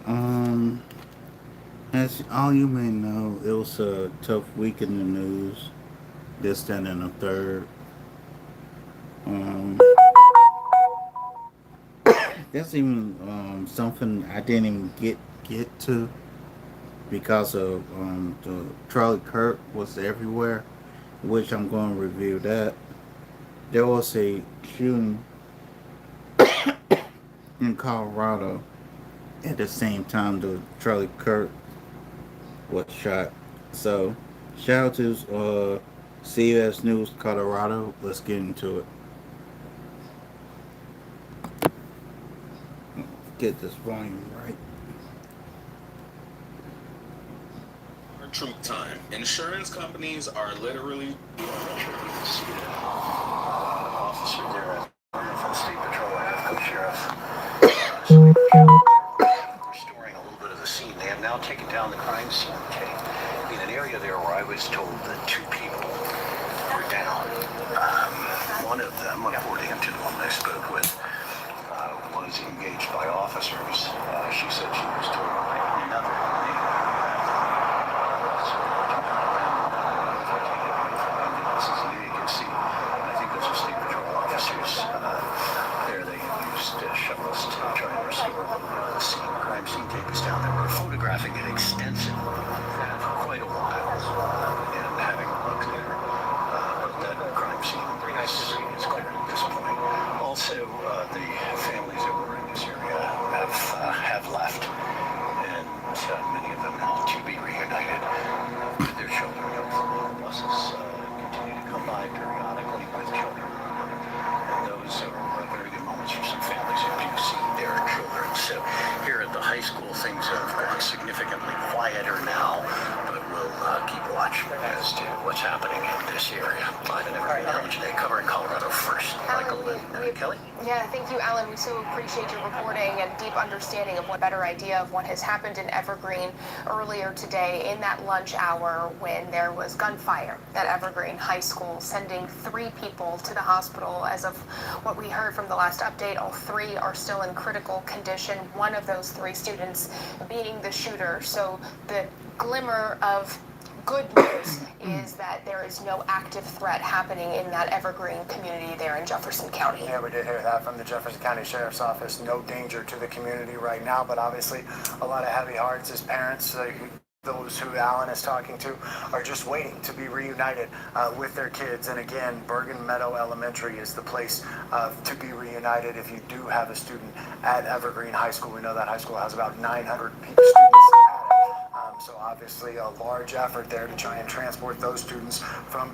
Um, as all you may know, it was a tough week in the news. This, that, and the third. Um, that's even something I didn't even get to because of the Charlie Kirk was everywhere, which I'm going to review that. There was a shooting in Colorado at the same time the Charlie Kirk was shot. So, shout out to CBS News Colorado. Let's get into it. Get this volume right. Our truth time. Insurance companies are literally. Officer there from State Patrol and Sheriff. Restoring a little bit of the scene. They have now taken down the crime scene, okay? In an area there where I was told that two people were down. One of them, according to the woman I spoke with, was engaged by officers. She said she was told by another neighbor. You can see, I think those are State Patrol officers. There they have used shovels to try and restore the scene. Crime scene tape is down there. We're photographing it extensively for quite a while and having a look there. But that crime scene is clear at this point. Also, the families that were in this area have left, and many of them now to be reunited with their children. Buses continue to come by periodically with children, and those are very good moments for some families who do see their children. So here at the high school, things have gone significantly quieter now, but we'll keep watch as to what's happening in this area. Live and every now today, covering Colorado first. Michael and Kelly. Yeah, thank you, Alan. We so appreciate your reporting and deep understanding of what better idea of what has happened in Evergreen earlier today in that lunch hour when there was gunfire at Evergreen High School, sending 3 people to the hospital. As of what we heard from the last update, all 3 are still in critical condition. One of those 3 students being the shooter. So the glimmer of good news is that there is no active threat happening in that Evergreen community there in Jefferson County. Yeah, we did hear that from the Jefferson County Sheriff's Office. No danger to the community right now, but obviously a lot of heavy hearts as parents. Those who Alan is talking to are just waiting to be reunited with their kids. And again, Bergen Meadow Elementary is the place to be reunited if you do have a student at Evergreen High School. We know that high school has about 900 students at it. So obviously a large effort there to try and transport those students from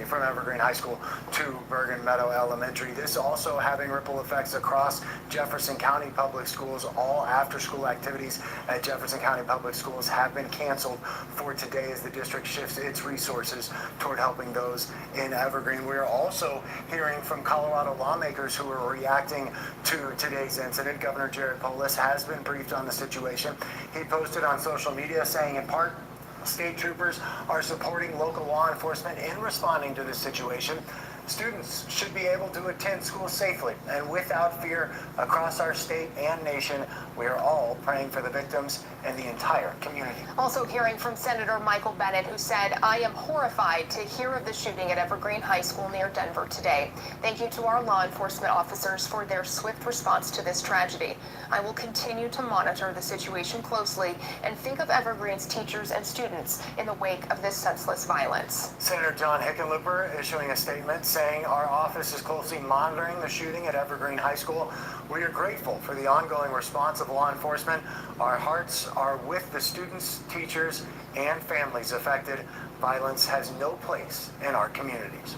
from Evergreen High School to Bergen Meadow Elementary. This also having ripple effects across Jefferson County Public Schools. All after-school activities at Jefferson County Public Schools have been canceled for today as the district shifts its resources toward helping those in Evergreen. We're also hearing from Colorado lawmakers who are reacting to today's incident. Governor Jared Polis has been briefed on the situation. He posted on social media saying in part, state troopers are supporting local law enforcement in responding to this situation. Students should be able to attend school safely and without fear across our state and nation. We are all praying for the victims and the entire community. Also hearing from Senator Michael Bennet, who said, I am horrified to hear of the shooting at Evergreen High School near Denver today. Thank you to our law enforcement officers for their swift response to this tragedy. I will continue to monitor the situation closely and think of Evergreen's teachers and students in the wake of this senseless violence. Senator John Hickenlooper issuing a statement saying our office is closely monitoring the shooting at Evergreen High School. We are grateful for the ongoing response of law enforcement. Our hearts are with the students, teachers, and families affected. Violence has no place in our communities.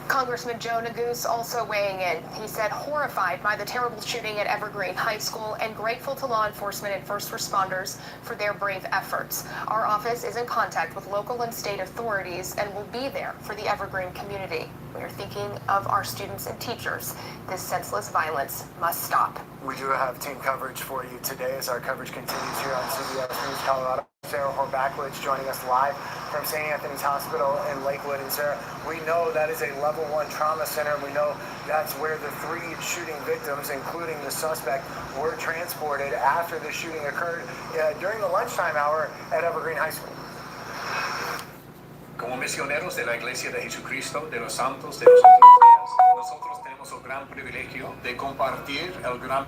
Congressman Joe Neguse also weighing in. He said, horrified by the terrible shooting at Evergreen High School and grateful to law enforcement and first responders for their brave efforts. Our office is in contact with local and state authorities and will be there for the Evergreen community. We are thinking of our students and teachers. This senseless violence must stop. We do have team coverage for you today as our coverage continues here on CBS News Colorado. Sarah Horbackwitz joining us live from St. Anthony's Hospital in Lakewood. And Sarah, we know that is a level 1 trauma center. We know that's where the 3 shooting victims, including the suspect, were transported after the shooting occurred during the lunchtime hour at Evergreen High School. Como misioneros de la Iglesia de Jesucristo de los Santos de los Últimos Días, nosotros tenemos el gran privilegio de compartir el gran...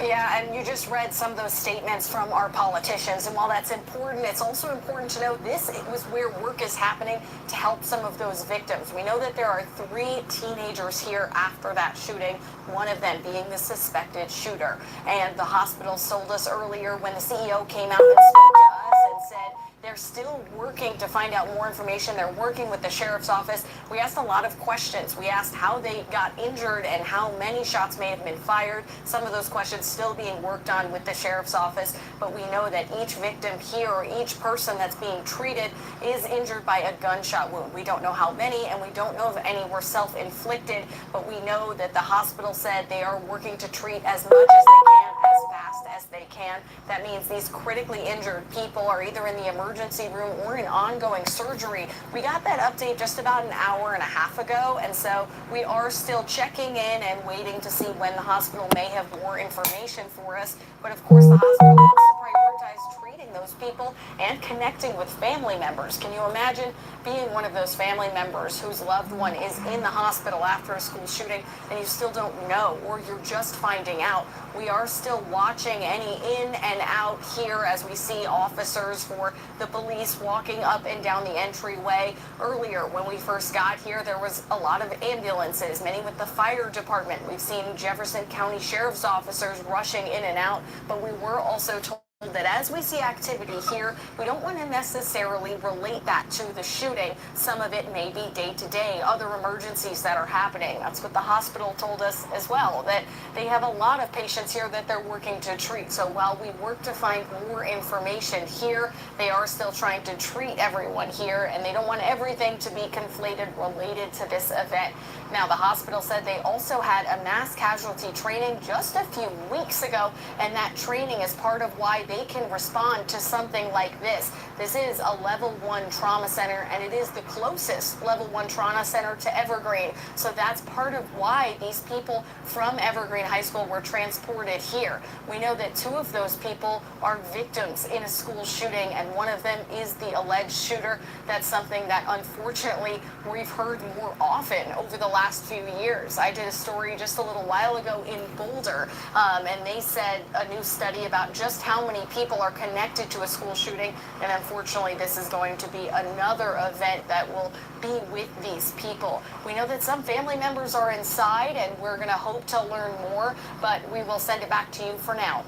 Yeah, and you just read some of those statements from our politicians, and while that's important, it's also important to know this was where work is happening to help some of those victims. We know that there are 3 teenagers here after that shooting, one of them being the suspected shooter. And the hospital told us earlier when the CEO came out and spoke to us and said they're still working to find out more information. They're working with the sheriff's office. We asked a lot of questions. We asked how they got injured and how many shots may have been fired. Some of those questions still being worked on with the sheriff's office, but we know that each victim here or each person that's being treated is injured by a gunshot wound. We don't know how many, and we don't know if any were self-inflicted, but we know that the hospital said they are working to treat as much as they can, as fast as they can. That means these critically injured people are either in the emergency room or in ongoing surgery. We got that update just about an hour and a half ago, and so we are still checking in and waiting to see when the hospital may have more information for us. But of course, the hospital wants to prioritize treating those people and connecting with family members. Can you imagine being one of those family members whose loved one is in the hospital after a school shooting and you still don't know, or you're just finding out? We are still watching any in and out here as we see officers for the police walking up and down the entryway. Earlier, when we first got here, there was a lot of ambulances, many with the fire department. We've seen Jefferson County Sheriff's officers rushing in and out, but we were also told that as we see activity here, we don't want to necessarily relate that to the shooting. Some of it may be day-to-day, other emergencies that are happening. That's what the hospital told us as well, that they have a lot of patients here that they're working to treat. So while we work to find more information here, they are still trying to treat everyone here, and they don't want everything to be conflated related to this event. Now, the hospital said they also had a mass casualty training just a few weeks ago, and that training is part of why they can respond to something like this. This is a level 1 trauma center, and it is the closest level 1 trauma center to Evergreen. So that's part of why these people from Evergreen High School were transported here. We know that 2 of those people are victims in a school shooting, and one of them is the alleged shooter. That's something that unfortunately we've heard more often over the last few years. I did a story just a little while ago in Boulder, and they said a new study about just how many people are connected to a school shooting, and unfortunately this is going to be another event that will be with these people. We know that some family members are inside, and we're going to hope to learn more, but we will send it back to you for now.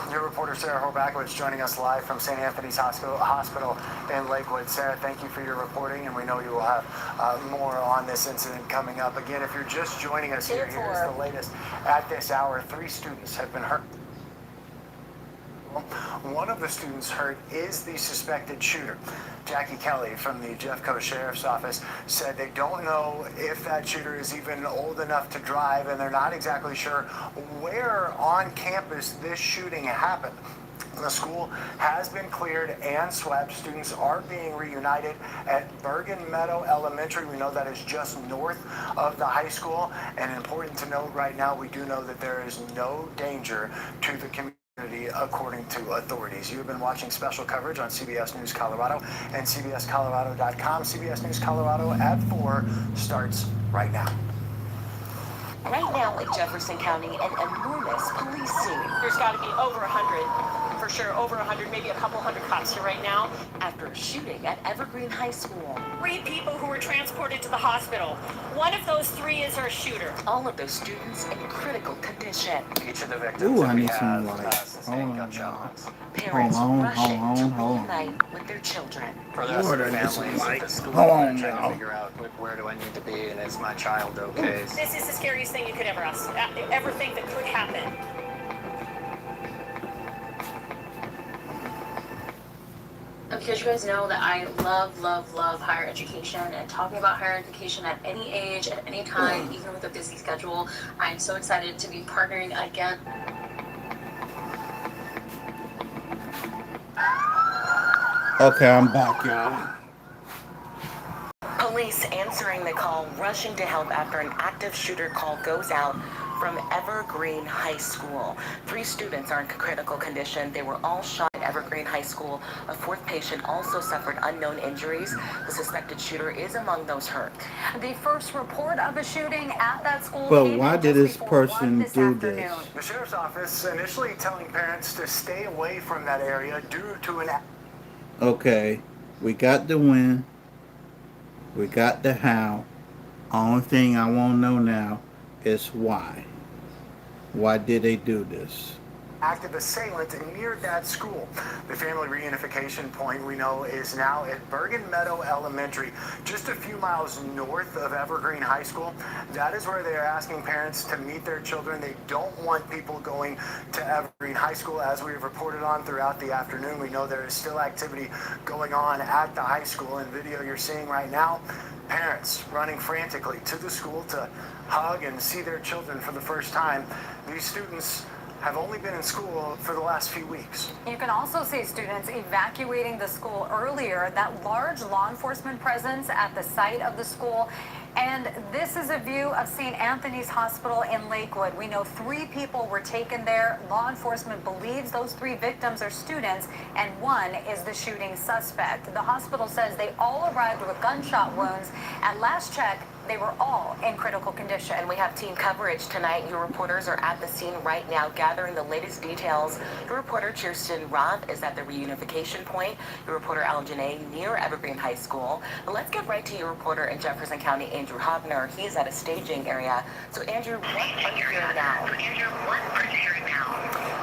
Your reporter Sarah Horbakowitz joining us live from St. Anthony's Hospital in Lakewood. Sarah, thank you for your reporting, and we know you will have more on this incident coming up. Again, if you're just joining us here, here's the latest. At this hour, 3 students have been hurt. One of the students hurt is the suspected shooter. Jackie Kelly from the Jeffco Sheriff's Office said they don't know if that shooter is even old enough to drive, and they're not exactly sure where on campus this shooting happened. The school has been cleared and swept. Students are being reunited at Bergen Meadow Elementary. We know that is just north of the high school. And important to note right now, we do know that there is no danger to the community, according to authorities. You have been watching special coverage on CBS News Colorado and CBSColorado.com. CBS News Colorado at 4 starts right now. Right now in Jefferson County, an enormous police scene. There's got to be over 100, for sure, over 100, maybe a couple hundred cops here right now. After a shooting at Evergreen High School. 3 people who were transported to the hospital. One of those 3 is our shooter. All of those students in critical condition. Each of the victims Ooh, that I we need some have light. sustained Hold on, gunshot y'all. wounds. Parents rushing to hold on. reunite with their children. For the rest of the Lord, I need some families light. at the school, Hold I'm on, trying y'all. to figure out where do I need to be, and is my child okay? This is the scariest thing you could ever think that could happen. Because you guys know that I love higher education, and talking about higher education at any age, at any time, even with a busy schedule, I'm so excited to be partnering again. Okay, I'm back, y'all. Police answering the call, rushing to help after an active shooter call goes out from Evergreen High School. 3 students are in critical condition. They were all shot at Evergreen High School. A 4th patient also suffered unknown injuries. The suspected shooter is among those hurt. The first report of a shooting at that school But came why in did just this before 1 person this do afternoon. this? The sheriff's office initially telling parents to stay away from that area due to an... Okay, we got the when, we got the how. Only thing I want to know now is why. Why did they do this? active assailant near that school. The family reunification point we know is now at Bergen Meadow Elementary, just a few miles north of Evergreen High School. That is where they are asking parents to meet their children. They don't want people going to Evergreen High School. As we have reported on throughout the afternoon, we know there is still activity going on at the high school. In video you're seeing right now, parents running frantically to the school to hug and see their children for the first time. These students have only been in school for the last few weeks. You can also see students evacuating the school earlier, that large law enforcement presence at the site of the school. And this is a view of St. Anthony's Hospital in Lakewood. We know 3 people were taken there. Law enforcement believes those 3 victims are students, and 1 is the shooting suspect. The hospital says they all arrived with gunshot wounds. At last check, they were all in critical condition. And we have team coverage tonight. Your reporters are at the scene right now gathering the latest details. Your reporter Kirsten Roth is at the reunification point. Your reporter Al Janae near Evergreen High School. But let's get right to your reporter in Jefferson County, Andrew Hobner. He's at a staging area. So Andrew, what are you hearing now?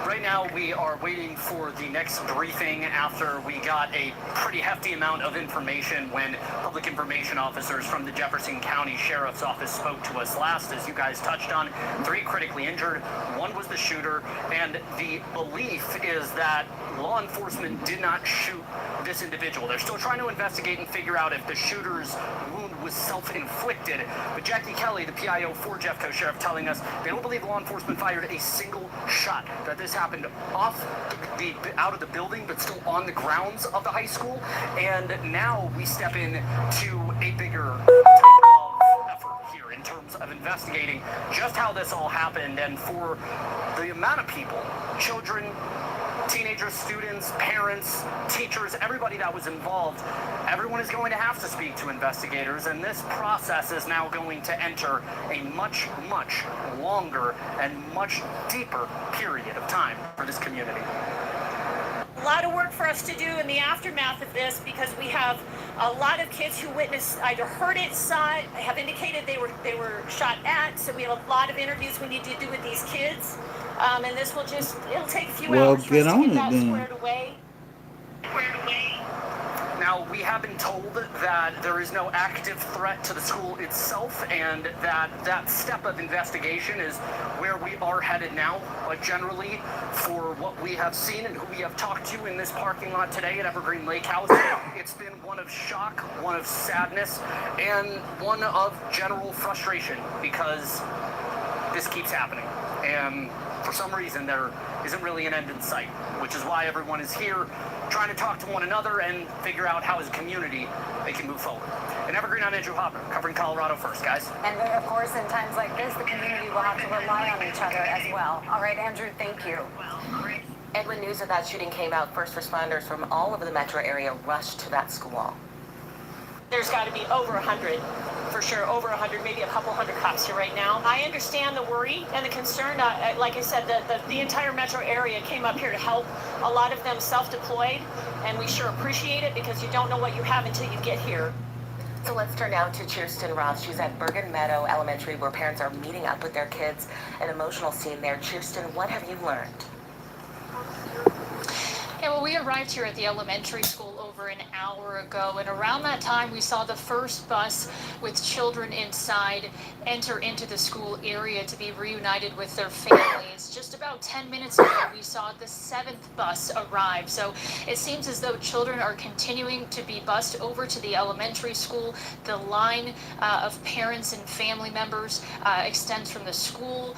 Right now, we are waiting for the next briefing after we got a pretty hefty amount of information when public information officers from the Jefferson County Sheriff's Office spoke to us last. As you guys touched on, 3 critically injured. 1 was the shooter, and the belief is that law enforcement did not shoot this individual. They're still trying to investigate and figure out if the shooter's wound was self-inflicted. But Jackie Kelly, the PIO for Jeffco Sheriff, telling us they don't believe law enforcement fired a single shot, that this happened out of the building, but still on the grounds of the high school. And now we step in to a bigger type of effort here in terms of investigating just how this all happened, and for the amount of people, children, teenagers, students, parents, teachers, everybody that was involved. Everyone is going to have to speak to investigators, and this process is now going to enter a much, much longer and much deeper period of time for this community. A lot of work for us to do in the aftermath of this, because we have a lot of kids who witnessed, either heard it, saw it, have indicated they were shot at. So we have a lot of interviews we need to do with these kids, and this will it'll take a few hours for us to get that squared away. Now, we have been told that there is no active threat to the school itself, and that step of investigation is where we are headed now. But generally, for what we have seen and who we have talked to in this parking lot today at Evergreen Lake House, it's been one of shock, one of sadness, and one of general frustration, because this keeps happening. And for some reason, there isn't really an end in sight, which is why everyone is here trying to talk to one another and figure out how as a community they can move forward. In Evergreen, I'm Andrew Hopper, covering Colorado First, guys. And of course, in times like this, the community will have to rely on each other as well. All right, Andrew, thank you. And when news of that shooting came out, first responders from all over the metro area rushed to that school. There's got to be over 100, for sure, over 100, maybe a couple hundred cops here right now. I understand the worry and the concern. Like I said, the entire metro area came up here to help. A lot of them self-deployed, and we sure appreciate it, because you don't know what you have until you get here. So let's turn now to Kirsten Roth. She's at Bergen Meadow Elementary, where parents are meeting up with their kids. An emotional scene there. Kirsten, what have you learned? Yeah, well, we arrived here at the elementary school over an hour ago, and around that time we saw the first bus with children inside enter into the school area to be reunited with their families. Just about 10 minutes ago we saw the 7th bus arrive, so it seems as though children are continuing to be bused over to the elementary school. The line of parents and family members extends from the school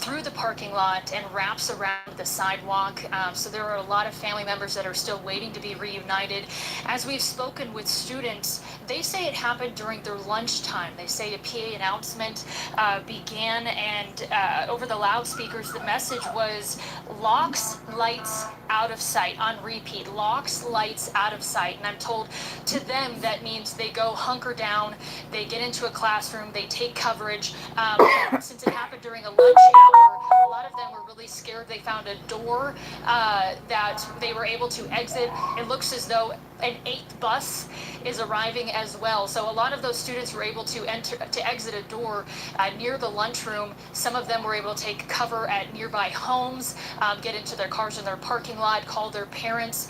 through the parking lot and wraps around the sidewalk. So there are a lot of family members that are still waiting to be reunited. As we've spoken with students, they say it happened during their lunchtime. They say a PA announcement began, and over the loudspeakers, the message was locks, lights, out of sight, on repeat, locks, lights, out of sight. And I'm told to them that means they go hunker down, they get into a classroom, they take coverage. Since it happened during a lunch hour, a lot of them were really scared. They found a door that they were able to exit. It looks as though an 8th bus is arriving as well. So a lot of those students were able to exit a door near the lunchroom. Some of them were able to take cover at nearby homes, get into their cars in their parking lot, call their parents.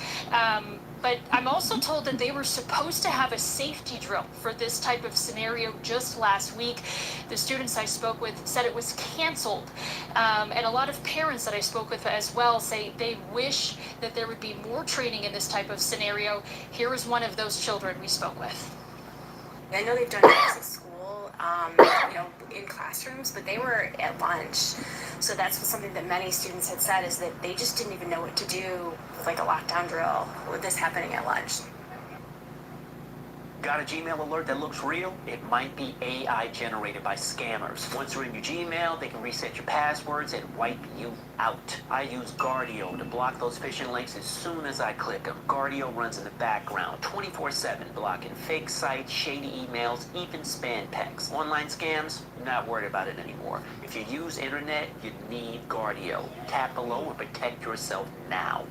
But I'm also told that they were supposed to have a safety drill for this type of scenario just last week. The students I spoke with said it was canceled. And a lot of parents that I spoke with as well say they wish that there would be more training in this type of scenario. Here is one of those children we spoke with. I know they've done it as a school, in classrooms, but they were at lunch. So that's something that many students had said, is that they just didn't even know what to do with like a lockdown drill with this happening at lunch. Got a Gmail alert that looks real? It might be AI generated by scammers. Once you're in your Gmail, they can reset your passwords and wipe you out. I use Guardio to block those phishing links as soon as I click them. Guardio runs in the background 24/7, blocking fake sites, shady emails, even spam texts. Online scams, not worried about it anymore. If you use internet, you need Guardio. Tap below and protect yourself now.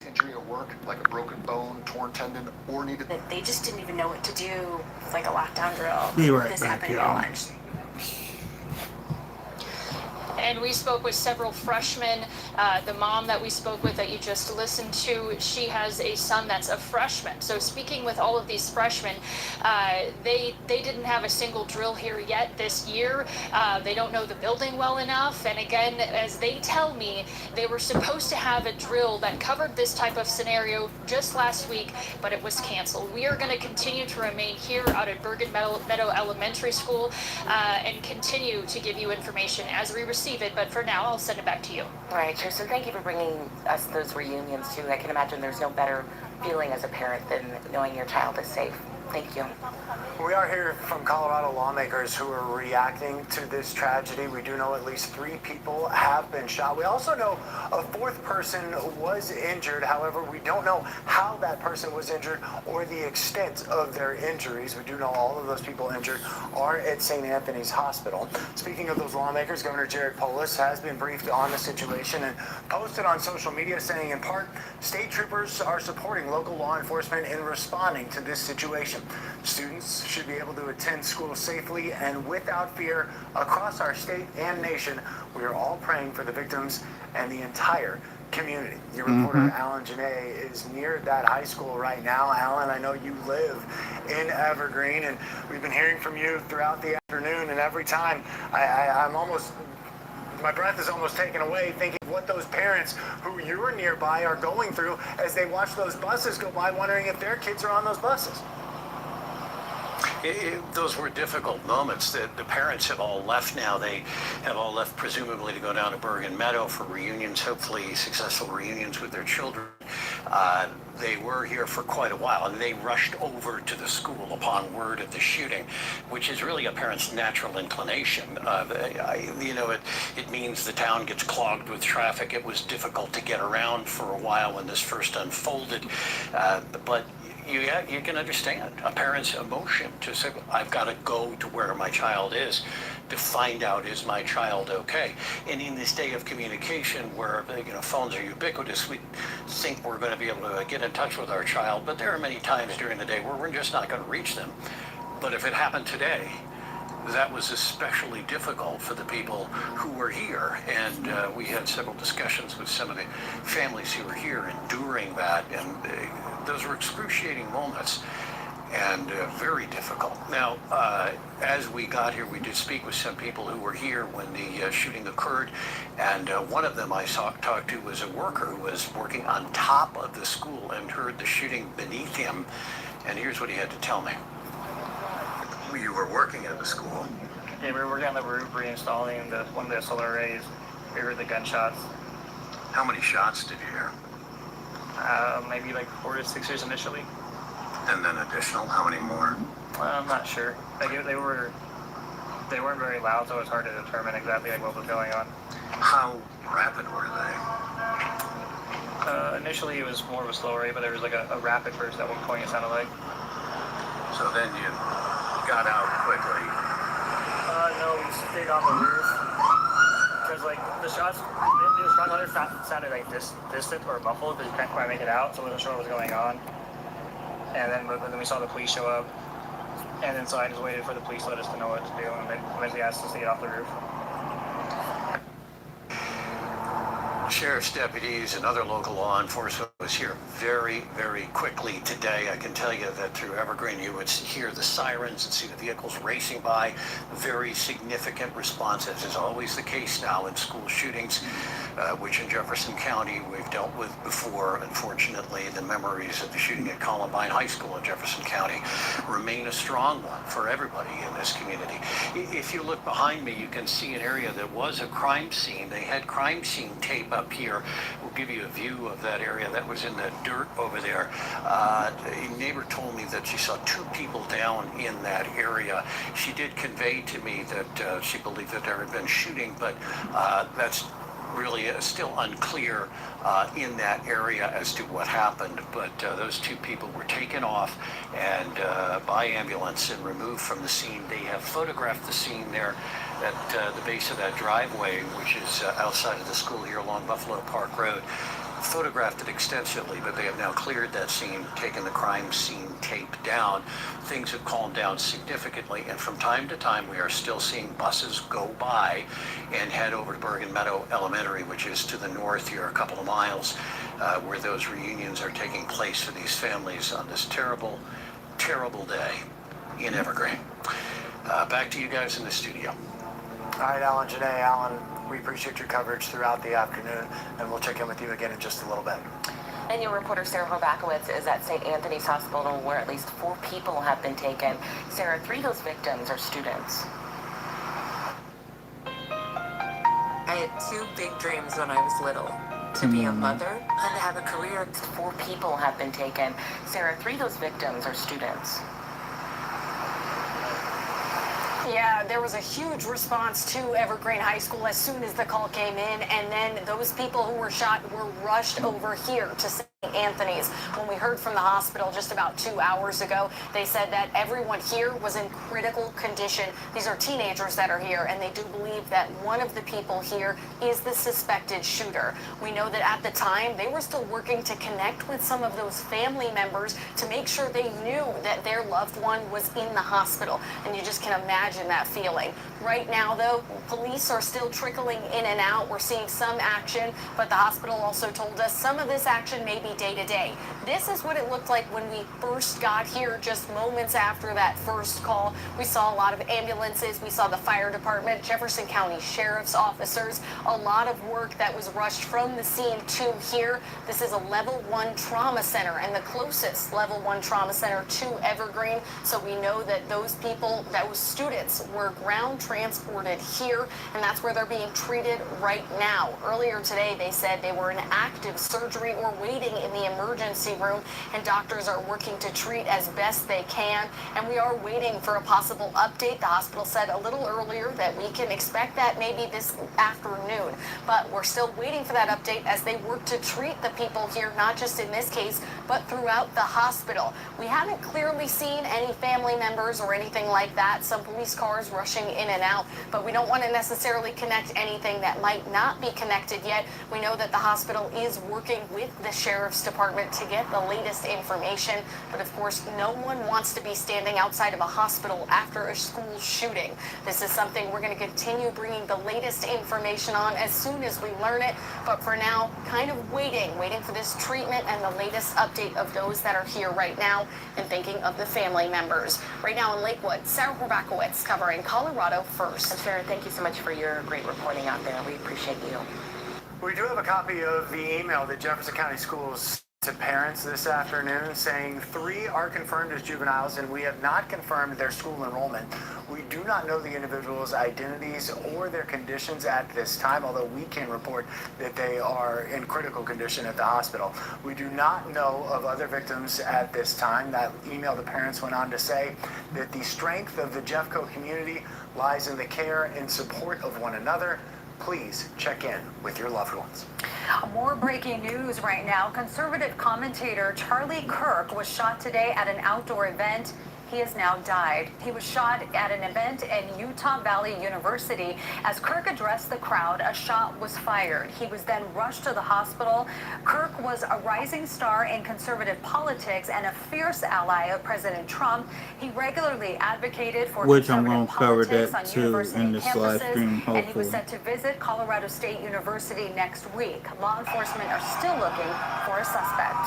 Injury at work, like a broken bone, torn tendon, or needed. That they just didn't even know what to do with like a lockdown drill Be with right this back, happening y'all. at lunch. And we spoke with several freshmen. The mom that we spoke with that you just listened to, she has a son that's a freshman. So speaking with all of these freshmen, they didn't have a single drill here yet this year. They don't know the building well enough. And again, as they tell me, they were supposed to have a drill that covered this type of scenario just last week, but it was canceled. We are going to continue to remain here out at Bergen Meadow Elementary School and continue to give you information as we receive it, but for now, I'll send it back to you. All right, Tristan, thank you for bringing us those reunions, too. I can imagine there's no better feeling as a parent than knowing your child is safe. Thank you. We are here from Colorado lawmakers who are reacting to this tragedy. We do know at least 3 people have been shot. We also know a 4th person was injured. However, we don't know how that person was injured or the extent of their injuries. We do know all of those people injured are at St. Anthony's Hospital. Speaking of those lawmakers, Governor Jared Polis has been briefed on the situation and posted on social media saying, in part, state troopers are supporting local law enforcement in responding to this situation. Students should be able to attend school safely and without fear across our state and nation. We are all praying for the victims and the entire community. Your reporter, Alan Janae, is near that high school right now. Alan, I know you live in Evergreen, and we've been hearing from you throughout the afternoon, and every time I'm almost... my breath is almost taken away thinking what those parents who you're nearby are going through as they watch those buses go by, wondering if their kids are on those buses. Those were difficult moments. The parents have all left now. They have all left presumably to go down to Bergen Meadow for reunions, hopefully successful reunions with their children. They were here for quite a while, and they rushed over to the school upon word of the shooting, which is really a parent's natural inclination. It means the town gets clogged with traffic. It was difficult to get around for a while when this first unfolded, but you can understand a parent's emotion to say, I've got to go to where my child is to find out, is my child okay? And in this day of communication where phones are ubiquitous, we think we're going to be able to get in touch with our child, but there are many times during the day where we're just not going to reach them. But if it happened today, that was especially difficult for the people who were here, and we had several discussions with some of the families who were here enduring that, and those were excruciating moments. and very difficult. Now, as we got here, we did speak with some people who were here when the shooting occurred, and one of them I talked to was a worker who was working on top of the school and heard the shooting beneath him, and here's what he had to tell me. You were working at the school? Yeah, we were working on the roof, reinstalling one of the solar arrays. We heard the gunshots. How many shots did you hear? Maybe like 4 to 6 years initially. And then additional, how many more? I'm not sure. They weren't very loud, so it was hard to determine exactly like what was going on. How rapid were they? Initially, it was more of a slow rate, but there was like a rapid burst at one point. It sounded like. So then you got out quickly. No, we stayed on the roof because like the shots sounded like distant or muffled, but you can't quite make it out, so we wasn't sure what was going on. And then we saw the police show up, and then so I just waited for the police to let us to know what to do, and they eventually asked us to get off the roof. Sheriff's deputies and other local law enforcement was here very, very quickly today. I can tell you that through Evergreen you would hear the sirens and see the vehicles racing by. Very significant response, as is always the case now in school shootings, which in Jefferson County we've dealt with before. Unfortunately, the memories of the shooting at Columbine High School in Jefferson County remain a strong one for everybody in this community. If you look behind me, you can see an area that was a crime scene. They had crime scene tape up here. We'll give you a view of that area that was in the dirt over there. A neighbor told me that she saw 2 people down in that area. She did convey to me that she believed that there had been shooting, but that's really still unclear in that area as to what happened. But those 2 people were taken off and by ambulance and removed from the scene. They have photographed the scene there at the base of that driveway, which is outside of the school here along Buffalo Park Road. Photographed it extensively, but they have now cleared that scene, taken the crime scene tape down. Things have calmed down significantly, and from time to time we are still seeing buses go by and head over to Bergen Meadow Elementary, which is to the north here a couple of miles, where those reunions are taking place for these families on this terrible, terrible day in Evergreen. Back to you guys in the studio. All right, Alan, Janae, Alan, we appreciate your coverage throughout the afternoon, and we'll check in with you again in just a little bit. And your reporter Sarah Horbakowitz is at St. Anthony's Hospital, where at least 4 people have been taken. Sarah, 3 of those victims are students. I had 2 big dreams when I was little. To be a mother and to have a career. 4 people have been taken. Sarah, 3 of those victims are students. Yeah, there was a huge response to Evergreen High School as soon as the call came in, and then those people who were shot were rushed over here to St. Anthony's. When we heard from the hospital just about 2 hours ago, they said that everyone here was in critical condition. These are teenagers that are here, and they do believe that one of the people here is the suspected shooter. We know that at the time, they were still working to connect with some of those family members to make sure they knew that their loved one was in the hospital. And you just can imagine that feeling. Right now, though, police are still trickling in and out. We're seeing some action, but the hospital also told us some of this action may be day to day. This is what it looked like when we first got here, just moments after that first call. We saw a lot of ambulances. We saw the fire department, Jefferson County Sheriff's officers, a lot of work that was rushed from the scene to here. This is a level 1 trauma center and the closest level 1 trauma center to Evergreen. So we know that those people, those students were ground transported here, and that's where they're being treated right now. Earlier today, they said they were in active surgery or waiting in the emergency room, and doctors are working to treat as best they can, and we are waiting for a possible update. The hospital said a little earlier that we can expect that maybe this afternoon, but we're still waiting for that update as they work to treat the people here, not just in this case, but throughout the hospital. We haven't clearly seen any family members or anything like that. Some police cars rushing in and out, but we don't want to necessarily connect anything that might not be connected yet. We know that the hospital is working with the sheriff's Sheriff's Department to get the latest information. But of course, no one wants to be standing outside of a hospital after a school shooting. This is something we're going to continue bringing the latest information on as soon as we learn it. But for now, kind of waiting for this treatment and the latest update of those that are here right now and thinking of the family members. Right now in Lakewood, Sarah Horbackowitz covering Colorado First. Sarah, thank you so much for your great reporting out there. We appreciate you. We do have a copy of the email that Jefferson County Schools to parents this afternoon saying 3 are confirmed as juveniles and we have not confirmed their school enrollment. We do not know the individuals' identities or their conditions at this time, although we can report that they are in critical condition at the hospital. We do not know of other victims at this time. That email to parents went on to say that the strength of the Jeffco community lies in the care and support of one another. Please check in with your loved ones. More breaking news right now. Conservative commentator Charlie Kirk was shot today at an outdoor event. He has now died. He was shot at an event in Utah Valley University. As Kirk addressed the crowd, a shot was fired. He was then rushed to the hospital. Kirk was a rising star in conservative politics and a fierce ally of President Trump. He regularly advocated for conservative politics on university campuses, and he was set to visit Colorado State University next week. Law enforcement are still looking for a suspect.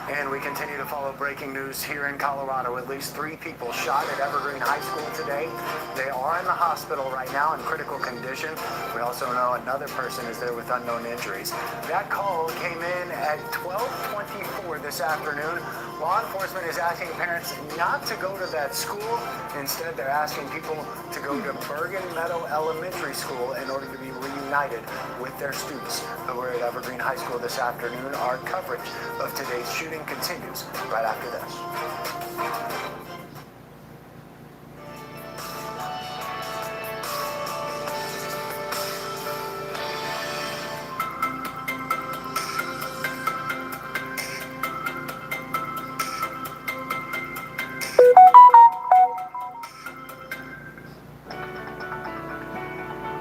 And we continue to follow breaking news here in Colorado. At least 3 people shot at Evergreen High School today. They are in the hospital right now in critical condition. We also know another person is there with unknown injuries. That call came in at 12:24 this afternoon. Law enforcement is asking parents not to go to that school. Instead, they're asking people to go to Bergen Meadow Elementary School in order to be reunited with their students who were at Evergreen High School this afternoon. Our coverage of today's shooting continues right after this.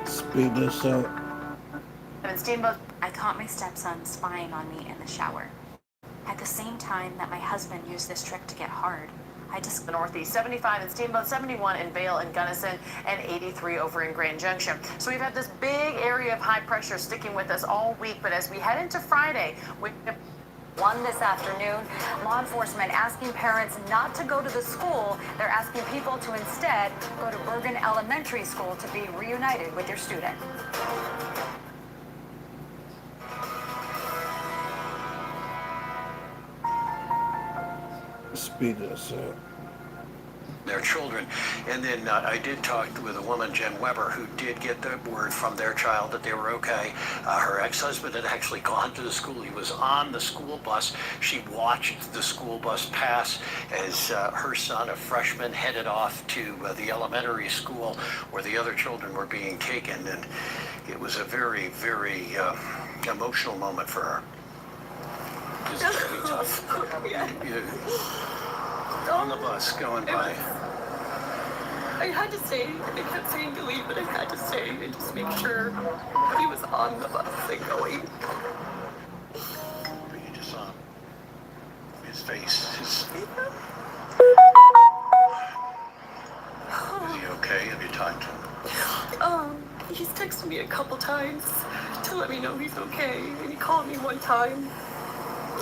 Speed this up. I caught my stepson spying on me in the shower. At the same time that my husband used this trick to get hard, I just... The Northeast, 75 in Steamboat, 71 in Vail and Gunnison, and 83 over in Grand Junction. So we've had this big area of high pressure sticking with us all week, but as we head into Friday, This afternoon, law enforcement asking parents not to go to the school. They're asking people to instead go to Bergen Elementary School to be reunited with your student. Speed this up. Their children. And then I did talk with a woman, Jen Weber, who did get the word from their child that they were okay. Her ex-husband had actually gone to the school. He was on the school bus. She watched the school bus pass as her son, a freshman, headed off to the elementary school where the other children were being taken. And it was a very, very emotional moment for her. It was really tough. On the bus going by. I had to stay. They kept saying to leave, but I had to stay and just make sure he was on the bus and going. But you just saw his face. Is he okay? Have you talked to him? He's texted me a couple times to let me know he's okay, and he called me one time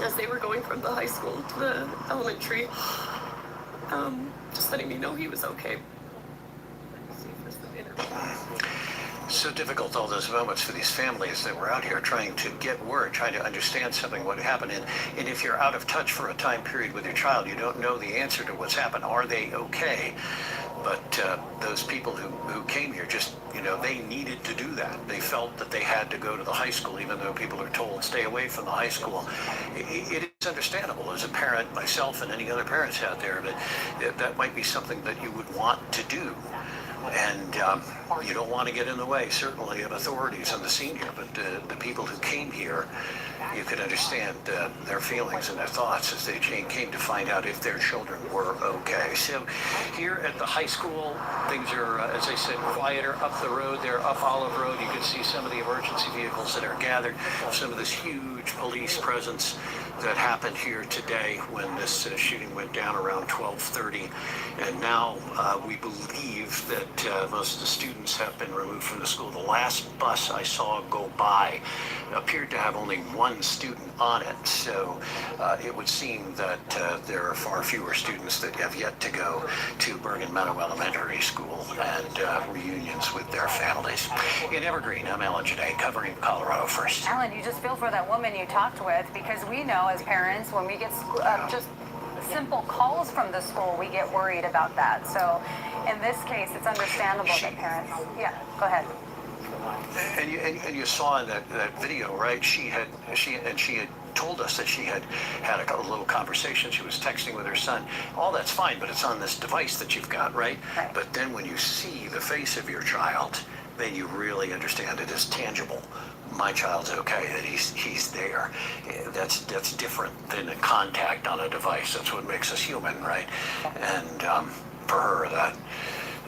as they were going from the high school to the elementary, just letting me know he was okay. So difficult, all those moments for these families that were out here trying to get word, trying to understand something, what happened. And if you're out of touch for a time period with your child, you don't know the answer to what's happened. Are they okay? But those people who came here just, they needed to do that. They felt that they had to go to the high school, even though people are told stay away from the high school. It is understandable as a parent, myself and any other parents out there, that might be something that you would want to do. And you don't want to get in the way, certainly, of authorities on the scene here, but the people who came here you could understand their feelings and their thoughts as they came to find out if their children were okay. So here at the high school, things are, as I said, quieter. Up the road there, up Olive Road, you can see some of the emergency vehicles that are gathered, some of this huge police presence that happened here today when this shooting went down around 12:30. And now we believe that most of the students have been removed from the school. The last bus I saw go by appeared to have only one student on it. So it would seem that there are far fewer students that have yet to go to Bergen Meadow Elementary School and reunions with their families. In Evergreen, I'm Alan Janae, covering Colorado First. Alan, you just feel for that woman you talked with, because we know as parents, when we get just simple calls from the school, we get worried about that. So in this case, it's understandable that parents, yeah, go ahead. And you saw in that video, right? She had told us that she had a little conversation. She was texting with her son. All that's fine, but it's on this device that you've got, right? But then when you see the face of your child, then you really understand it as tangible. My child's okay, that he's there. That's different than a contact on a device. That's what makes us human, right? And for her,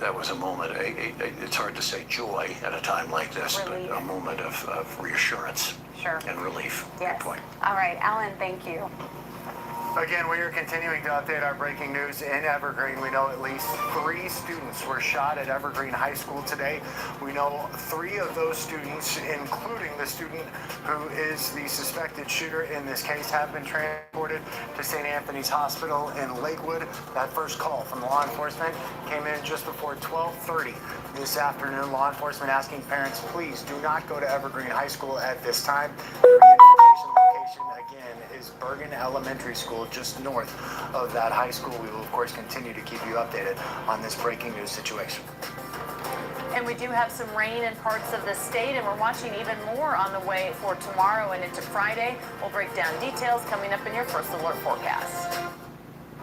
that was a moment, it's hard to say joy at a time like this, relief. But a moment of reassurance and relief. Yes. Good point. All right, Alan, thank you. Again, we are continuing to update our breaking news in Evergreen. We know at least 3 students were shot at Evergreen High School today. We know 3 of those students, including the student who is the suspected shooter in this case, have been transported to St. Anthony's Hospital in Lakewood. That first call from law enforcement came in just before 12:30 this afternoon. Law enforcement asking parents, please do not go to Evergreen High School at this time. The reunification location, again, is Bergen Elementary School, just north of that high school. We will, of course, continue to keep you updated on this breaking news situation. And we do have some rain in parts of the state, and we're watching even more on the way for tomorrow and into Friday. We'll break down details coming up in your First Alert forecast.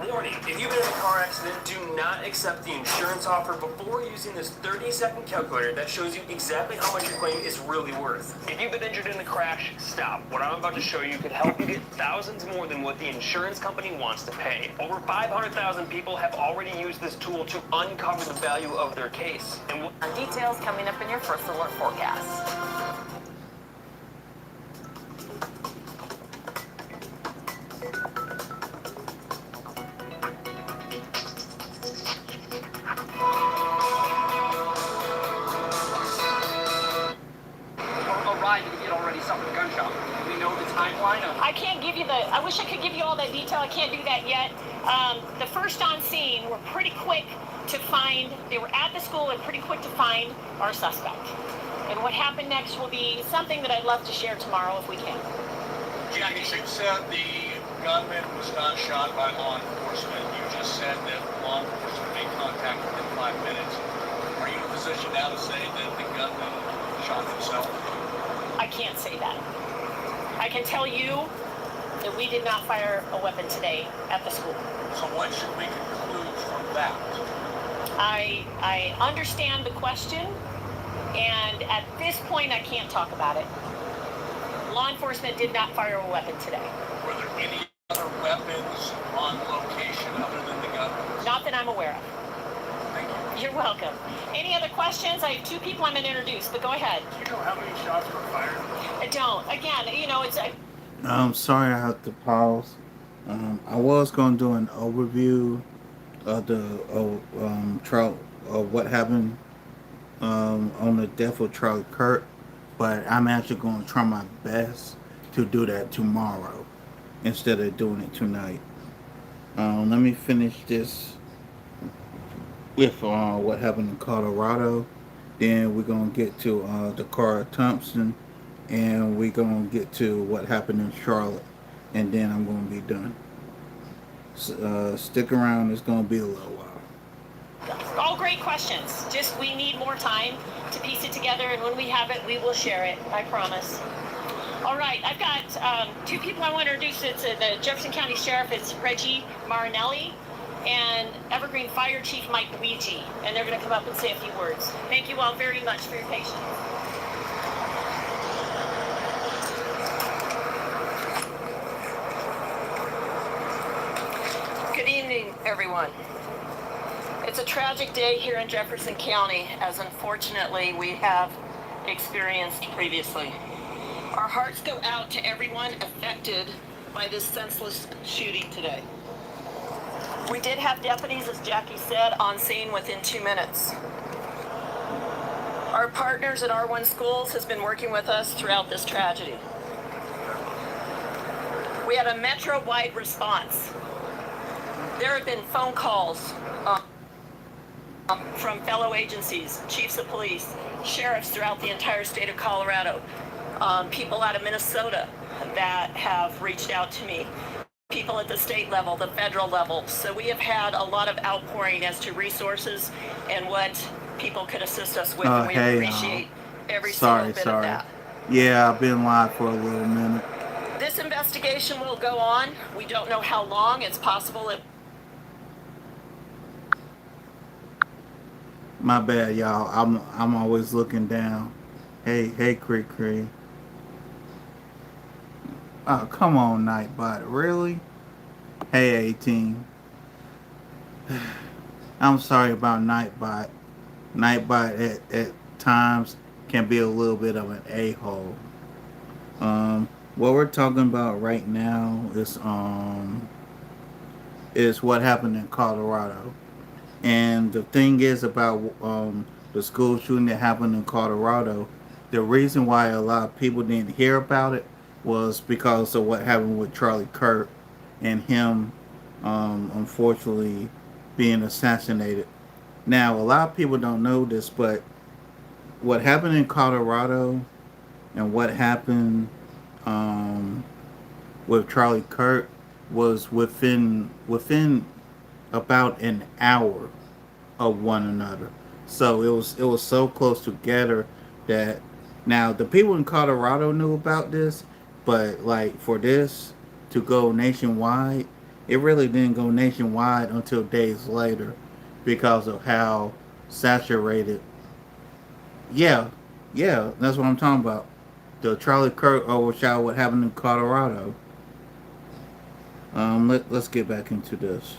Warning, if you've been in a car accident, do not accept the insurance offer before using this 30-second calculator that shows you exactly how much your claim is really worth. If you've been injured in a crash, stop. What I'm about to show you could help you get thousands more than what the insurance company wants to pay. Over 500,000 people have already used this tool to uncover the value of their case. And details coming up in your First Alert forecast. I can't give you I wish I could give you all that detail. I can't do that yet. The first on scene were pretty quick to find, they were at the school and pretty quick to find our suspect. And what happened next will be something that I'd love to share tomorrow if we can. Jackie, you said the gunman was not shot by law enforcement. You just said that law enforcement made contact within 5 minutes. Are you in a position now to say that the gunman shot himself? I can't say that. I can tell you that we did not fire a weapon today at the school. So what should we conclude from that? I understand the question, and at this point I can't talk about it. Law enforcement did not fire a weapon today. Were there any other weapons on location other than the gun? Not that I'm aware of. Thank you. You're welcome. Any other questions? I have 2 people I'm going to introduce, but go ahead. Do you know how many shots were fired? I don't. Again, you know, it's... I'm sorry I have to pause. I was going to do an overview of the trial of what happened on the death of Charlie Kirk, but I'm actually going to try my best to do that tomorrow instead of doing it tonight. Let me finish this with what happened in Colorado. Then we're going to get to DaCara Thompson, and we're going to get to what happened in Charlotte, and then I'm going to be done. Stick around, it's going to be a little while. All great questions. Just we need more time to piece it together, and when we have it, we will share it. I promise. All right, I've got 2 people I want to introduce. It's the Jefferson County Sheriff. It's Reggie Marinelli and Evergreen Fire Chief Mike Luigi, and they're going to come up and say a few words. Thank you all very much for your patience. everyone. It's a tragic day here in Jefferson County, as unfortunately we have experienced previously. Our hearts go out to everyone affected by this senseless shooting today. We did have deputies, as Jackie said, on scene within 2 minutes. Our partners at R1 Schools has been working with us throughout this tragedy. We had a metro-wide response. There have been phone calls from fellow agencies, chiefs of police, sheriffs throughout the entire state of Colorado, people out of Minnesota that have reached out to me, people at the state level, the federal level. So we have had a lot of outpouring as to resources and what people could assist us with, and we appreciate every single bit of that. Yeah, I've been live for a little minute. This investigation will go on. We don't know how long. It's possible it... My bad, y'all. I'm always looking down. Hey, Cree. Oh, come on, Nightbot. Really? Hey, 18. I'm sorry about Nightbot. Nightbot at times can be a little bit of an a-hole. What we're talking about right now is what happened in Colorado. And the thing is about the school shooting that happened in Colorado, the reason why a lot of people didn't hear about it was because of what happened with Charlie Kirk and him unfortunately being assassinated. Now, a lot of people don't know this, but what happened in Colorado and what happened with Charlie Kirk was within about an hour of one another. So it was so close together that now the people in Colorado knew about this, but like for this to go nationwide, it really didn't go nationwide until days later because of how saturated. Yeah, that's what I'm talking about. The Charlie Kirk overshot what happened in Colorado. Let's get back into this.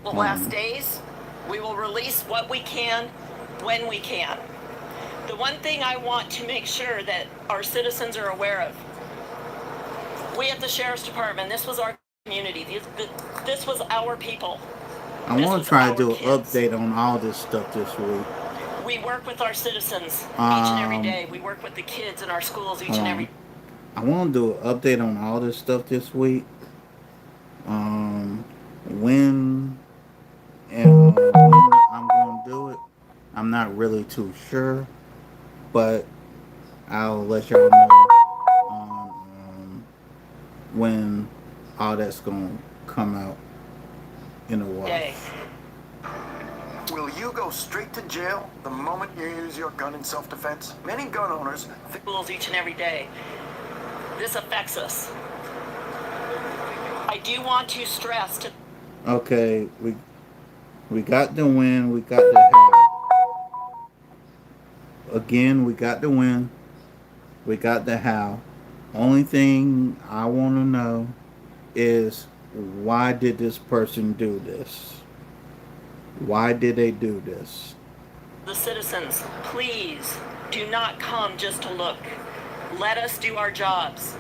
The last days, we will release what we can when we can. The one thing I want to make sure that our citizens are aware of, we at the Sheriff's Department, this was our community, this was our people. I want to try to do an update on all this stuff this week. We work with our citizens each and every day. We work with the kids in our schools each and every day. I want to do an update on all this stuff this week. When I'm going to do it, I'm not really too sure, but I'll let y'all know when all that's going to come out in a while. Will you go straight to jail the moment you use your gun in self-defense? Many gun owners schools each and every day. This affects us. I do want to stress to... Okay, we got the win, we got the how. Again, we got the win, we got the how. Only thing I want to know is why did this person do this? Why did they do this? The citizens, please do not come just to look. Let us do our jobs.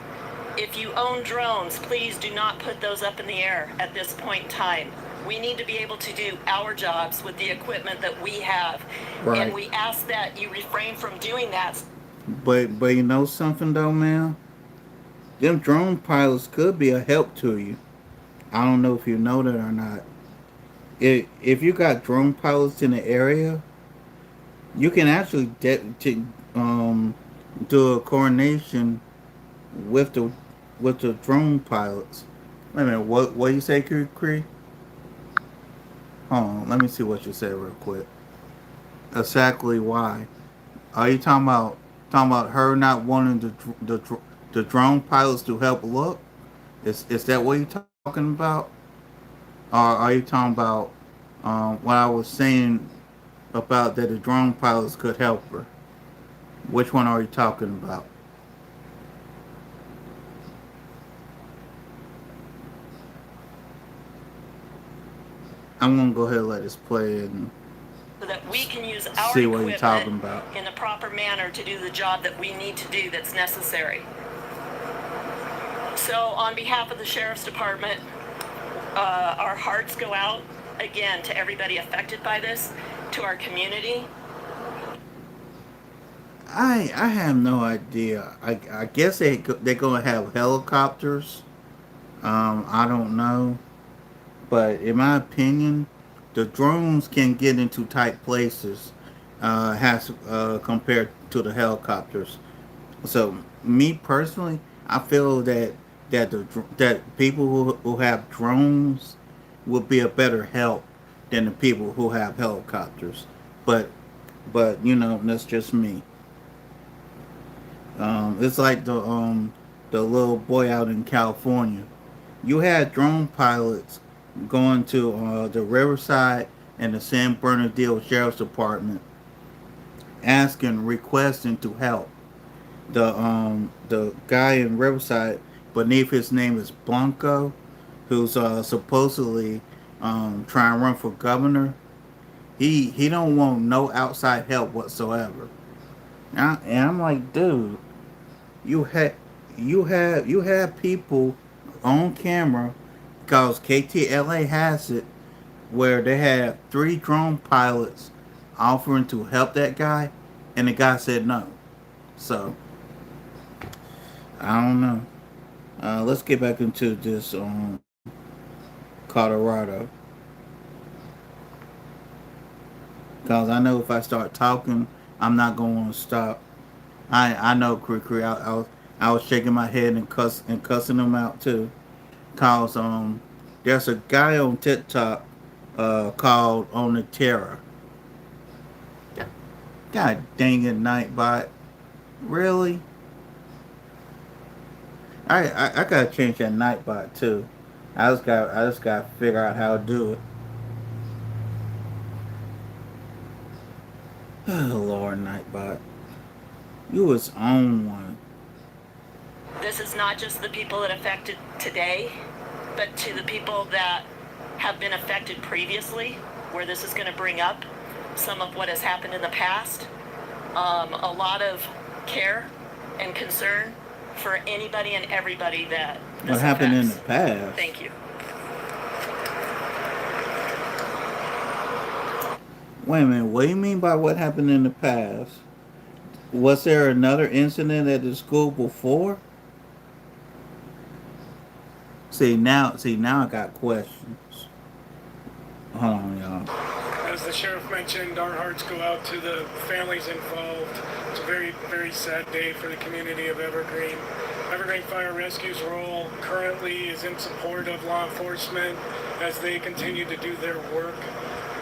If you own drones, please do not put those up in the air at this point in time. We need to be able to do our jobs with the equipment that we have. Right. And we ask that you refrain from doing that. But you know something though, man? Them drone pilots could be a help to you. I don't know if you know that or not. If you got drone pilots in the area, you can actually do a coordination with the drone pilots. Wait a minute, what you say, Cree? Hold on, let me see what you said real quick. Exactly why? Are you talking about her not wanting the drone pilots to help look? Is that what you're talking about? Or are you talking about what I was saying about that the drone pilots could help her? Which one are you talking about? I'm gonna go ahead and let this play and so that we can use our see what you're talking equipment about. in the proper manner to do the job that we need to do that's necessary. So on behalf of the Sheriff's Department, our hearts go out again to everybody affected by this, to our community. I have no idea. I guess they're gonna have helicopters. I don't know, but in my opinion, the drones can get into tight places, has compared to the helicopters. So me personally, I feel that people who have drones will be a better help than the people who have helicopters. But you know, that's just me. It's like the little boy out in California. You had drone pilots going to the Riverside and the San Bernardino Sheriff's Department asking, requesting to help. The guy in Riverside, beneath his name is Blanco, who's supposedly trying to run for governor. He don't want no outside help whatsoever. And I'm like, dude, you had you have people on camera because KTLA has it where they had 3 drone pilots offering to help that guy, and the guy said no. So I don't know. Let's get back into this Colorado, because I know if I start talking, I'm not going to stop. I know, Cree. I was shaking my head and cussing them out too. Cause there's a guy on TikTok called On the Terror. God dang it, Nightbot. Really? I gotta change that Nightbot too. I just gotta figure out how to do it. Oh Lord, Nightbot. You was on one. This is not just the people that affected today, but to the people that have been affected previously, where this is going to bring up some of what has happened in the past. A lot of care and concern for anybody and everybody that this What happened in the affects. past? Thank you. Wait a minute. What do you mean by what happened in the past? Was there another incident at the school before? See now I got questions. Hold on, y'all. As the sheriff mentioned, our hearts go out to the families involved. It's a very, very sad day for the community of Evergreen. Evergreen Fire Rescue's role currently is in support of law enforcement as they continue to do their work.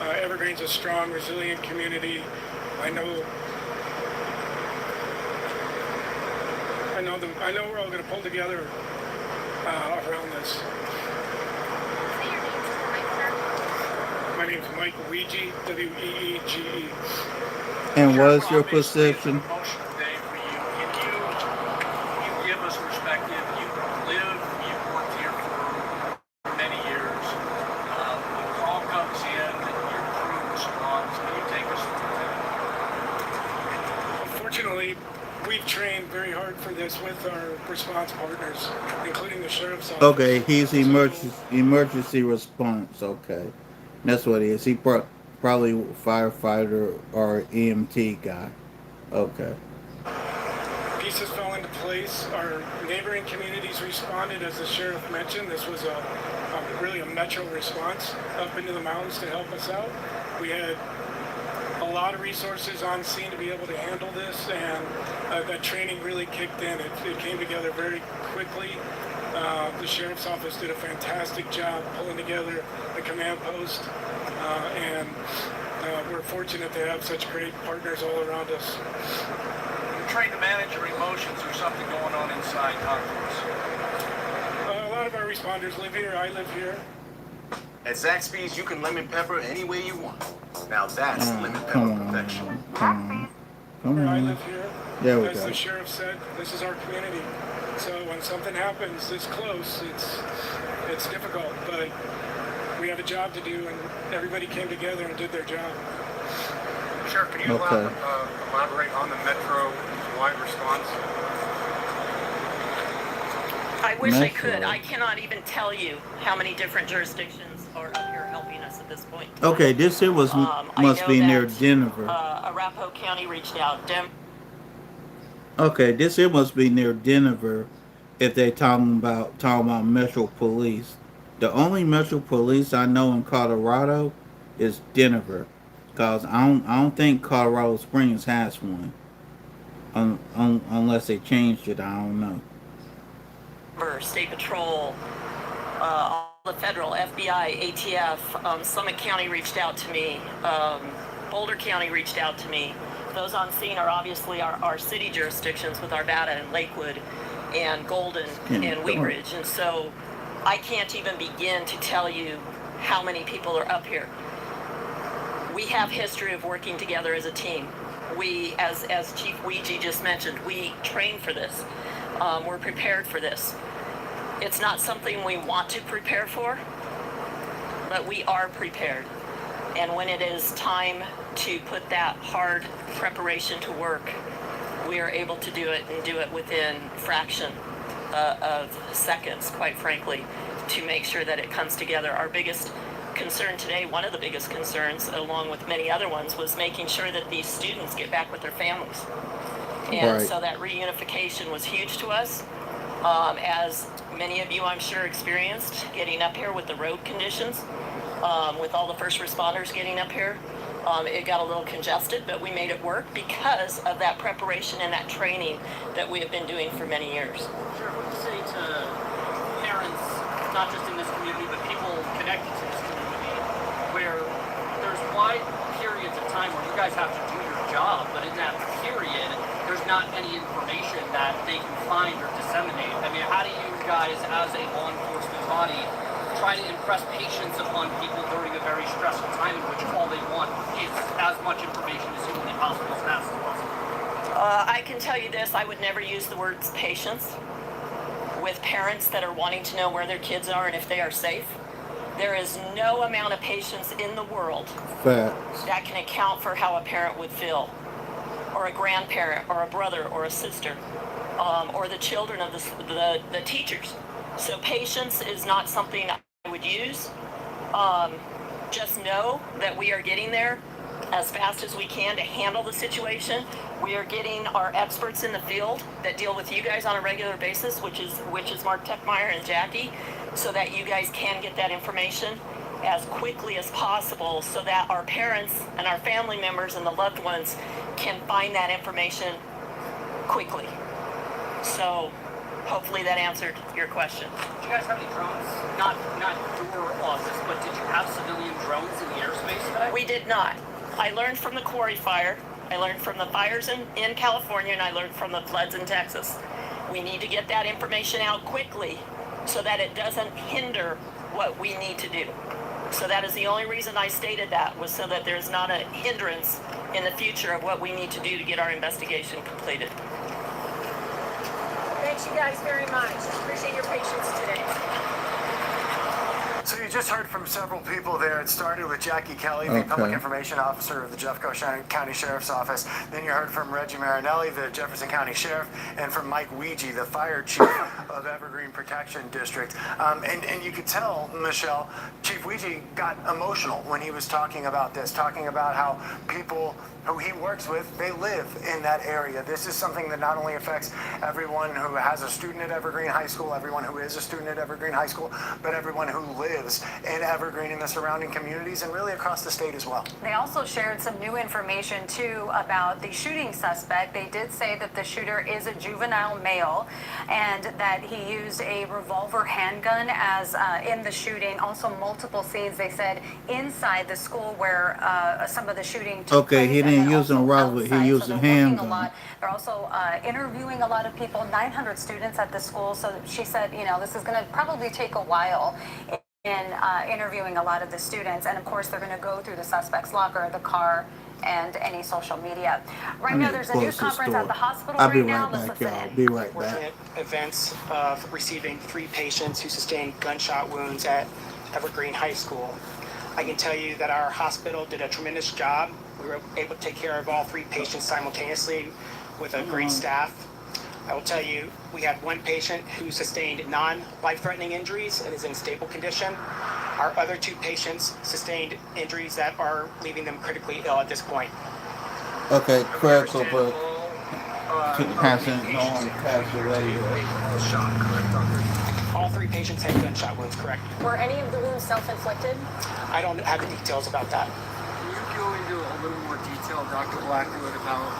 Evergreen's a strong, resilient community. I know we're all going to pull together around this. My name's Mike Weege, W-E-E-G-E. And what's your position? Emotional day for you. Can you give us perspective? You've worked here for many years. The call comes in, your crew responds. Can you take us through that? Unfortunately, we've trained very hard for this with our response partners, including the sheriff's office. Okay, he's emergency response. Okay, that's what he is. He probably firefighter or EMT guy. Okay. Pieces fell into place. Our neighboring communities responded, as the sheriff mentioned. This was really a metro response up into the mountains to help us out. We had a lot of resources on scene to be able to handle this, and that training really kicked in. It came together very quickly. The sheriff's office did a fantastic job pulling together the command post, and we're fortunate to have such great partners all around us. You're trained to manage your emotions. There's something going on inside. Talk to us. A lot of our responders live here. I live here. At Zaxby's, you can lemon pepper any way you want. Now that's lemon pepper perfection. Come I on. live here. There we As go. the sheriff said, this is our community. So when something happens this close, it's difficult. But we have a job to do, and everybody came together and did their job. Sheriff, can you elaborate on the Metro-wide response? I wish I Metro. could. I cannot even tell you how many different jurisdictions are up here helping us at this point. Okay, this here was must be near Denver. Arapahoe County reached out. Okay, this here must be near Denver. If they talking about Metro Police, the only Metro Police I know in Colorado is Denver, cause I don't think Colorado Springs has one. Unless they changed it, I don't know. State Patrol, all the federal, FBI, ATF, Summit County reached out to me, Boulder County reached out to me. Those on scene are obviously our city jurisdictions with Arvada and Lakewood and Golden and Wheat Ridge. And so I can't even begin to tell you how many people are up here. We have history of working together as a team. We, as Chief Ouija just mentioned, we train for this. We're prepared for this. It's not something we want to prepare for, but we are prepared. And when it is time to put that hard preparation to work, we are able to do it and do it within fraction of seconds, quite frankly, to make sure that it comes together. Our biggest concern today, one of the biggest concerns, along with many other ones, was making sure that these students get back with their families. And so that reunification was huge to us. As many of you, I'm sure, experienced getting up here with the road conditions, with all the first responders getting up here. It got a little congested, but we made it work because of that preparation and that training that we have been doing for many years. Sure, what to say to parents, not just in this community, but people connected to this community, where there's wide periods of time where you guys have to do your job, but in that period, there's not any information that they can find or disseminate. I mean, how do you guys, as a law enforcement body, try to impress patience upon people during a very stressful time in which all they want is as much information as humanly possible, as fast as possible? I can tell you this, I would never use the words patience with parents that are wanting to know where their kids are and if they are safe. There is no amount of patience in the world that can account for how a parent would feel, or a grandparent, or a brother, or a sister, or the children of the teachers. So patience is not something I would use. Just know that we are getting there as fast as we can to handle the situation. We are getting our experts in the field that deal with you guys on a regular basis, which is Mark Techmeyer and Jackie, so that you guys can get that information as quickly as possible so that our parents and our family members and the loved ones can find that information quickly. So hopefully that answered your question. Did you guys have any drones? Not your office, but did you have civilian drones in the airspace today? We did not. I learned from the quarry fire. I learned from the fires in California, and I learned from the floods in Texas. We need to get that information out quickly so that it doesn't hinder what we need to do. So that is the only reason I stated that, was so that there's not a hindrance in the future of what we need to do to get our investigation completed. Thanks you guys very much. Appreciate your patience today. So you just heard from several people there. It started with Jackie Kelly, the Public Information Officer of the Jeffco County Sheriff's Office. Then you heard from Reggie Marinelli, the Jefferson County Sheriff, and from Mike Ouija, the Fire Chief of Evergreen Protection District. And you could tell, Michelle, Chief Ouija got emotional when he was talking about this, talking about how people who he works with, they live in that area. This is something that not only affects everyone who has a student at Evergreen High School, everyone who is a student at Evergreen High School, but everyone who lives in Evergreen and the surrounding communities and really across the state as well. They also shared some new information too about the shooting suspect. They did say that the shooter is a juvenile male and that he used a revolver handgun as in the shooting. Also multiple scenes, they said, inside the school where some of the shooting took place. He didn't use a revolver, he used a handgun. They're also interviewing a lot of people, 900 students at the school. So she said, you know, this is going to probably take a while in interviewing a lot of the students. And of course, they're going to go through the suspect's locker, the car, and any social media. Right now, there's a news conference at the hospital right now. I'll be right back, y'all. Be right back. Events of receiving 3 patients who sustained gunshot wounds at Evergreen High School. I can tell you that our hospital did a tremendous job. We were able to take care of all 3 patients simultaneously with a great staff. I will tell you, we had 1 patient who sustained non-life-threatening injuries and is in stable condition. Our other 2 patients sustained injuries that are leaving them critically ill at this point. Okay, critical, but hasn't passed away yet. All 3 patients had gunshot wounds, correct? Were any of the wounds self-inflicted? I don't have the details about that. Can you go into a little more detail, Dr. Blackwood, about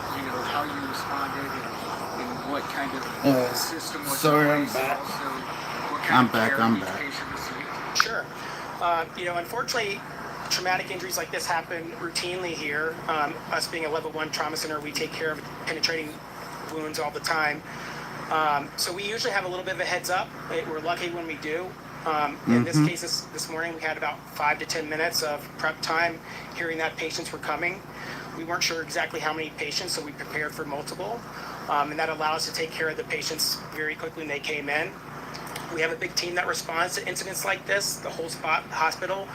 how you responded and what kind of system was sorry, in I'm place, back. and also what kind I'm of back. care I'm each back. patient received? Sure. Unfortunately, traumatic injuries like this happen routinely here. Us being a level 1 trauma center, we take care of penetrating wounds all the time. So we usually have a little bit of a heads up. We're lucky when we do. In this case, this morning, we had about 5 to 10 minutes of prep time hearing that patients were coming. We weren't sure exactly how many patients, so we prepared for multiple. And that allowed us to take care of the patients very quickly when they came in. We have a big team that responds to incidents like this. The whole hospital,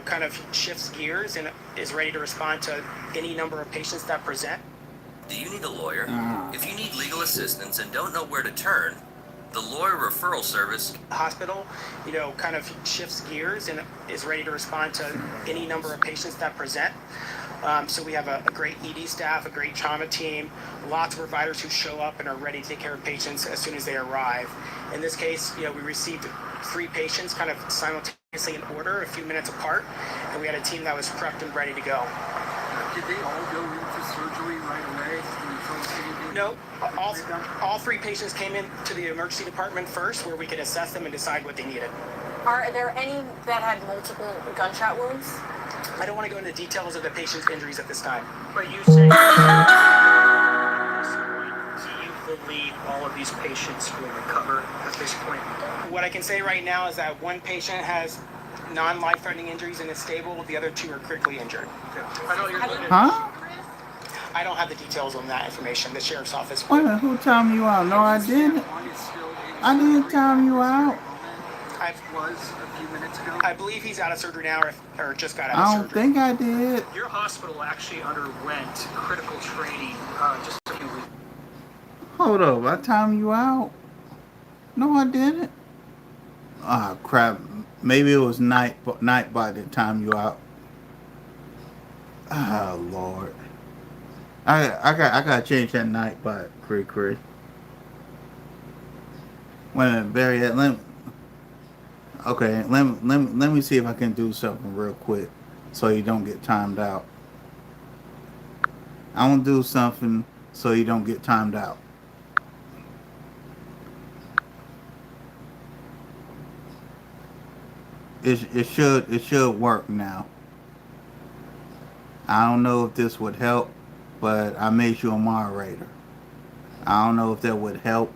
kind of shifts gears and is ready to respond to any number of patients that present. Do you need a lawyer? If you need legal assistance and don't know where to turn, the Lawyer Referral Service Hospital, kind of shifts gears and is ready to respond to any number of patients that present. So we have a great ED staff, a great trauma team, lots of providers who show up and are ready to take care of patients as soon as they arrive. In this case, we received 3 patients kind of simultaneously in order, a few minutes apart, and we had a team that was prepped and ready to go. Did they all go into surgery right away? No, all 3 patients came in to the emergency department first, where we could assess them and decide what they needed. Are there any that had multiple gunshot wounds? I don't want to go into details of the patient's injuries at this time. But you say, do you believe all of these patients will recover at this point? What I can say right now is that 1 patient has non-life-threatening injuries and is stable. The other 2 are critically injured. I know you're looking Huh? I don't have the details on that information. The sheriff's office. Wait a minute, who timed you out? No, I didn't. I didn't time you out. I believe he's out of surgery now, or just got out of I surgery. don't think I did. Your hospital actually underwent critical training just a few weeks. Hold up, I timed you out. No, I didn't. Ah, crap. Maybe it was night by the time you out. Ah, Lord. I gotta change that night by Cree. Wait a minute, Barry. Let me see if I can do something real quick so you don't get timed out. I want to do something so you don't get timed out. It should work now. I don't know if this would help, but I made you a moderator. I don't know if that would help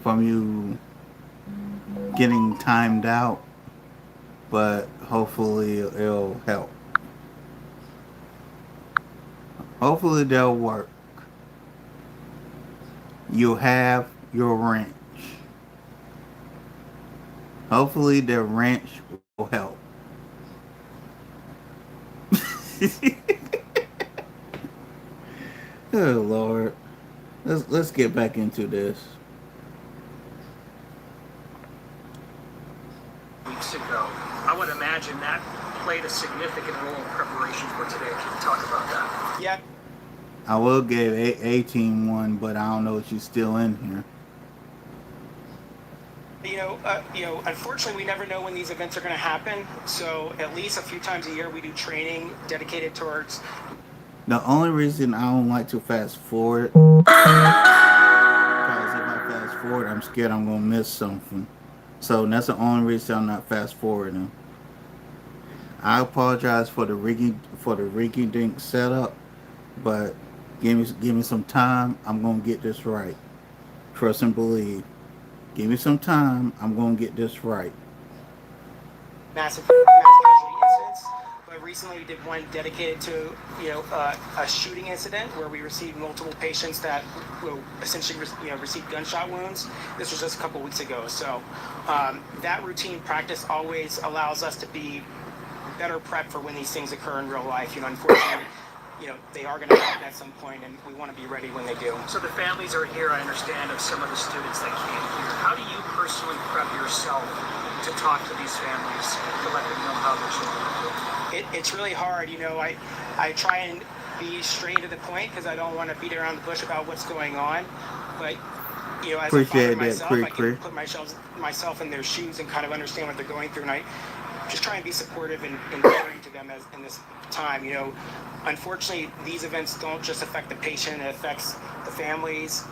from you getting timed out, but hopefully it'll help. Hopefully they'll work. You have your wrench. Hopefully the wrench will help. Oh Lord. Let's get back into this. Weeks ago, I would imagine that played a significant role in preparation for today. Can you talk about that? Yeah. I will give A-Team one, but I don't know if she's still in here. Unfortunately, we never know when these events are going to happen. So at least a few times a year, we do training dedicated towards. The only reason I don't like to fast forward, because if I fast forward, I'm scared I'm going to miss something. So that's the only reason I'm not fast forwarding. I apologize for the Ricky Dink setup, but give me some time. I'm going to get this right. Trust and believe. Give me some time. I'm going to get this right. Massive casualty incidents, but Recently, we did one dedicated to, a shooting incident where we received multiple patients that essentially, received gunshot wounds. This was just a couple weeks ago. So that routine practice always allows us to be better prepped for when these things occur in real life. Unfortunately, they are going to happen at some point, and we want to be ready when they do. So the families are here, I understand, of some of the students that came here. How do you personally prep yourself to talk to these families to let them know how they're doing? It's really hard. I try and be straight to the point because I don't want to beat around the bush about what's going on. But, as a father myself, I can put myself in their shoes and kind of understand what they're going through. And I just try and be supportive and caring to them in this time. Unfortunately, these events don't just affect the patient. It affects the families,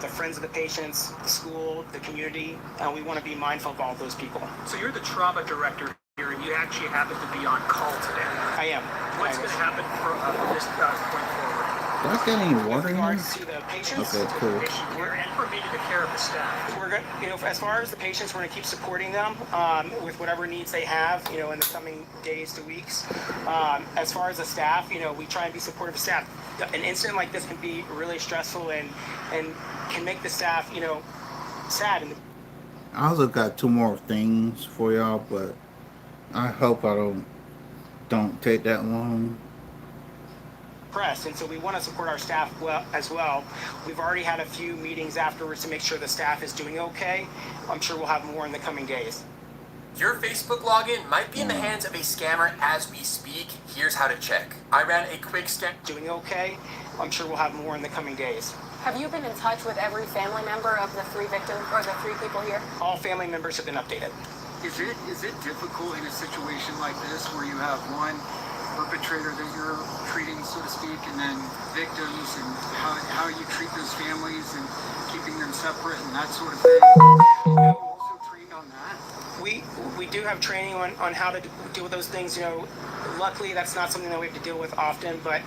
the friends of the patients, the school, the community, and we want to be mindful of all those people. So you're the trauma director here, and you actually happen to be on call today. I am. What's going to happen from this point forward? Do I get any water in here? To the patients, Okay, cool. And for me to the care of the staff. We're going as far as the patients, we're going to keep supporting them with whatever needs they have, in the coming days to weeks. As far as the staff, we try and be supportive of staff. An incident like this can be really stressful and can make the staff, sad. I also got 2 more things for y'all, but I hope I don't take that long. Press, and so we want to support our staff as well. We've already had a few meetings afterwards to make sure the staff is doing okay. I'm sure we'll have more in the coming days. Your Facebook login might be in the hands of a scammer as we speak. Here's how to check. I ran a quick scan. Doing okay. I'm sure we'll have more in the coming days. Have you been in touch with every family member of the 3 victims or the 3 people here? All family members have been updated. Is it difficult in a situation like this where you have one perpetrator that you're treating, so to speak, and then victims, and how you treat those families and keeping them separate and that sort of thing? Are you also trained on that? We do have training on how to deal with those things. Luckily that's not something that we have to deal with often, but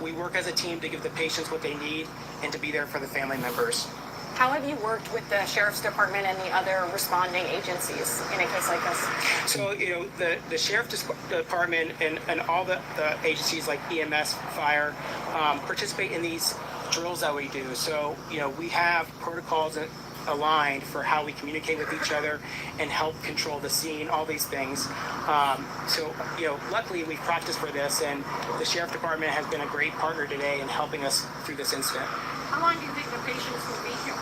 we work as a team to give the patients what they need and to be there for the family members. How have you worked with the Sheriff's Department and the other responding agencies in a case like this? So, the Sheriff's Department and all the agencies like EMS, fire, participate in these drills that we do. So, we have protocols aligned for how we communicate with each other and help control the scene, all these things. Luckily we've practiced for this, and the Sheriff Department has been a great partner today in helping us through this incident. How long do you think the patients will be here?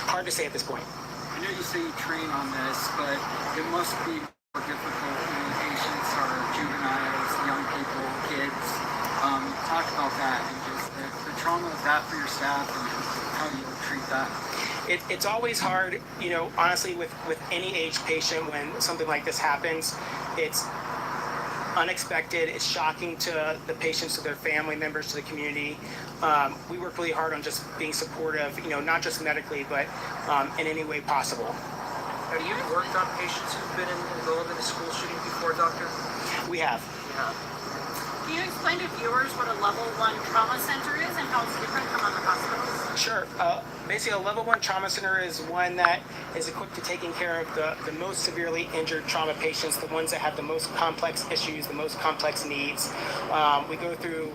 Hard to say at this point. I know you say you train on this, but it must be more difficult when the patients are juveniles, young people, kids. Talk about that and just the trauma of that for your staff and how you treat that. It's always hard, honestly, with any age patient when something like this happens. It's unexpected. It's shocking to the patients, to their family members, to the community. We work really hard on just being supportive, not just medically, but in any way possible. Have you worked on patients who've been involved in a school shooting before, Doctor? We have. Can you explain to viewers what a level 1 trauma center is and how it's different from other hospitals? Sure. Basically, a level 1 trauma center is one that is equipped to taking care of the most severely injured trauma patients, the ones that have the most complex issues, the most complex needs. We go through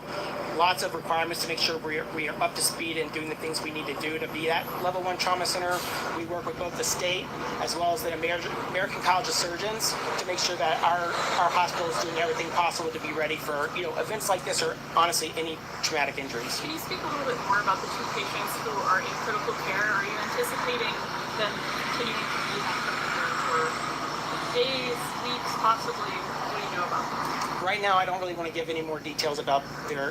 lots of requirements to make sure we are up to speed and doing the things we need to do to be that level 1 trauma center. We work with both the state as well as the American College of Surgeons to make sure that our hospital is doing everything possible to be ready for events like this, or honestly any traumatic injuries. Can you speak a little bit more about the 2 patients who are in critical care? Are you anticipating them continuing to be in critical care for days, weeks, possibly? What do you know about them? Right now, I don't really want to give any more details about their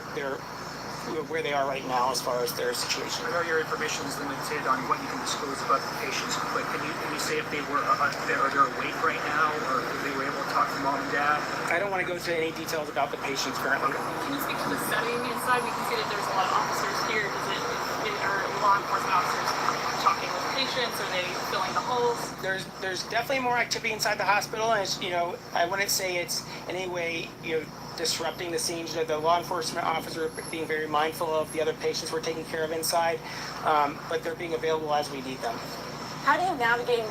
where they are right now as far as their situation. I know your information is limited on what you can disclose about the patients, but can you say if they were are they awake right now, or if they were able to talk to mom and dad? I don't want to go into any details about the patients currently. Can you speak to the setting inside? We can see that there's a lot of officers here. Are law enforcement officers talking with patients? Are they filling the holes? There's definitely more activity inside the hospital, and it's, I wouldn't say it's in any way disrupting the scenes. The law enforcement officers are being very mindful of the other patients we're taking care of inside, but they're being available as we need them. How do you navigate?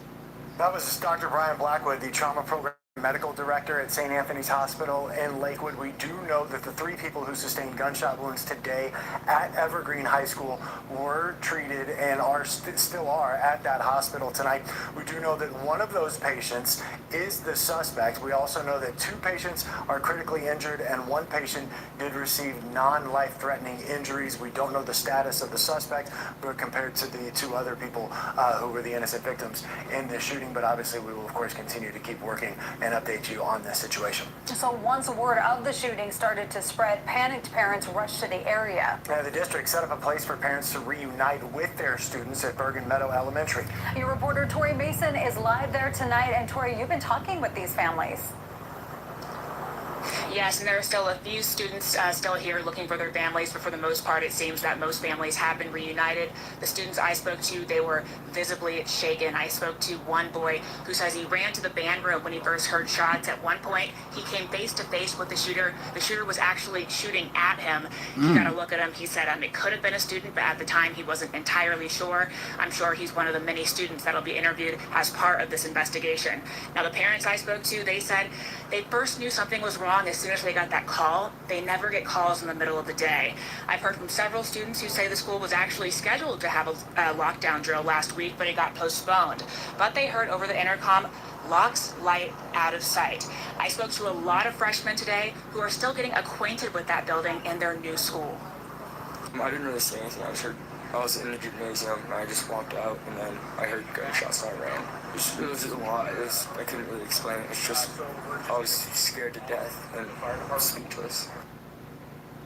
That was Dr. Brian Blackwood, the trauma program medical director at St. Anthony's Hospital in Lakewood. We do know that the 3 people who sustained gunshot wounds today at Evergreen High School were treated and are still are at that hospital tonight. We do know that one of those patients is the suspect. We also know that 2 patients are critically injured and 1 patient did receive non-life-threatening injuries. We don't know the status of the suspect, but compared to the 2 other people who were the innocent victims in this shooting. But obviously, we will of course continue to keep working and update you on this situation. So once word of the shooting started to spread, panicked parents rushed to the area. The district set up a place for parents to reunite with their students at Bergen Meadow Elementary. Your reporter Tori Mason is live there tonight, and Tori, you've been talking with these families. Yes, and there are still a few students still here looking for their families, but for the most part, it seems that most families have been reunited. The students I spoke to, they were visibly shaken. I spoke to one boy who says he ran to the band room when he first heard shots. At one point, he came face to face with the shooter. The shooter was actually shooting at him. He got a look at him. He said it could have been a student, but at the time, he wasn't entirely sure. I'm sure he's one of the many students that'll be interviewed as part of this investigation. Now, the parents I spoke to, they said they first knew something was wrong as soon as they got that call. They never get calls in the middle of the day. I've heard from several students who say the school was actually scheduled to have a lockdown drill last week, but it got postponed. But they heard over the intercom, locks, light, out of sight. I spoke to a lot of freshmen today who are still getting acquainted with that building in their new school. I didn't really say anything. I was in the gymnasium and I just walked out and then I heard gunshots and I ran. It was a lot. I couldn't really explain it. It's just I was scared to death and speechless.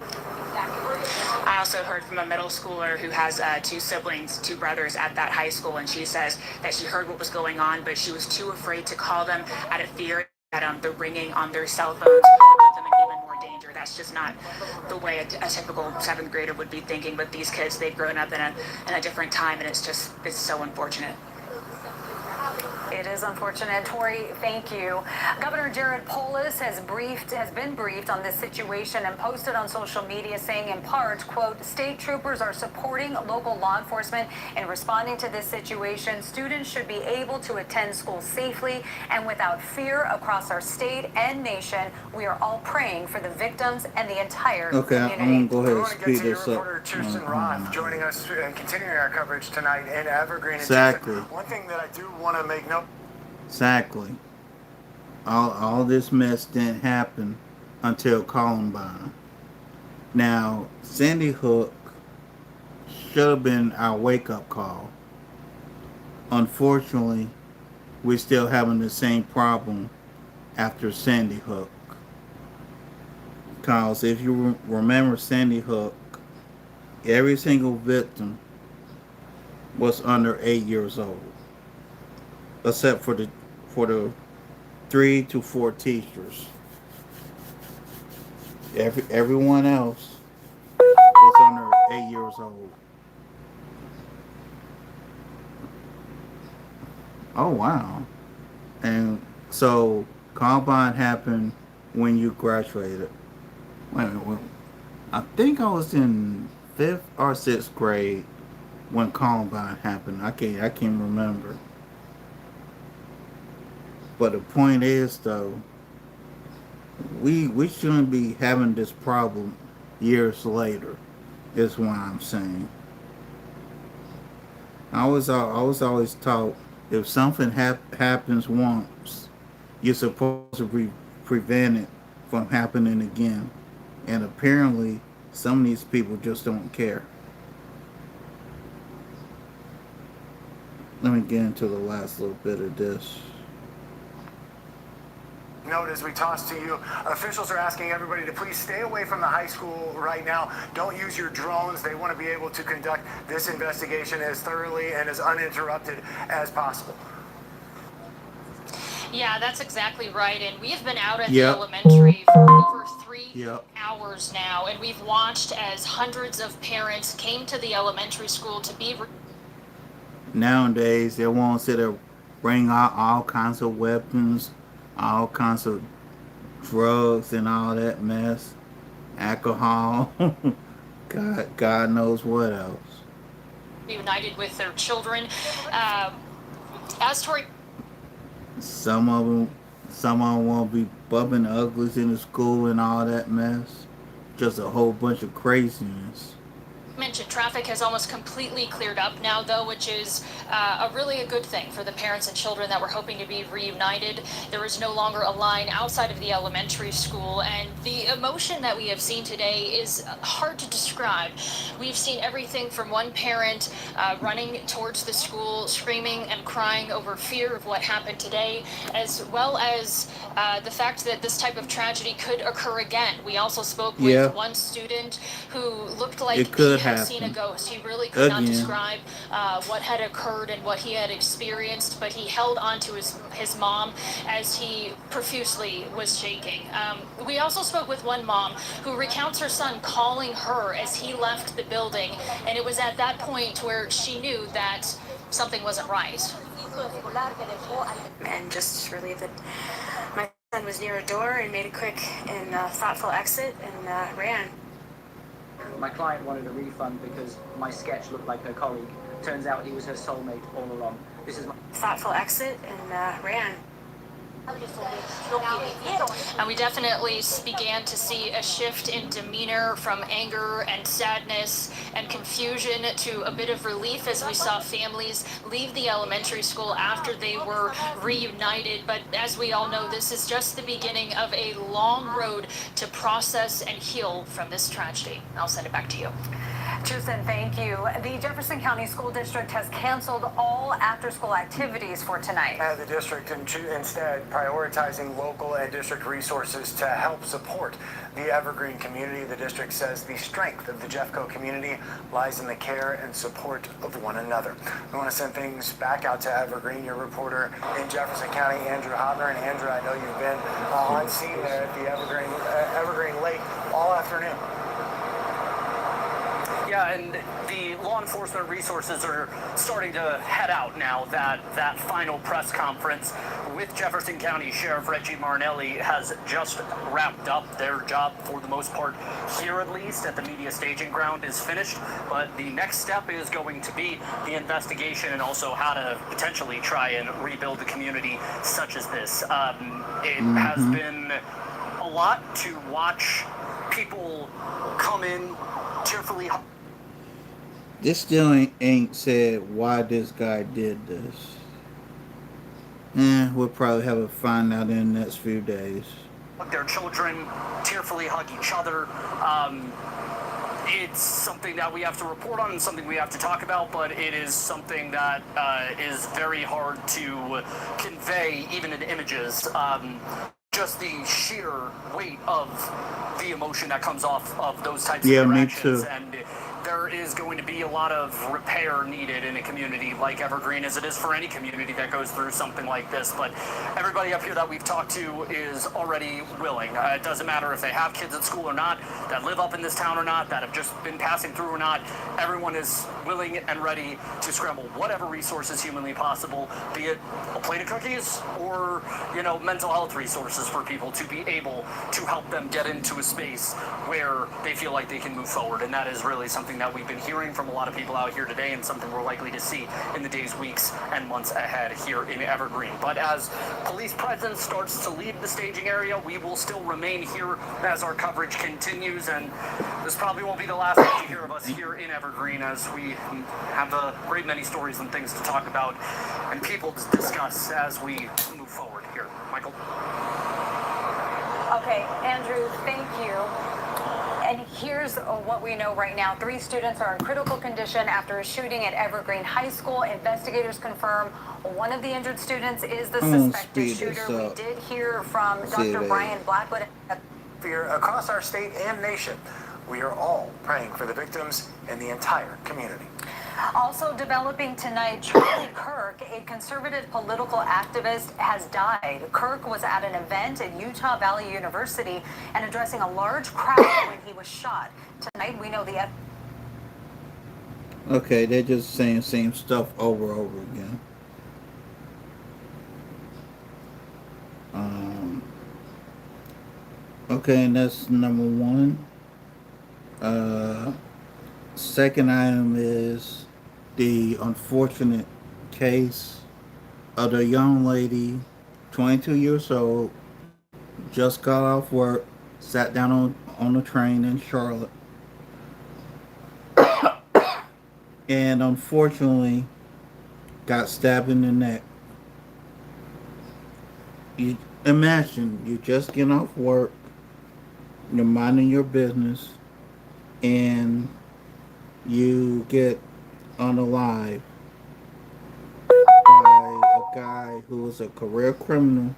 I also heard from a middle schooler who has 2 siblings, 2 brothers at that high school, and she says that she heard what was going on, but she was too afraid to call them out of fear that the ringing on their cell phones would put them in even more danger. That's just not the way a typical 7th grader would be thinking. But these kids, they've grown up in a different time, and it's so unfortunate. It is unfortunate. Tori, thank you. Governor Jared Polis has been briefed on this situation and posted on social media saying in part, quote, state troopers are supporting local law enforcement in responding to this situation. Students should be able to attend school safely and without fear across our state and nation. We are all praying for the victims and the entire community. I'm going to go ahead and speed this up. Reporter Kirsten Roth joining us and continuing our coverage tonight in Evergreen. Exactly. One thing that I do want to make note. Exactly. All this mess didn't happen until Columbine. Now, Sandy Hook should have been our wake-up call. Unfortunately, we're still having the same problem after Sandy Hook. Because if you remember Sandy Hook, every single victim was under 8 years old, except for the 3 to 4 teachers. Everyone else was under 8 years old. Oh wow! And so Columbine happened when you graduated. Wait a minute. I think I was in 5th or 6th grade when Columbine happened. I can't remember. But the point is, though, we shouldn't be having this problem years later, is what I'm saying. I was always taught if something happens once, you're supposed to prevent it from happening again. And apparently, some of these people just don't care. Let me get into the last little bit of this. Note as we toss to you, officials are asking everybody to please stay away from the high school right now. Don't use your drones. They want to be able to conduct this investigation as thoroughly and as uninterrupted as possible. Yeah, that's exactly right. And we have been out at the elementary for over 3 hours now, and we've watched as hundreds of parents came to the elementary school to be. Nowadays, they won't sit there, bring out all kinds of weapons, all kinds of drugs and all that mess, alcohol, God knows what else. Reunited with their children. As Tori. Some of them Some of them won't be bumping uglies in the school and all that mess. Just a whole bunch of craziness. Mentioned traffic has almost completely cleared up now, though, which is a good thing for the parents and children that were hoping to be reunited. There is no longer a line outside of the elementary school, and the emotion that we have seen today is hard to describe. We've seen everything from one parent running towards the school, screaming and crying over fear of what happened today, as well as the fact that this type of tragedy could occur again. We also spoke with one student who looked like he had seen a ghost. He really could not describe what had occurred and what he had experienced, but he held on to his mom as he profusely was shaking. We also spoke with one mom who recounts her son calling her as he left the building, and it was at that point where she knew that something wasn't right. And just relieved that my son was near a door and made a quick and thoughtful exit and ran. My client wanted a refund because my sketch looked like her colleague. Turns out he was her soulmate all along. This is my thoughtful exit and ran. And we definitely began to see a shift in demeanor from anger and sadness and confusion to a bit of relief as we saw families leave the elementary school after they were reunited. But as we all know, this is just the beginning of a long road to process and heal from this tragedy. I'll send it back to you. Susan, thank you. The Jefferson County School District has canceled all after-school activities for tonight. The district instead prioritizing local and district resources to help support the Evergreen community. The district says the strength of the Jeffco community lies in the care and support of one another. We want to send things back out to Evergreen. Your reporter in Jefferson County, Andrew Hotner. And Andrew, I know you've been on scene there at the Evergreen Lake all afternoon. Yeah, and the law enforcement resources are starting to head out now that final press conference with Jefferson County Sheriff Reggie Marnelli has just wrapped up. Their job, for the most part, here at least, at the media staging ground is finished. But the next step is going to be the investigation and also how to potentially try and rebuild a community such as this. It has been a lot to watch people come in tearfully. This still ain't said why this guy did this. We'll probably have to find out in the next few days. Their children tearfully hug each other. It's something that we have to report on and something we have to talk about, but it is something that is very hard to convey, even in images. Just the sheer weight of the emotion that comes off of those types of interactions. And there is going to be a lot of repair needed in a community like Evergreen, as it is for any community that goes through something like this. But everybody up here that we've talked to is already willing. It doesn't matter if they have kids at school or not, that live up in this town or not, that have just been passing through or not. Everyone is willing and ready to scramble whatever resources humanly possible, be it a plate of cookies or, mental health resources for people to be able to help them get into a space where they feel like they can move forward. And that is really something that we've been hearing from a lot of people out here today, and something we're likely to see in the days, weeks, and months ahead here in Evergreen. But as police presence starts to leave the staging area, we will still remain here as our coverage continues, and this probably won't be the last that you hear of us here in Evergreen, as we have a great many stories and things to talk about and people to discuss as we move forward here. Michael? Okay, Andrew, thank you. And here's what we know right now. 3 students are in critical condition after a shooting at Evergreen High School. Investigators confirm one of the injured students is the suspected shooter. We did hear from Dr. Brian Blackwood. Across our state and nation, we are all praying for the victims and the entire community. Also developing tonight, Charlie Kirk, a conservative political activist, has died. Kirk was at an event at Utah Valley University and addressing a large crowd when he was shot. Tonight, we know the... Okay, they're just saying same stuff over and over again. Okay, and that's number 1. Second item is the unfortunate case of the young lady 22 years old, just got off work, sat down on the train in Charlotte, and unfortunately got stabbed in the neck. You imagine you just getting off work, you're minding your business, and you get unalive by a guy who is a career criminal,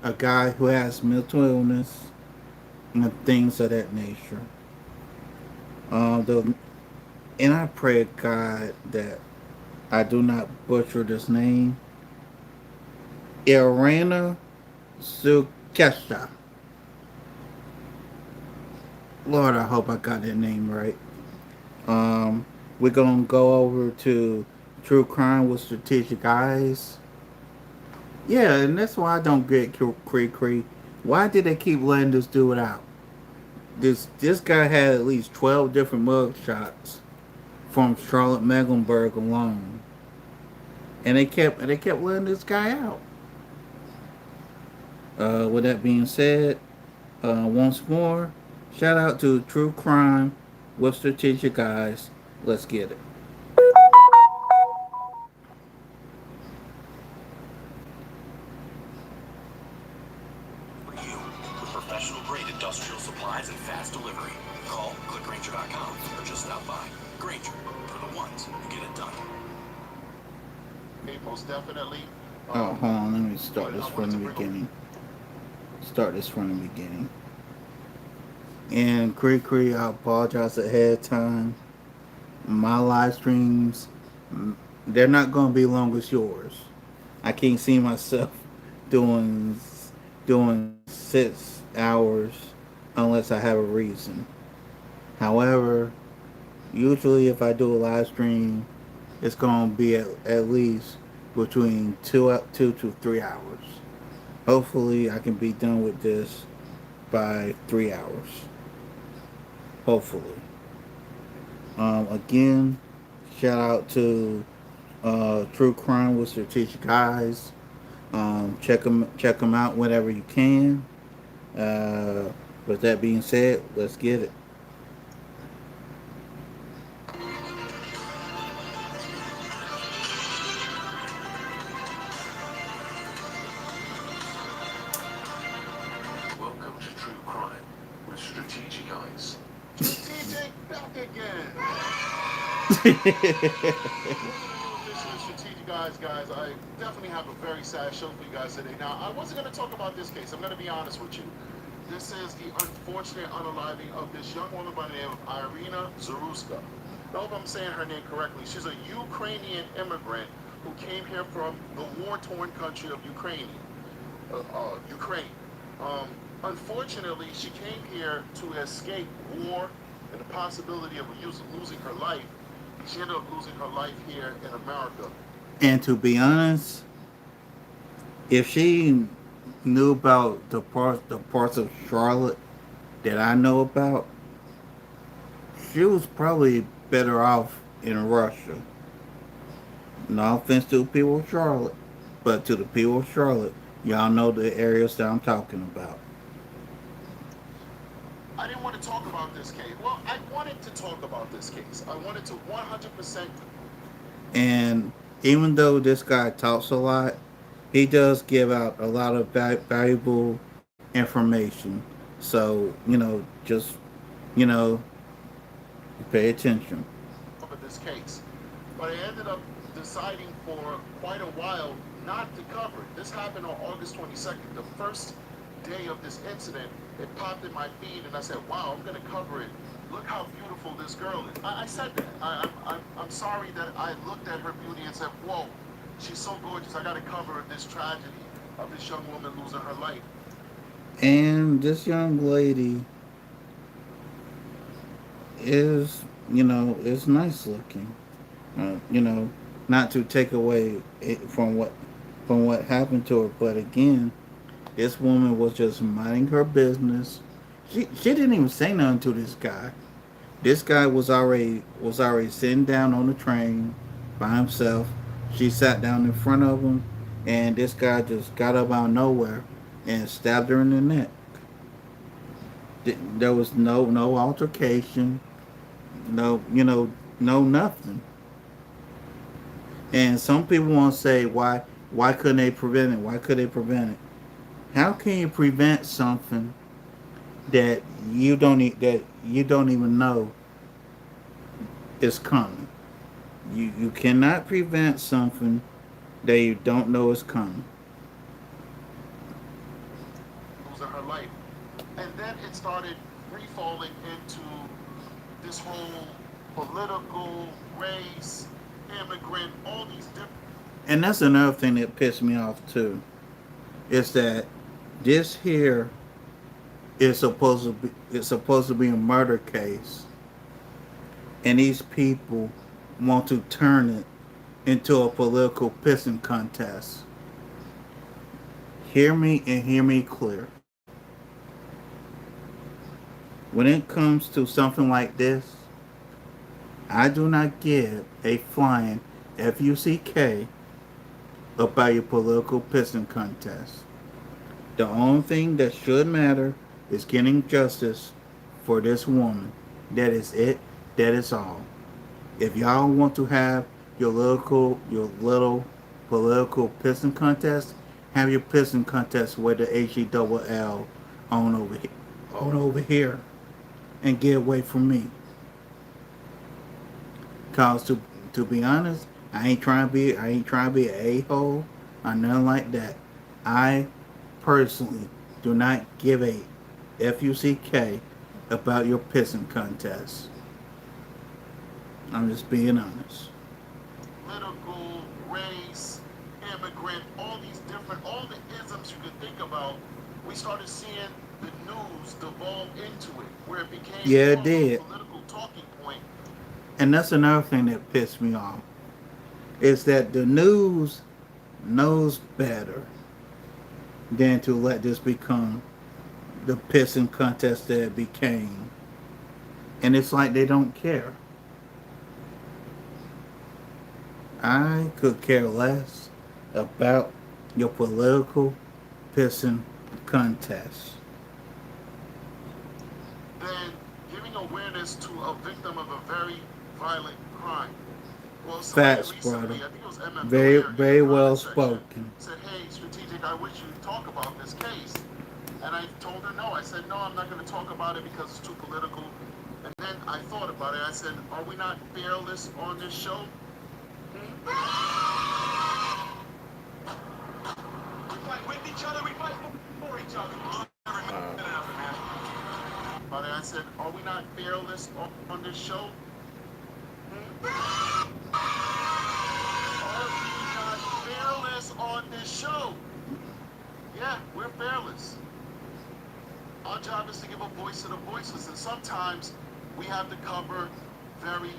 a guy who has mental illness, and things of that nature. The and I pray God that I do not butcher this name. Irena Sukesha. Lord, I hope I got that name right. Um, we're gonna go over to True Crime with Strategic Eyes. Yeah, and that's why I don't get Cree Cree. Why did they keep letting this dude out? This guy had at least 12 different mug shots from Charlotte Mecklenburg alone, and they kept letting this guy out. With that being said, once more, shout out to True Crime with Strategic Eyes. Let's get it. For you, with professional grade industrial supplies and fast delivery. Call clickgranger.com or just stop by. Granger, for the ones who get it done. Hey, most definitely. Oh, hold on. Let me start this from the beginning. Start this from the beginning. And Cree Cree, I apologize ahead of time. My live streams, they're not going to be long as yours. I can't see myself doing 6 hours unless I have a reason. However, usually if I do a live stream, it's going to be at least between 2 to 3 hours. Hopefully, I can be done with this by 3 hours. Hopefully. Again, shout out to True Crime with Strategic Eyes. Check them out whenever you can. With that being said, let's get it. Welcome to True Crime with Strategic Eyes. Strategic back again. Strategic Eyes, guys. I definitely have a very sad show for you guys today. Now, I wasn't going to talk about this case. I'm going to be honest with you. This is the unfortunate unaliving of this young woman by the name of Irina Zaruska. I hope I'm saying her name correctly. She's a Ukrainian immigrant who came here from the war-torn country of Ukraine. Ukraine. Unfortunately, she came here to escape war and the possibility of losing her life. She ended up losing her life here in America. And to be honest, if she knew about the parts of Charlotte that I know about, she was probably better off in Russia. No offense to the people of Charlotte, but to the people of Charlotte, y'all know the areas that I'm talking about. I didn't want to talk about this case. Well, I wanted to talk about this case. I wanted to 100%. And even though this guy talks a lot, he does give out a lot of valuable information. So, just, pay attention. Over this case. But I ended up deciding for quite a while not to cover it. This happened on August 22nd, the first day of this incident. It popped in my feed and I said, wow, I'm going to cover it. Look how beautiful this girl is. I said that. I'm sorry that I looked at her beauty and said, whoa, she's so gorgeous. I got to cover this tragedy of this young woman losing her life. And this young lady is, is nice looking. Not to take away from what happened to her, but again, this woman was just minding her business. She didn't even say nothing to this guy. This guy was already sitting down on the train by himself. She sat down in front of him and this guy just got up out of nowhere and stabbed her in the neck. There was no altercation, no no nothing. And some people want to say why couldn't they prevent it? Why could they prevent it? How can you prevent something that you don't even know is coming? You cannot prevent something that you don't know is coming. In her life. And then it started free falling into this whole political, race, immigrant, all these different. And that's another thing that pissed me off too. Is that this here is supposed to be a murder case, and these people want to turn it into a political pissing contest. Hear me and hear me clear. When it comes to something like this, I do not give a flying FUCK about your political pissing contest. The only thing that should matter is getting justice for this woman. That is it. That is all. If y'all want to have your little political pissing contest, have your pissing contest with the HELL on over here, and get away from me. Cause to be honest, I ain't trying to be an a-hole or nothing like that. I personally do not give a FUCK about your pissing contest. I'm just being honest. Political, race, immigrant, all the isms you could think about. We started seeing the news devolve into it, where it became Yeah, it did. a political talking point. And that's another thing that pissed me off. Is that the news knows better than to let this become the pissing contest that it became. And it's like they don't care. I could care less about your political pissing contest. Then giving awareness to a victim of a very violent crime. Well, Facts, recently, brother. I think it was MF Very well spoken. said, hey, Strategic, I wish you'd talk about this case. And I told her no. I said, no, I'm not going to talk about it because it's too political. And then I thought about it. I said, are we not fearless on this show? We fight with each other, we fight for each other. But I said, are we not fearless on this show? Are we not fearless on this show? Yeah, we're fearless. Our job is to give a voice to the voiceless, and sometimes we have to cover very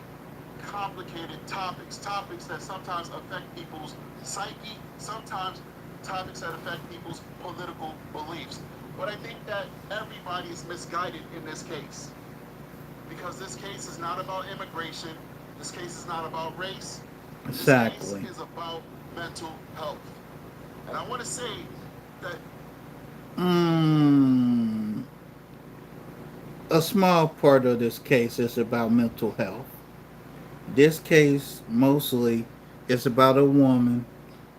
complicated topics that sometimes affect people's psyche, sometimes topics that affect people's political beliefs. But I think that everybody is misguided in this case, because this case is not about immigration, this case is not about race, Exactly. This case is about mental health. And I want to say that A small part of this case is about mental health. This case mostly is about a woman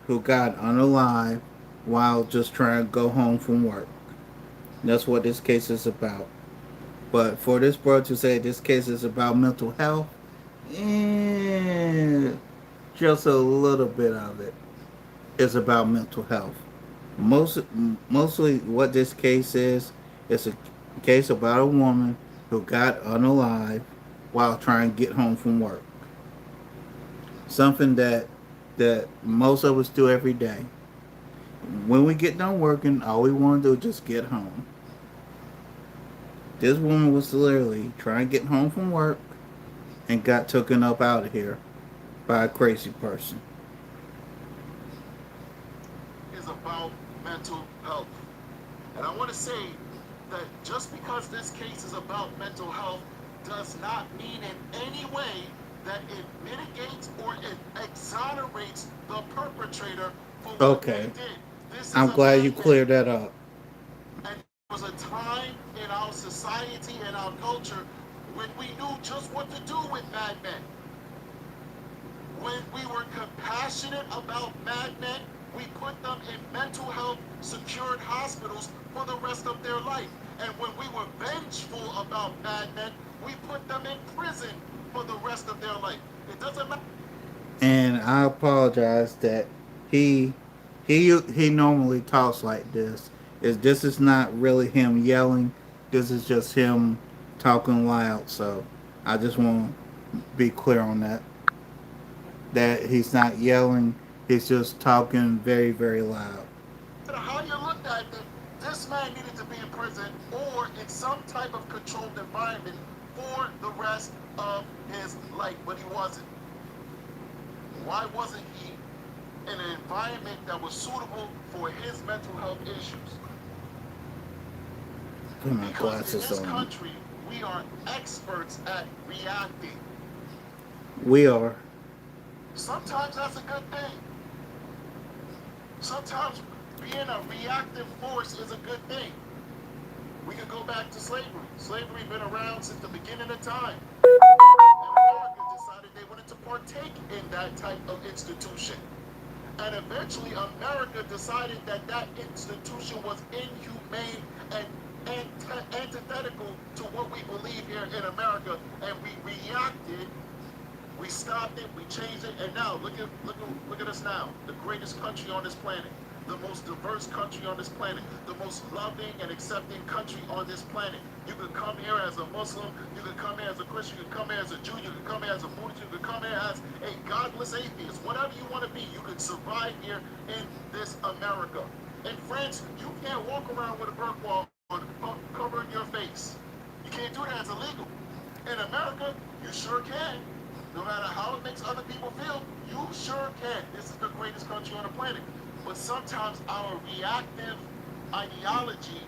who got unalive while just trying to go home from work. That's what this case is about. But for this brother to say this case is about mental health, just a little bit of it is about mental health. Mostly what this case is a case about a woman who got unalive while trying to get home from work. Something that most of us do every day. When we get done working, all we want to do is just get home. This woman was literally trying to get home from work and got taken up out of here by a crazy person. is about mental health. And I want to say that just because this case is about mental health does not mean in any way that it mitigates or it exonerates the perpetrator for what Okay. they did. This is I'm a glad you madman. cleared that up. And there was a time in our society and our culture when we knew just what to do with madmen. When we were compassionate about madmen, we put them in mental health secured hospitals for the rest of their life. And when we were vengeful about madmen, we put them in prison for the rest of their life. It doesn't matter. And I apologize that he he normally talks like this. This is not really him yelling. This is just him talking loud. So I just want to be clear on that. That he's not yelling. He's just talking very, very loud. How you looked at it, this man needed to be in prison or in some type of controlled environment for the rest of his life, but he wasn't. Why wasn't he in an environment that was suitable for his mental health issues? Put my Because in glasses this on. country, we are experts at reacting. We are. Sometimes that's a good thing. Sometimes being a reactive force is a good thing. We could go back to slavery. Slavery been around since the beginning of time. And America decided they wanted to partake in that type of institution. And eventually America decided that that institution was inhumane and antithetical to what we believe here in America. And we reacted. We stopped it, we changed it, and now look at us now. The greatest country on this planet, the most diverse country on this planet, the most loving and accepting country on this planet. You could come here as a Muslim, you could come here as a Christian, you could come here as a Jew, you could come here as a Buddhist, you could come here as a godless atheist. Whatever you want to be, you could survive here in this America. In France, you can't walk around with a burqa wall covering your face. You can't do that, it's illegal. In America, you sure can. No matter how it makes other people feel, you sure can. This is the greatest country on the planet. But sometimes our reactive ideology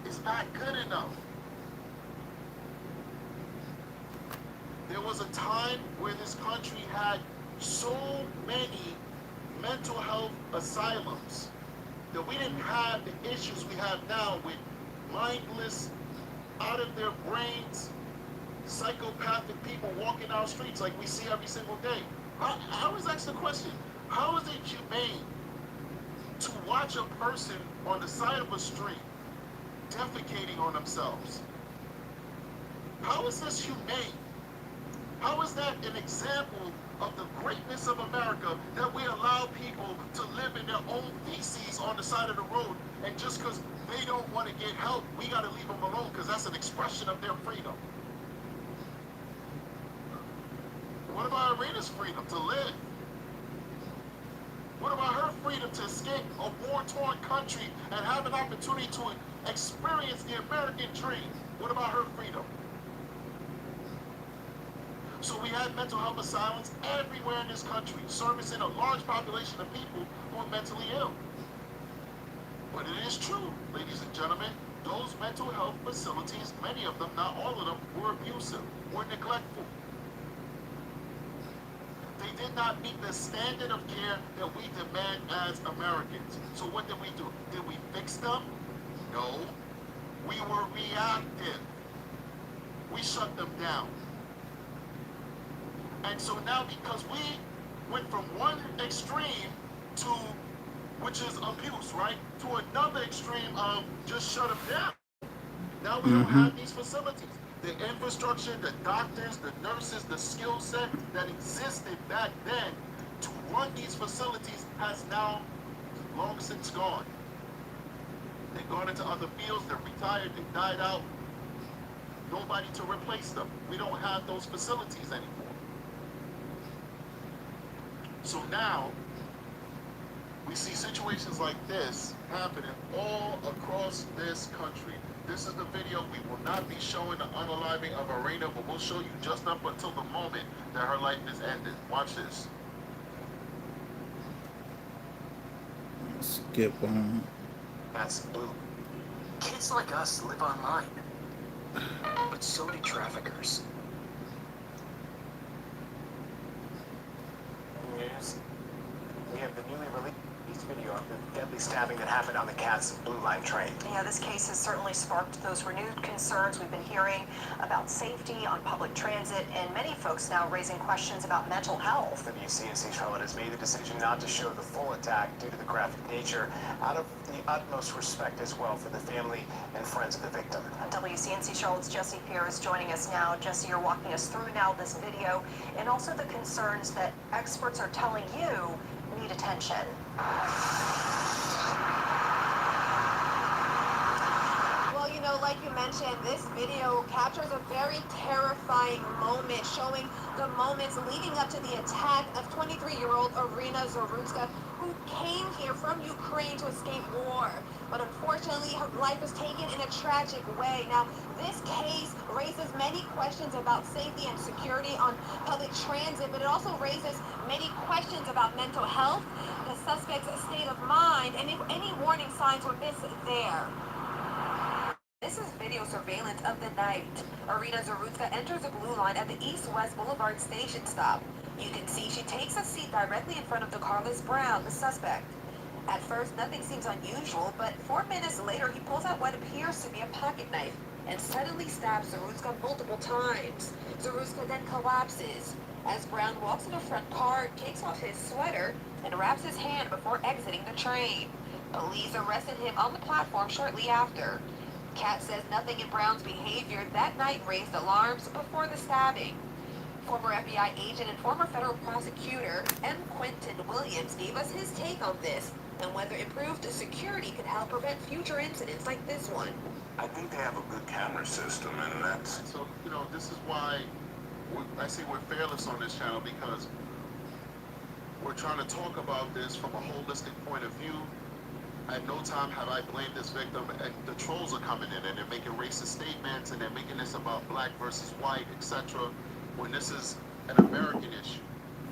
is not good enough. There was a time where this country had so many mental health asylums that we didn't have the issues we have now with mindless, out of their brains, psychopathic people walking our streets like we see every single day. I always ask the question, how is it humane to watch a person on the side of a street defecating on themselves? How is this humane? How is that an example of the greatness of America that we allow people to live in their own feces on the side of the road, and just because they don't want to get help, we got to leave them alone because that's an expression of their freedom? What about Irina's freedom to live? What about her freedom to escape a war-torn country and have an opportunity to experience the American dream? What about her freedom? So we have mental health asylums everywhere in this country, servicing a large population of people who are mentally ill. But it is true, ladies and gentlemen, those mental health facilities, many of them, not all of them, were abusive, were neglectful. They did not meet the standard of care that we demand as Americans. So what did we do? Did we fix them? No. We were reactive. We shut them down. And so now, because we went from one extreme to, which is abuse, right, to another extreme of just shut them down. Now we don't have these facilities. The infrastructure, the doctors, the nurses, the skill set that existed back then to run these facilities has now long since gone. They've gone into other fields, they're retired, they've died out. Nobody to replace them. We don't have those facilities anymore. So now, we see situations like this happening all across this country. This is the video. We will not be showing the unaliving of Irina, but we'll show you just up until the moment that her life is ended. Watch this. Skip on. That's blue. Kids like us live online. But so do traffickers. News. We have the newly released released video of the deadly stabbing that happened on the Cat's Blue Line train. Yeah, this case has certainly sparked those renewed concerns. We've been hearing about safety on public transit, and many folks now raising questions about mental health. WCNC Charlotte has made the decision not to show the full attack due to the graphic nature, out of the utmost respect as well for the family and friends of the victim. WCNC Charlotte's Jesse Pierre is joining us now. Jesse, you're walking us through now this video and also the concerns that experts are telling you need attention. Well, you know, like you mentioned, this video captures a very terrifying moment, showing the moments leading up to the attack of 23-year-old Irina Zarutska, who came here from Ukraine to escape war. But unfortunately, her life was taken in a tragic way. Now, this case raises many questions about safety and security on public transit, but it also raises many questions about mental health, the suspect's state of mind, and if any warning signs were missed there. This is video surveillance of the night. Irina Zarutska enters the Blue Line at the East-West Boulevard station stop. You can see she takes a seat directly in front of the Carlos Brown, the suspect. At first, nothing seems unusual, but 4 minutes later, he pulls out what appears to be a pocket knife and suddenly stabs Zarutska multiple times. Zarutska then collapses. As Brown walks in the front car, takes off his sweater, and wraps his hand before exiting the train. Police arrested him on the platform shortly after. Kat says nothing in Brown's behavior that night raised alarms before the stabbing. Former FBI agent and former federal prosecutor M. Quentin Williams gave us his take on this and whether improved security could help prevent future incidents like this one. I think they have a good camera system, and that's... So, you know, this is why I say we're fearless on this channel, because we're trying to talk about this from a holistic point of view. At no time have I blamed this victim, and the trolls are coming in and they're making racist statements and they're making this about black versus white, etc. When this is an American issue.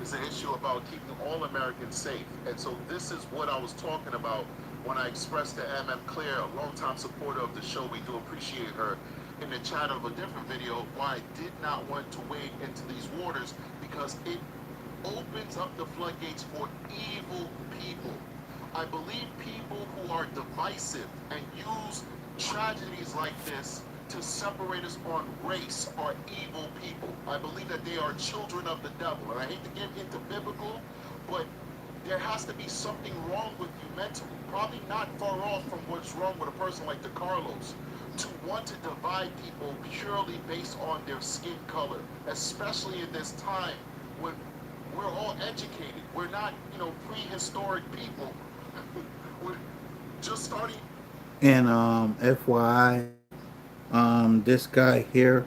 It's an issue about keeping all Americans safe. And so this is what I was talking about when I expressed to M.M. Claire, a longtime supporter of the show. We do appreciate her, in the chat of a different video, why I did not want to wade into these waters, because it opens up the floodgates for evil people. I believe people who are divisive and use tragedies like this to separate us on race are evil people. I believe that they are children of the devil. And I hate to get into biblical, but there has to be something wrong with you mentally. Probably not far off from what's wrong with a person like DaCarlos, to want to divide people purely based on their skin color, especially in this time when we're all educated. We're not, you know, prehistoric people. We're just starting. And FYI, this guy here,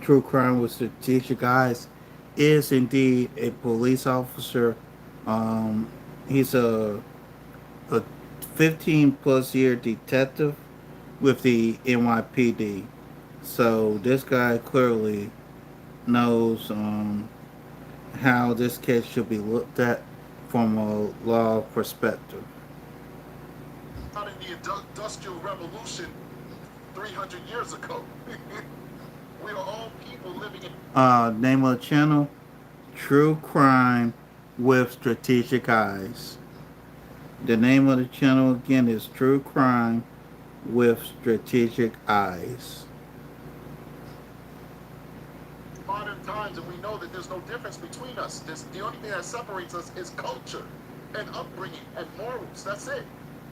True Crime with Strategic Eyes, is indeed a police officer. He's a 15+ year detective with the NYPD. So this guy clearly knows how this case should be looked at from a law perspective. Out in the Industrial Revolution 300 years ago. We are all people living in... Name of the channel, True Crime with Strategic Eyes. The name of the channel again is True Crime with Strategic Eyes. Modern times, and we know that there's no difference between us. The only thing that separates us is culture and upbringing and morals. That's it.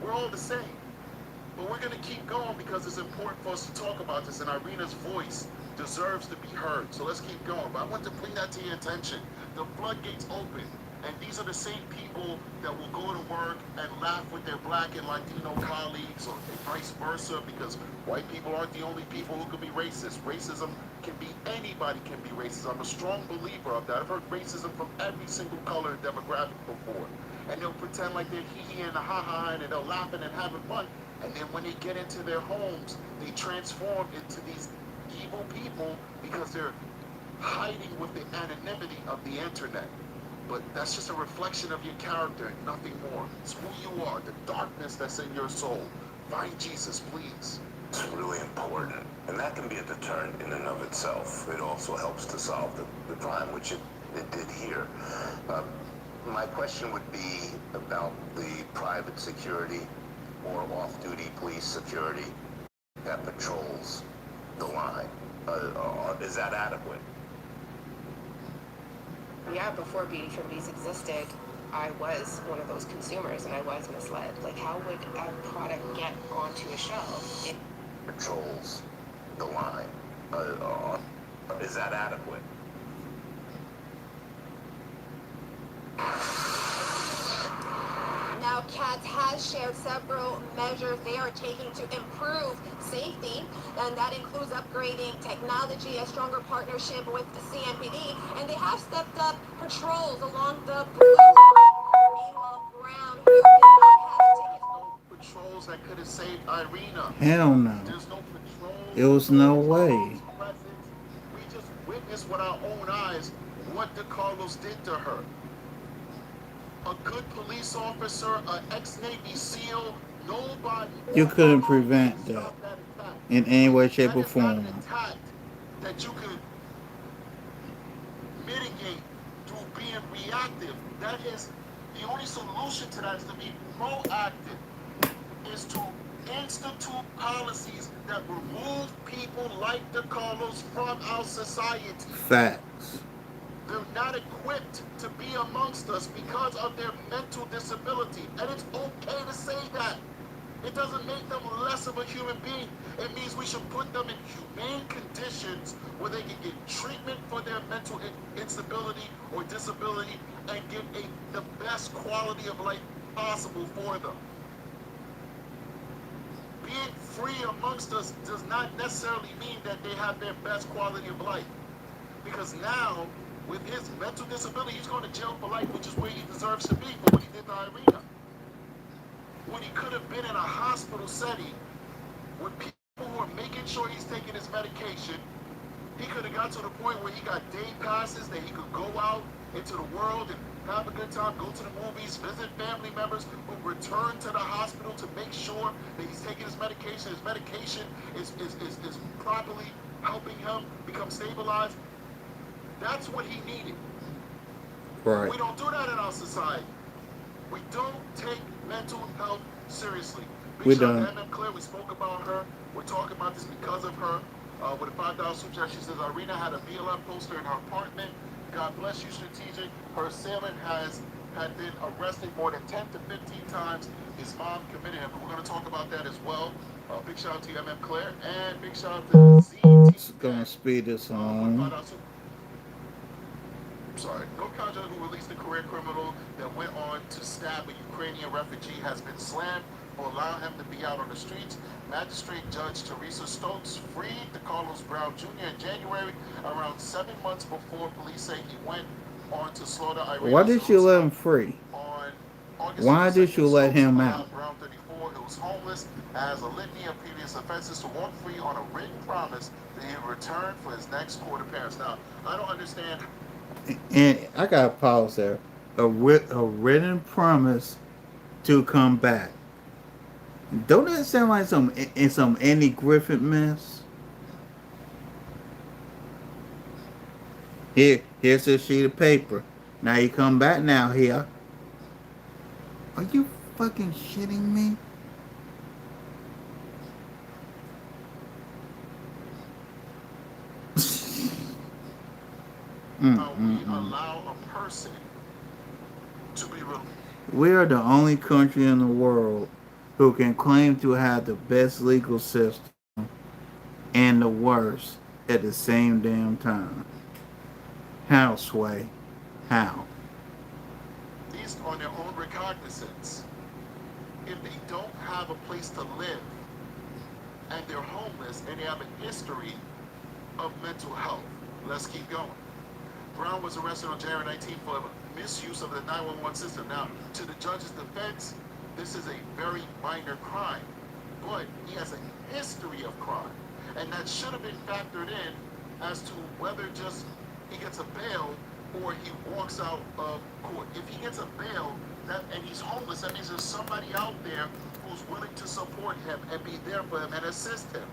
We're all the same. But we're going to keep going because it's important for us to talk about this, and Irina's voice deserves to be heard. So let's keep going. But I want to bring that to your attention. The floodgates open, and these are the same people that will go to work and laugh with their black and Latino colleagues, or vice versa, because white people aren't the only people who can be racist. Racism can be, anybody can be racist. I'm a strong believer of that. I've heard racism from every single color and demographic before. And they'll pretend like they're hee-hee and ha-ha, and they're laughing and having fun. And then when they get into their homes, they transform into these evil people because they're hiding with the anonymity of the internet. But that's just a reflection of your character and nothing more. It's who you are, the darkness that's in your soul. Find Jesus, please. It's really important. And that can be a deterrent in and of itself. It also helps to solve the crime, which it did here. My question would be about the private security or off-duty police security that patrols the line. Is that adequate? Yeah, before beauty trivities existed, I was one of those consumers and I was misled. Like, how would a product get onto a shelf? Patrols the line. Is that adequate? Now, CATS has shared several measures they are taking to improve safety, and that includes upgrading technology, a stronger partnership with the CMPD, and they have stepped up patrols along the blue line. Meanwhile, Brown here did not have tickets. Patrols that could have saved Irina. Hell no. There's no patrols. It was no way. We just witnessed with our own eyes what DeCarlos did to her. A good police officer, an ex-Navy SEAL, nobody. You couldn't prevent that in any way, shape, or form. That you could mitigate through being reactive. That is the only solution to that, is to be proactive, is to institute policies that remove people like DeCarlos from our society. Facts. They're not equipped to be amongst us because of their mental disability. And it's okay to say that. It doesn't make them less of a human being. It means we should put them in humane conditions where they can get treatment for their mental instability or disability and get the best quality of life possible for them. Being free amongst us does not necessarily mean that they have their best quality of life. Because now, with his mental disability, he's going to jail for life, which is where he deserves to be for what he did to Irina. When he could have been in a hospital setting with people who are making sure he's taking his medication, he could have got to the point where he got day passes that he could go out into the world and have a good time, go to the movies, visit family members who return to the hospital to make sure that he's taking his medication. His medication is properly helping him become stabilized. That's what he needed. Right. We don't do that in our society. We don't take mental health seriously. We don't. Claire, we spoke about her. We're talking about this because of her. With a $5 super chat, she says Irina had a BLM poster in her apartment. God bless you, strategic. Her assailant had been arrested more than 10 to 15 times. His mom committed him. We're going to talk about that as well. Big shout out to Claire, and big shout out to ZT. It's gonna speed this on. North Carolina, who released a career criminal that went on to stab a Ukrainian refugee, has been slammed for allowing him to be out on the streets. Magistrate Judge Teresa Stokes freed DeCarlos Brown Jr. in January, around 7 months before police say he went on to slaughter Irina. Why did you let him free? Why did you let him out? Brown 34, who was homeless, has a litany of previous offenses, to walk free on a written promise that he would return for his next court appearance. Now, I don't understand. And I gotta pause there. A written promise to come back. Don't that sound like some Andy Griffith mess? Here's a sheet of paper. Now you come back now here. Are you fucking shitting me? Allow a person to be real. We are the only country in the world who can claim to have the best legal system and the worst at the same damn time. How, Sway? How? Based on their own recognizance, if they don't have a place to live and they're homeless and they have a history of mental health, let's keep going. Brown was arrested on January 19 for misuse of the 911 system. Now, to the judge's defense, this is a very minor crime, but he has a history of crime, and that should have been factored in as to whether just he gets a bail or he walks out of court. If he gets a bail and he's homeless, that means there's somebody out there who's willing to support him and be there for him and assist him.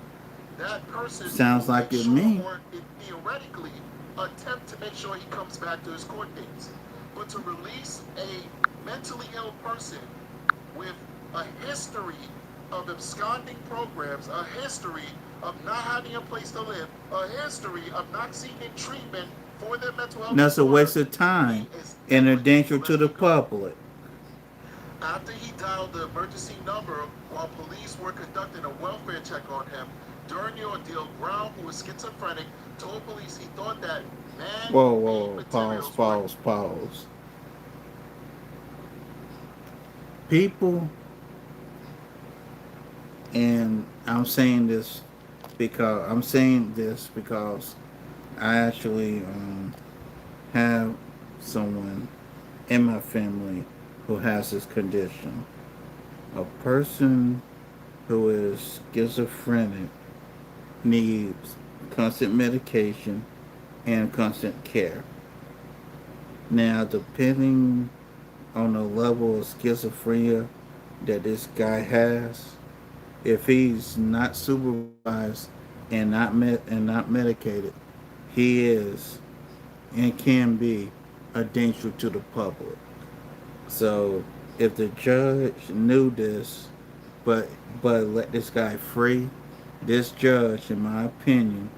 That person sounds like it me. Or theoretically attempt to make sure he comes back to his court dates. But to release a mentally ill person with a history of absconding programs, a history of not having a place to live, a history of not seeking treatment for their mental health That's a disorder, waste of time and a danger to the public. after he dialed the emergency number while police were conducting a welfare check on him, during the ordeal, Brown, who was schizophrenic, told police he thought that man. Whoa, whoa, pause. People, and I'm saying this because I actually have someone in my family who has this condition. A person who is schizophrenic needs constant medication and constant care. Now, depending on the level of schizophrenia that this guy has, if he's not supervised and not medicated, he is and can be a danger to the public. So, if the judge knew this, but let this guy free, this judge, in my opinion,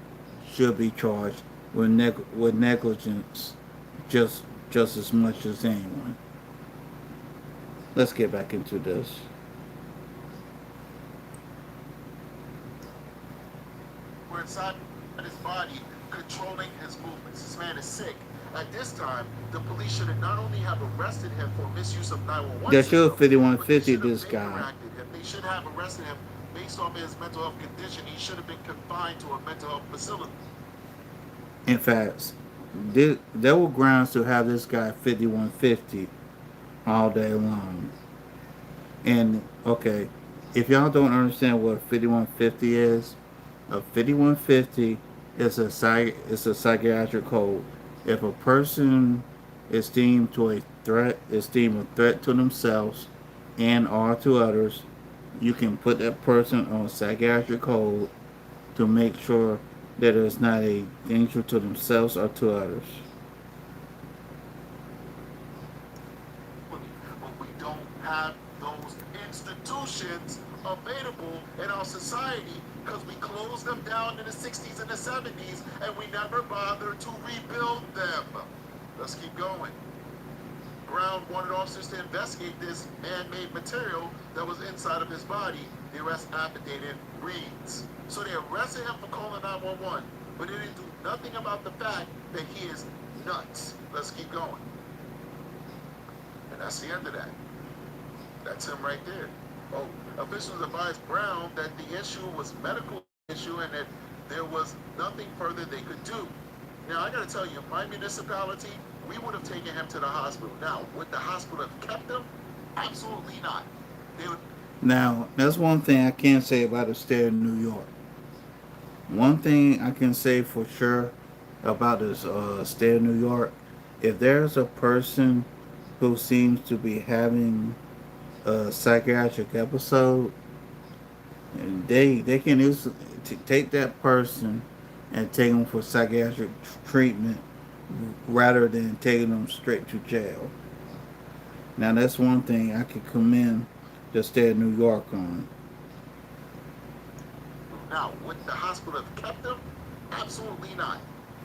should be charged with negligence just as much as anyone. Let's get back into this. Were inside his body, controlling his movements. This man is sick. At this time, the police should have not only have arrested him for misuse of 911 They should system, 5150 this guy. interacted him. They should have arrested him based on his mental health condition. He should have been confined to a mental health facility. In fact, there were grounds to have this guy 5150 all day long. And okay, if y'all don't understand what 5150 is, a 5150 is a psychiatric code. If a person is deemed a threat to themselves and or to others, you can put that person on a psychiatric code to make sure that it's not a danger to themselves or to others. But we don't have those institutions available in our society because we closed them down in the 60s and the 70s and we never bothered to rebuild them. Let's keep going. Brown wanted officers to investigate this man-made material that was inside of his body. The arrest affidavit reads. So they arrested him for calling 911, but they didn't do nothing about the fact that he is nuts. Let's keep going. And that's the end of that. That's him right there. Oh, officials advised Brown that the issue was medical issue and that there was nothing further they could do. Now, I got to tell you, my municipality, we would have taken him to the hospital. Now, would the hospital have kept him? Absolutely not. They would. Now, that's one thing I can say about the state of New York. One thing I can say for sure about this state of New York, if there's a person who seems to be having a psychiatric episode, and they can easily take that person and take them for psychiatric treatment rather than taking them straight to jail. Now that's one thing I could commend the state of New York on. Now, would the hospital have kept him? Absolutely not.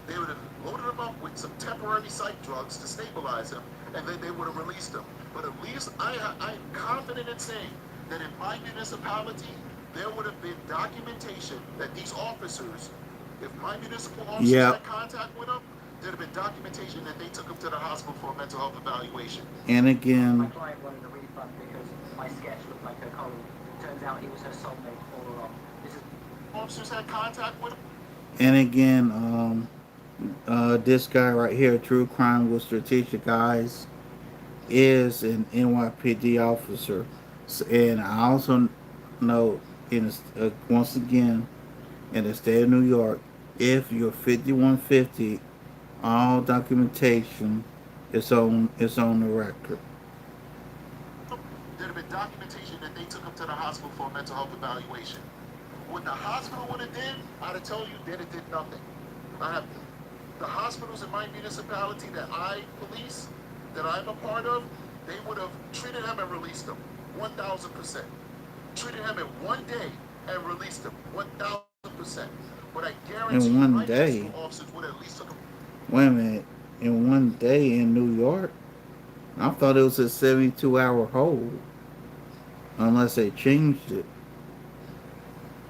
They would have loaded him up with some temporary psych drugs to stabilize him, and then they would have released him. But at least I'm confident in saying that in my municipality, there would have been documentation that these officers, if my municipal officers had contact with them, there'd have been documentation that they took him to the hospital for a mental health evaluation. And again, my client wanted a refund because my sketch looked like her colleague. Turns out he was her soulmate all along. Officers had contact with him. And again, this guy right here, True Crime with Strategic Eyes, is an NYPD officer. And I also know, once again, in the state of New York, if you're 5150, all documentation is on the record. There'd have been documentation that they took him to the hospital for a mental health evaluation. What the hospital would have did, I'd have told you that it did nothing. I have the hospitals in my municipality that I police, that I'm a part of, they would have treated him and released him. 1,000%. Treated him in 1 day and released him. 1,000%. But I guarantee In one my day? physical officers would at least took him. Wait a minute. In 1 day in New York? I thought it was a 72-hour hold. Unless they changed it.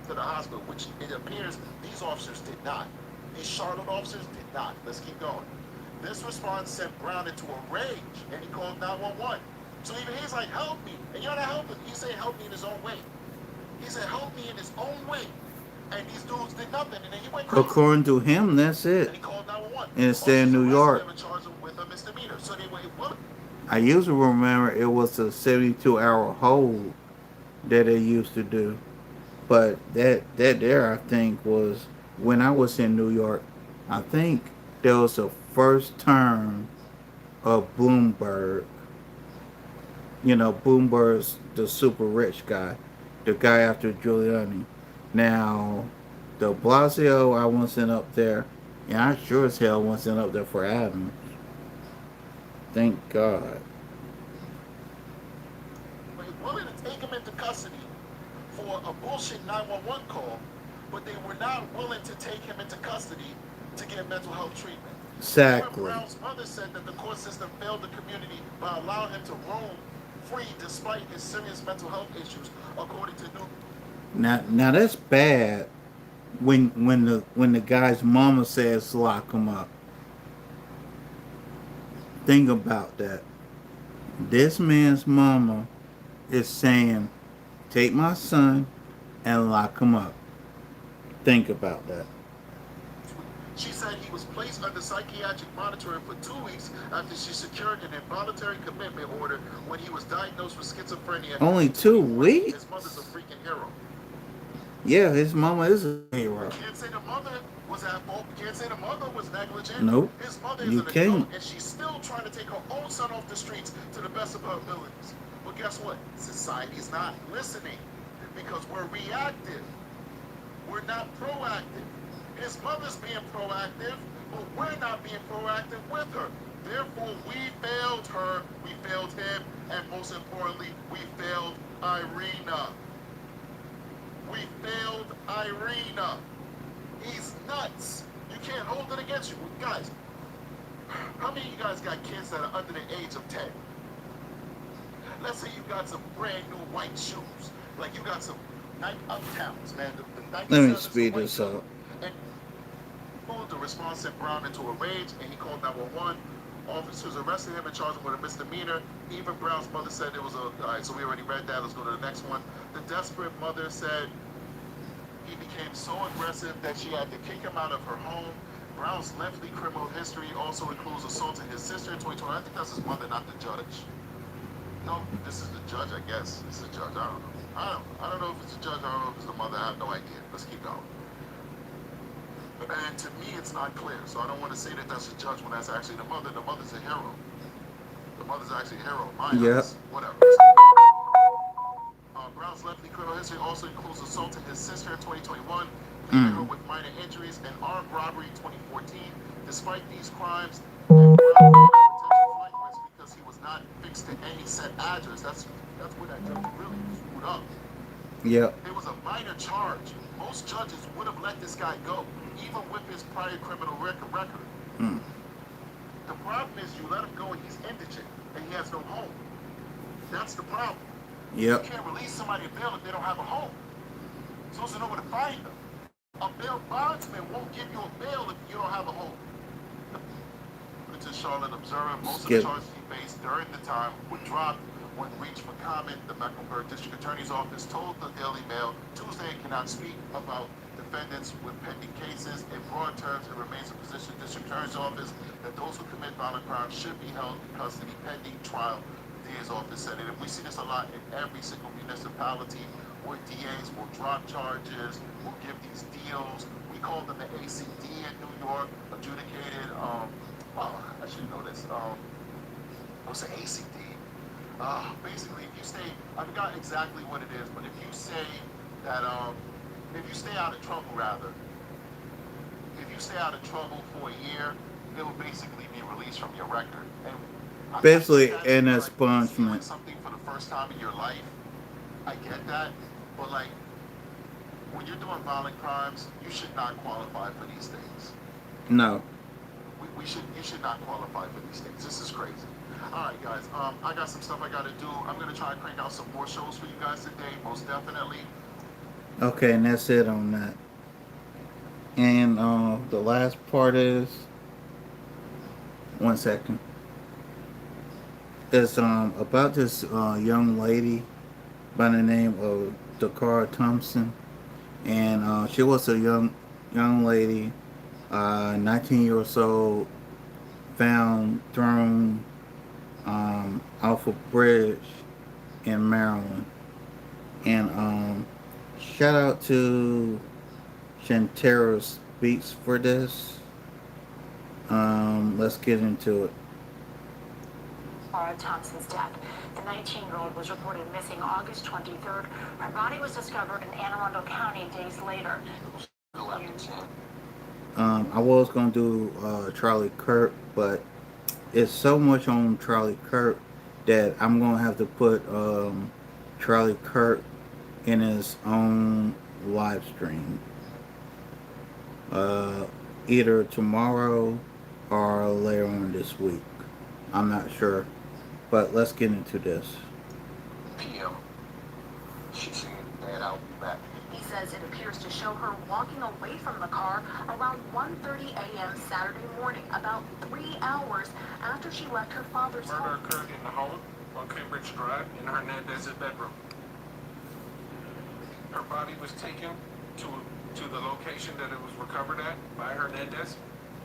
To the hospital, which it appears these officers did not. These Charlotte officers did not. Let's keep going. This response sent Brown into a rage, and he called 911. So even he's like, help me. And you're not helping. He said, help me in his own way. He said, help me in his own way. And these dudes did nothing, and then he went crazy. According to him, that's it. And he called 911. And it's there in New York. Him and charged him with a misdemeanor. So they were willing. I usually remember it was a 72-hour hold that they used to do. But that there, I think, was when I was in New York. I think there was the first term of Bloomberg. You know, Bloomberg's the super rich guy, the guy after Giuliani. Now, de Blasio, I wasn't up there, and I sure as hell wasn't up there for Adams. Thank God. They were willing to take him into custody for a bullshit 911 call, but they were not willing to take him into custody to get mental health treatment. Exactly. Brown's mother said that the court system failed the community by allowing him to roam free despite his serious mental health issues, according to New. Now that's bad. When the guy's mama says lock him up. Think about that. This man's mama is saying, take my son and lock him up. Think about that. She said he was placed under psychiatric monitoring for 2 weeks after she secured an involuntary commitment order when he was diagnosed with schizophrenia. Only 2 weeks? His mother's a freaking hero. Yeah, his mama is a hero. You can't say the mother was at fault. You can't say the mother was negligent. Nope. His mother is You an can't. adult, and she's still trying to take her own son off the streets to the best of her abilities. But guess what? Society's not listening because we're reactive. We're not proactive. His mother's being proactive, but we're not being proactive with her. Therefore, we failed her, we failed him, and most importantly, we failed Irina. We failed Irina. He's nuts. You can't hold it against you. Guys, how many of you guys got kids that are under the age of 10? Let's say you got some brand new white shoes. Like you got some Nike Uptowns, man. The Nike Let me 7s, speed the white this up. shoes. And the response sent Brown into a rage, and he called 911. Officers arrested him and charged him with a misdemeanor. Even Brown's mother said it was a... All right, so we already read that. Let's go to the next one. The desperate mother said he became so aggressive that she had to kick him out of her home. Brown's lengthy criminal history also includes assaulting his sister in 2020. I think that's his mother, not the judge. No, this is the judge, I guess. This is the judge. I don't know. I don't know if it's the judge. I don't know if it's the mother. I have no idea. Let's keep going. And to me, it's not clear. So I don't want to say that that's the judge when that's actually the mother. The mother's a hero. The mother's actually a hero. Whatever. Brown's lengthy criminal history also includes assaulting his sister in 2021, leaving her with minor injuries, and armed robbery in 2014. Despite these crimes, Brown had potential flight risk because he was not fixed to any set address. That's where that judge really screwed up. Yep. It was a minor charge. Most judges would have let this guy go, even with his prior criminal record. The problem is you let him go and he's indigent and he has no home. That's the problem. Yep. You can't release somebody a bail if they don't have a home. You're supposed to know where to find them. A bail bondsman won't give you a bail if you don't have a home. To Charlotte Observer, most of the charges he faced during the time were dropped when reached for comment. The Mecklenburg District Attorney's Office told the Daily Mail Tuesday it cannot speak about defendants with pending cases. In broad terms, it remains a position of the District Attorney's Office that those who commit violent crimes should be held in custody pending trial. The DA's office said it. And we see this a lot in every single municipality where DAs will drop charges, will give these deals. We call them the ACD in New York, adjudicated, I should know this. What's the ACD? Basically, if you stay, I forgot exactly what it is, but if you say that, if you stay out of trouble, rather, if you stay out of trouble for a year, it will basically be released from your record. And basically get that an you're, like, stealing expungement. something for the first time in your life. I get that, but like when you're doing violent crimes, you should not qualify for these things. No. You should not qualify for these things. This is crazy. All right, guys. I got some stuff I got to do. I'm gonna try and crank out some more shows for you guys today, most definitely. Okay, and that's it on that. And the last part is 1 second. It's about this young lady by the name of DaCara Thompson, and she was a young lady, 19 years old, found thrown off a bridge in Maryland. And shout out to Shantara Speaks for this. Let's get into it. DaCara Thompson's death. The 19-year-old was reported missing August 23rd. Her body was discovered in Anne Arundel County days later. I was gonna do Charlie Kirk, but it's so much on Charlie Kirk that I'm gonna have to put Charlie Kirk in his own live stream, either tomorrow or later on this week. I'm not sure, but let's get into this. PM. She's seen Dad out back. He says it appears to show her walking away from the car around 1:30 a.m. Saturday morning, about 3 hours after she left her father's home. Murder occurred in the home on Cambridge Drive in Hernandez's bedroom. Her body was taken to the location that it was recovered at by Hernandez.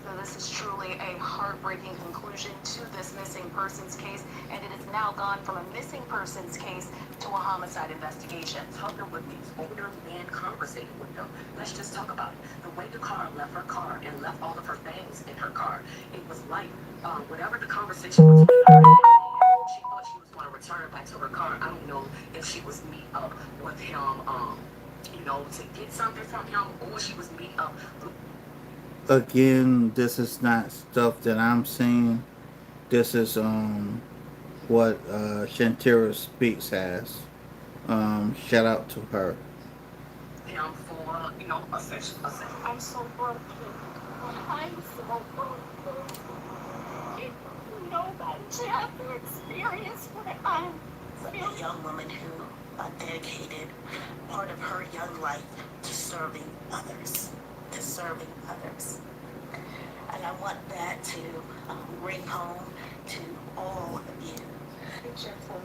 So this is truly a heartbreaking conclusion to this missing persons case, and it has now gone from a missing persons case to a homicide investigation. Talking with these older men, conversating with them. Let's just talk about it. The way DaCara left her car and left all of her things in her car, it was like whatever the conversation was with her, she thought she was going to return back to her car. I don't know if she was meet up with him, to get something from him, or she was meet up. Again, this is not stuff that I'm seeing. This is what Shantara Speaks has. Shout out to her. Him for, a session. I'm so broken. I'm so broken. Nobody should have to experience what I'm A young woman who dedicated part of her young life to serving others. And I want that to ring home to all of you. Gentle.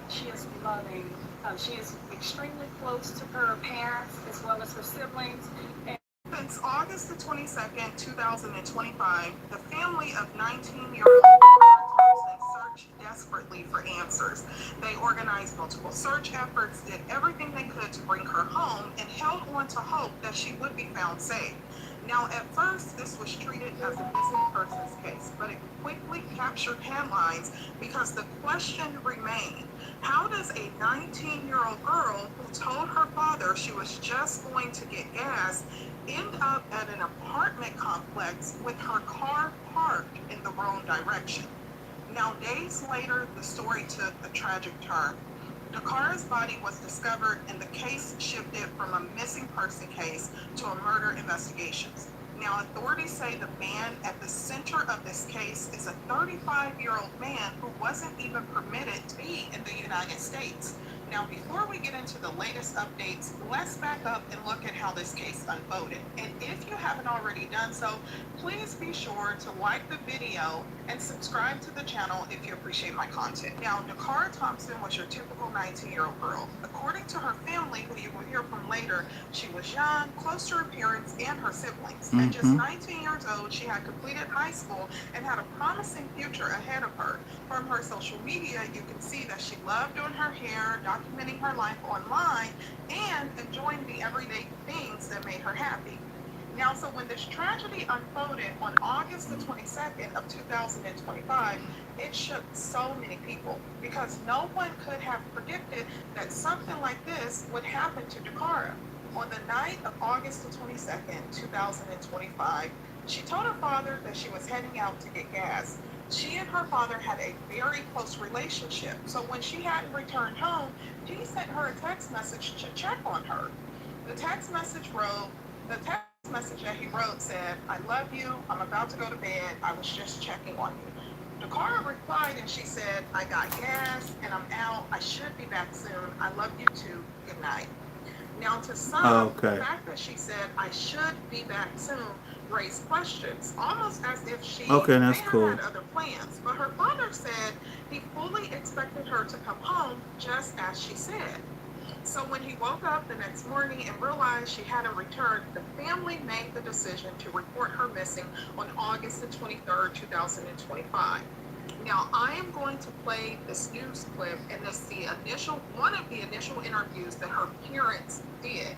She is loving. She is extremely close to her parents as well as her siblings. Since August the 22nd, 2025, the family of 19-year-old Thompson searched desperately for answers. They organized multiple search efforts, did everything they could to bring her home, and held on to hope that she would be found safe. Now, at first, this was treated as a missing persons case, but it quickly captured headlines because the question remained: how does a 19-year-old girl who told her father she was just going to get gas end up at an apartment complex with her car parked in the wrong direction? Now, days later, the story took a tragic turn. DaCara's body was discovered and the case shifted from a missing person case to a murder investigation. Now, authorities say the man at the center of this case is a 35-year-old man who wasn't even permitted to be in the United States. Now, before we get into the latest updates, let's back up and look at how this case unfolded. And if you haven't already done so, please be sure to like the video and subscribe to the channel if you appreciate my content. Now, DaCara Thompson was your typical 19-year-old girl. According to her family, who you will hear from later, she was young, close to her parents and her siblings. At just 19 years old, she had completed high school and had a promising future ahead of her. From her social media, you can see that she loved doing her hair, documenting her life online, and enjoying the everyday things that made her happy. Now, so when this tragedy unfolded on August the 22nd of 2025, it shook so many people because no one could have predicted that something like this would happen to DaCara. On the night of August the 22nd, 2025, she told her father that she was heading out to get gas. She and her father had a very close relationship. So when she hadn't returned home, he sent her a text message to check on her. The text message that he wrote said, "I love you. I'm about to go to bed. I was just checking on you." DaCara replied and she said, "I got gas and I'm out. I should be back soon. I love you too. Good night." Now, to some, the fact that she said, "I should be back soon," raised questions, almost as if she may have had other plans. But her father said he fully expected her to come home just as she said. So when he woke up the next morning and realized she hadn't returned, the family made the decision to report her missing on August the 23rd, 2025. Now, I am going to play this news clip, and this is one of the initial interviews that her parents did.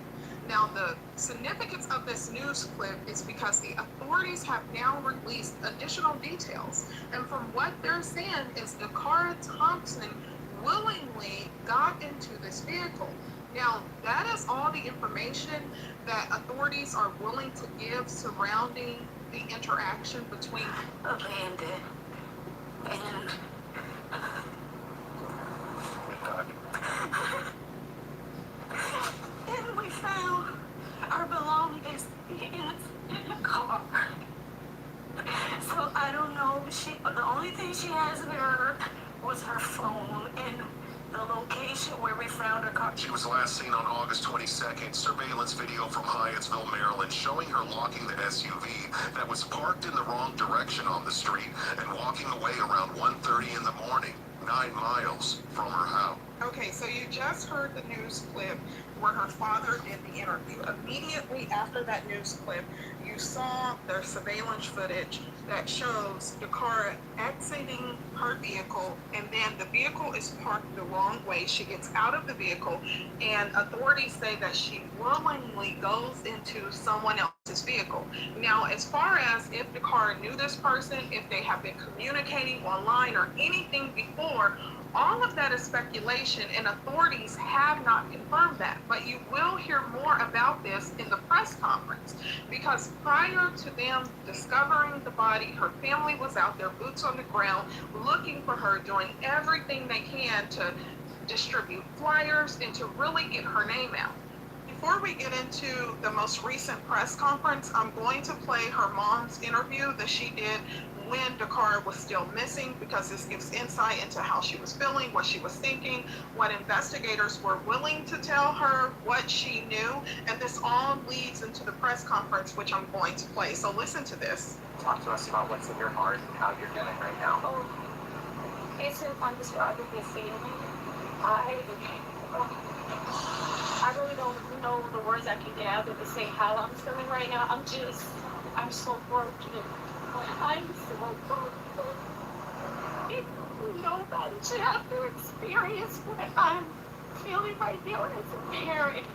Now, the significance of this news clip is because the authorities have now released additional details. And from what they're saying is DaCara Thompson willingly got into this vehicle. Now, that is all the information that authorities are willing to give surrounding the interaction between Amanda and and we found our belongings in the car. So I don't know. The only thing she has with her was her phone and the location where we found her car. She was last seen on August 22nd. Surveillance video from Hyattsville, Maryland, showing her locking the SUV that was parked in the wrong direction on the street and walking away around 1:30 in the morning, 9 miles from her house. Okay, so you just heard the news clip where her father did the interview. Immediately after that news clip, you saw the surveillance footage that shows DaCara exiting her vehicle, and then the vehicle is parked the wrong way. She gets out of the vehicle, and authorities say that she willingly goes into someone else's vehicle. Now, as far as if DaCara knew this person, if they have been communicating online or anything before, all of that is speculation, and authorities have not confirmed that. But you will hear more about this in the press conference, because prior to them discovering the body, her family was out there, boots on the ground, looking for her, doing everything they can to distribute flyers and to really get her name out. Before we get into the most recent press conference, I'm going to play her mom's interview that she did when DaCara was still missing, because this gives insight into how she was feeling, what she was thinking, what investigators were willing to tell her, what she knew, and this all leads into the press conference, which I'm going to play. So listen to this. Talk to us about what's in your heart and how you're doing right now. It's an indescribable feeling. I really don't know the words I can gather to say how I'm feeling right now. I'm so broken. I'm so broken. Nobody should have to experience what I'm feeling right now as a parent.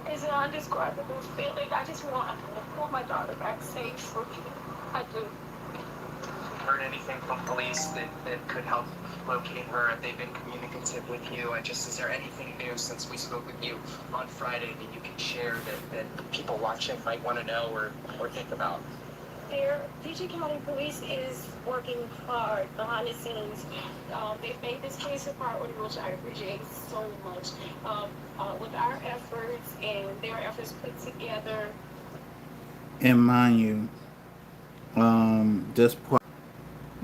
It's an indescribable feeling. I just want my daughter back safe for me. I do. Heard anything from police that could help locate her? Have they been communicative with you? Is there anything new since we spoke with you on Friday that you can share that people watching might want to know or think about? PG County Police is working hard behind the scenes. They've made this case a priority, which I appreciate so much. With our efforts and their efforts put together. And mind you, this part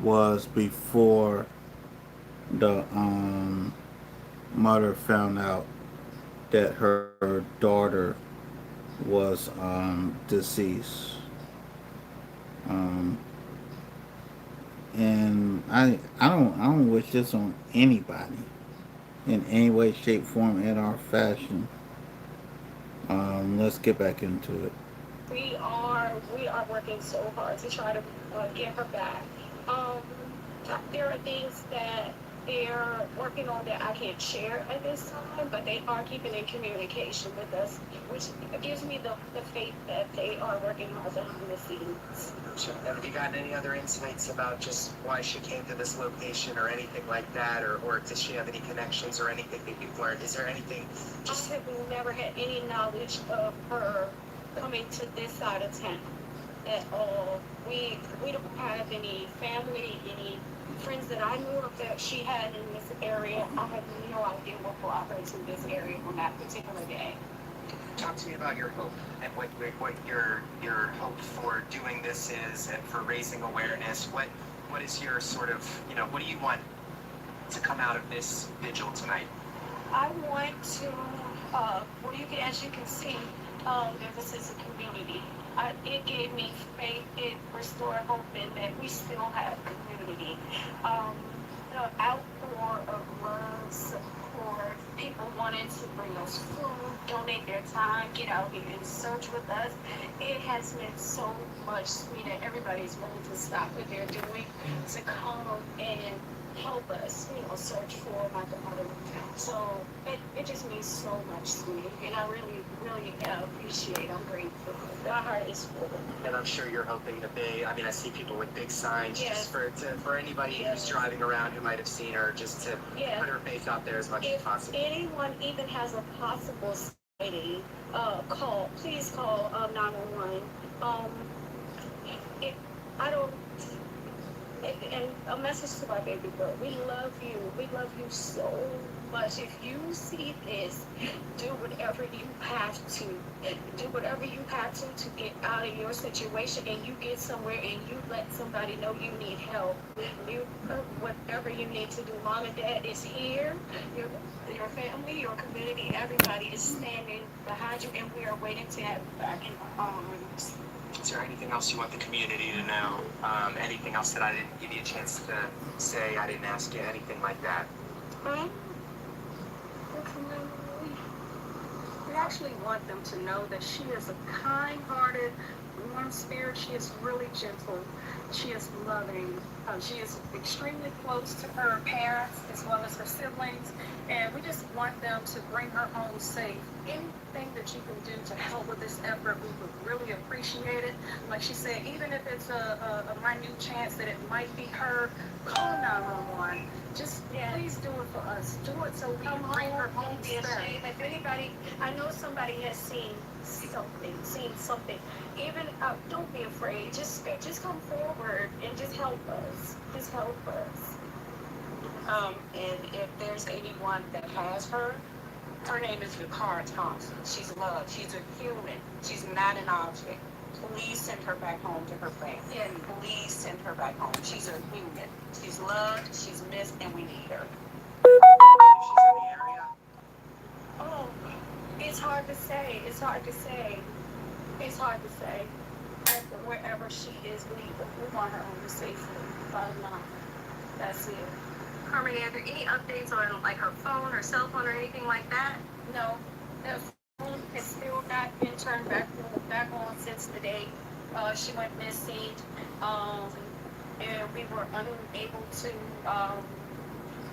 was before the mother found out that her daughter was deceased. And I don't wish this on anybody in any way, shape, form, and or fashion. Let's get back into it. We are working so hard to try to get her back. There are things that they're working on that I can't share at this time, but they are keeping in communication with us, which gives me the faith that they are working hard behind the scenes. Have you gotten any other insights about just why she came to this location or anything like that, or does she have any connections or anything that you've learned? Is there anything? I have never had any knowledge of her coming to this side of town. at all. We don't have any family, any friends that I knew of that she had in this area. I have no idea what brought her to this area on that particular day. Talk to me about your hope and what your hope for doing this is and for raising awareness. What is your sort of, what do you want to come out of this vigil tonight? I want to, as you can see, this is a community. It gave me faith, it restored hope in that we still have community. The outpour of love, support, people wanting to bring us food, donate their time, get out here and search with us. It has meant so much to me that everybody's willing to stop what they're doing to come and help us, search for my daughter. So it just means so much to me, and I really, really appreciate. I'm grateful. My heart is full. And I'm sure you're hoping that I see people with big signs, Yes. just for anybody who's driving around who might have seen her, just to put her face out there as much as possible. If anyone even has a possible sighting, please call 911. And a message to my baby girl. We love you. We love you so much. If you see this, do whatever you have to. Do whatever you have to get out of your situation, and you get somewhere and you let somebody know you need help. Whatever you need to do. Mom and Dad is here. Your family, your community, everybody is standing behind you, and we are waiting to have you back in our arms. Is there anything else you want the community to know? Anything else that I didn't give you a chance to say? I didn't ask you anything like that. We actually want them to know that she is a kind-hearted, warm spirit. She is really gentle. She is loving. She is extremely close to her parents as well as her siblings, and we just want them to bring her home safe. Anything that you can do to help with this effort, we would really appreciate it. Like she said, even if it's a minute chance that it might be her, call 911. Just please do it for us. Do it so we can bring her home safe. If anybody, I know somebody has seen something. Even don't be afraid. Just come forward and just help us. Just help us. And if there's anyone that has her name is DaCara Thompson. She's loved. She's a human. She's not an object. Please send her back home to her family. And please send her back home. She's a human. She's loved, she's missed, and we need her. She's in the area. Oh, it's hard to say. It's hard to say. It's hard to say. Wherever she is, we want her home safely. Bottom line. That's it. Carmen, are there any updates on like her phone or cell phone or anything like that? No, the phone has still not been turned back on since the day she went missing. And we were unable to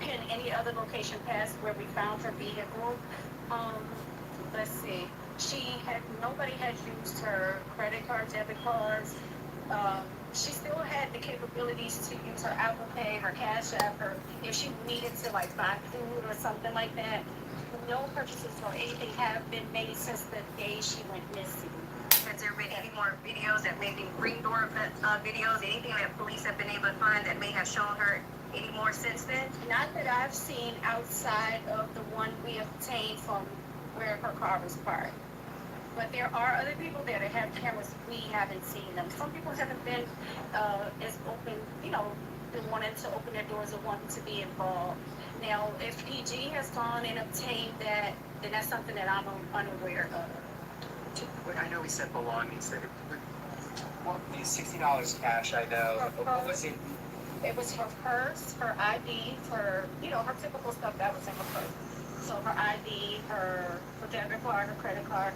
pin any other location past where we found her vehicle. Let's see. Nobody had used her credit card, debit cards. She still had the capabilities to use her Apple Pay, her Cash App, or if she needed to like buy food or something like that. No purchases or anything have been made since the day she went missing. Has there been any more videos that maybe ring door videos, anything that police have been able to find that may have shown her any more since then? Not that I've seen outside of the one we obtained from where her car was parked. But there are other people there that have cameras. We haven't seen them. Some people haven't been as open, been wanting to open their doors or wanting to be involved. Now, if PG has gone and obtained that, then that's something that I'm unaware of. I know we said belongings. These $60 cash, I know. What was it? It was her purse, her ID, her typical stuff that was in her purse. So her ID, her debit card, her credit card,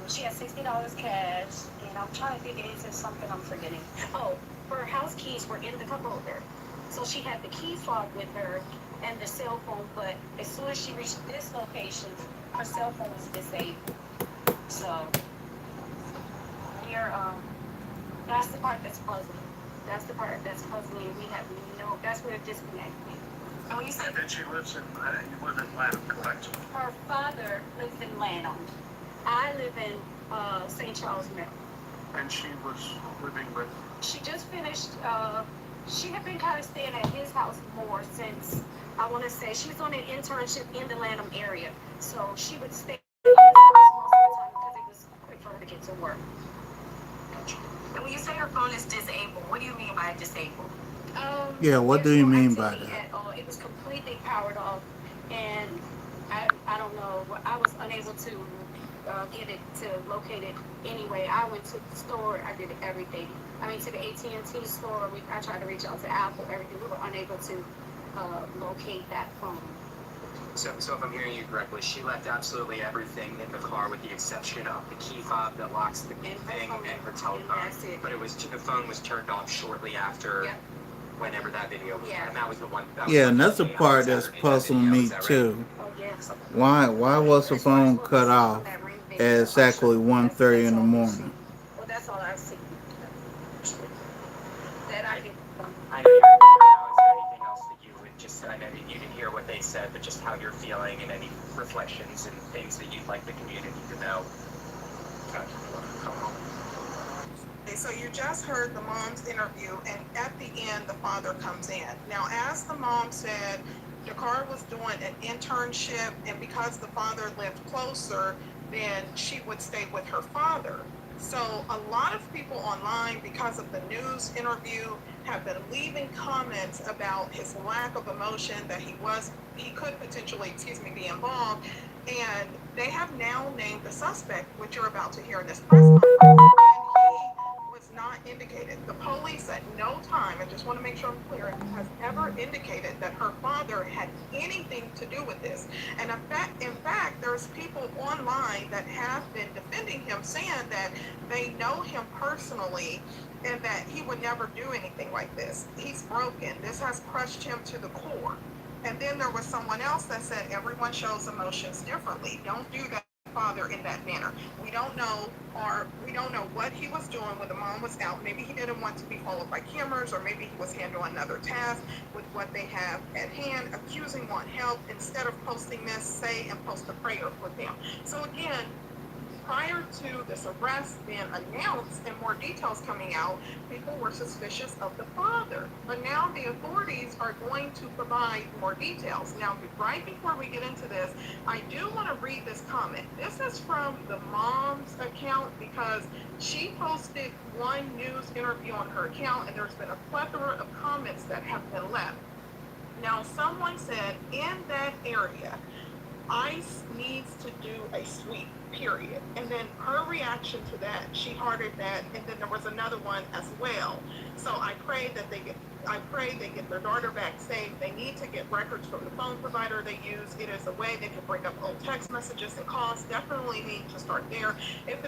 she had $60 cash, and I'm trying to think, is there something I'm forgetting? Oh, her house keys were in the cup holder. So she had the key fob with her and the cell phone, but as soon as she reached this location, her cell phone was disabled. So, that's the part that's puzzling. That's the part that's puzzling. We have that's where the disconnect is. And when you say that she lives in, you live in Lanham, correct? Her father lives in Lanham. I live in St. Charles, Maryland. And she was living with? She just finished, she had been kind of staying at his house more since, I want to say, she was on an internship in the Lanham area. So she would stay at his house most of the time because it was quick for her to get to work. And when you say her phone is disabled, what do you mean by disabled? Yeah, what do you mean by that? At all. It was completely powered off, and I don't know. I was unable to get it to locate it anyway. I went to the store. I did everything. I mean, to the AT&T store. I tried to reach out to Apple. Everything. We were unable to locate that phone. So if I'm hearing you correctly, she left absolutely everything in the car with the exception of the key fob that locks the thing and her telephone. But the phone was turned off shortly after. Yep. Whenever that video was, and that was the one. Yeah, and that's the part that's puzzling me too. Why was the phone cut off at exactly 1:30 in the morning? Well, that's all I've seen. That I didn't. I know you're now. Is there anything else that you would just? I know you didn't hear what they said, but just how you're feeling and any reflections and things that you'd like the community to know. So you just heard the mom's interview, and at the end, the father comes in. Now, as the mom said, DaCara was doing an internship, and because the father lived closer, then she would stay with her father. So a lot of people online, because of the news interview, have been leaving comments about his lack of emotion, that he could potentially, be involved, and they have now named the suspect, which you're about to hear in this press conference. Not indicated. The police at no time, I just want to make sure I'm clear, has ever indicated that her father had anything to do with this. And in fact, there's people online that have been defending him, saying that they know him personally and that he would never do anything like this. He's broken. This has crushed him to the core. And then there was someone else that said everyone shows emotions differently. Don't do that father in that manner. We don't know what he was doing when the mom was out. Maybe he didn't want to be followed by cameras, or maybe he was handling another task with what they have at hand. Accusing want help. Instead of posting this, say and post a prayer for them. So again, prior to this arrest being announced and more details coming out, people were suspicious of the father. But now the authorities are going to provide more details. Now, right before we get into this, I do want to read this comment. This is from the mom's account because she posted one news interview on her account, and there's been a plethora of comments that have been left. Now, someone said, in that area, ICE needs to do a sweep, period. And then her reaction to that, she hearted that, and then there was another one as well. So I pray they get their daughter back safe. They need to get records from the phone provider they use. It is a way they can bring up old text messages and calls. Definitely need to start there. If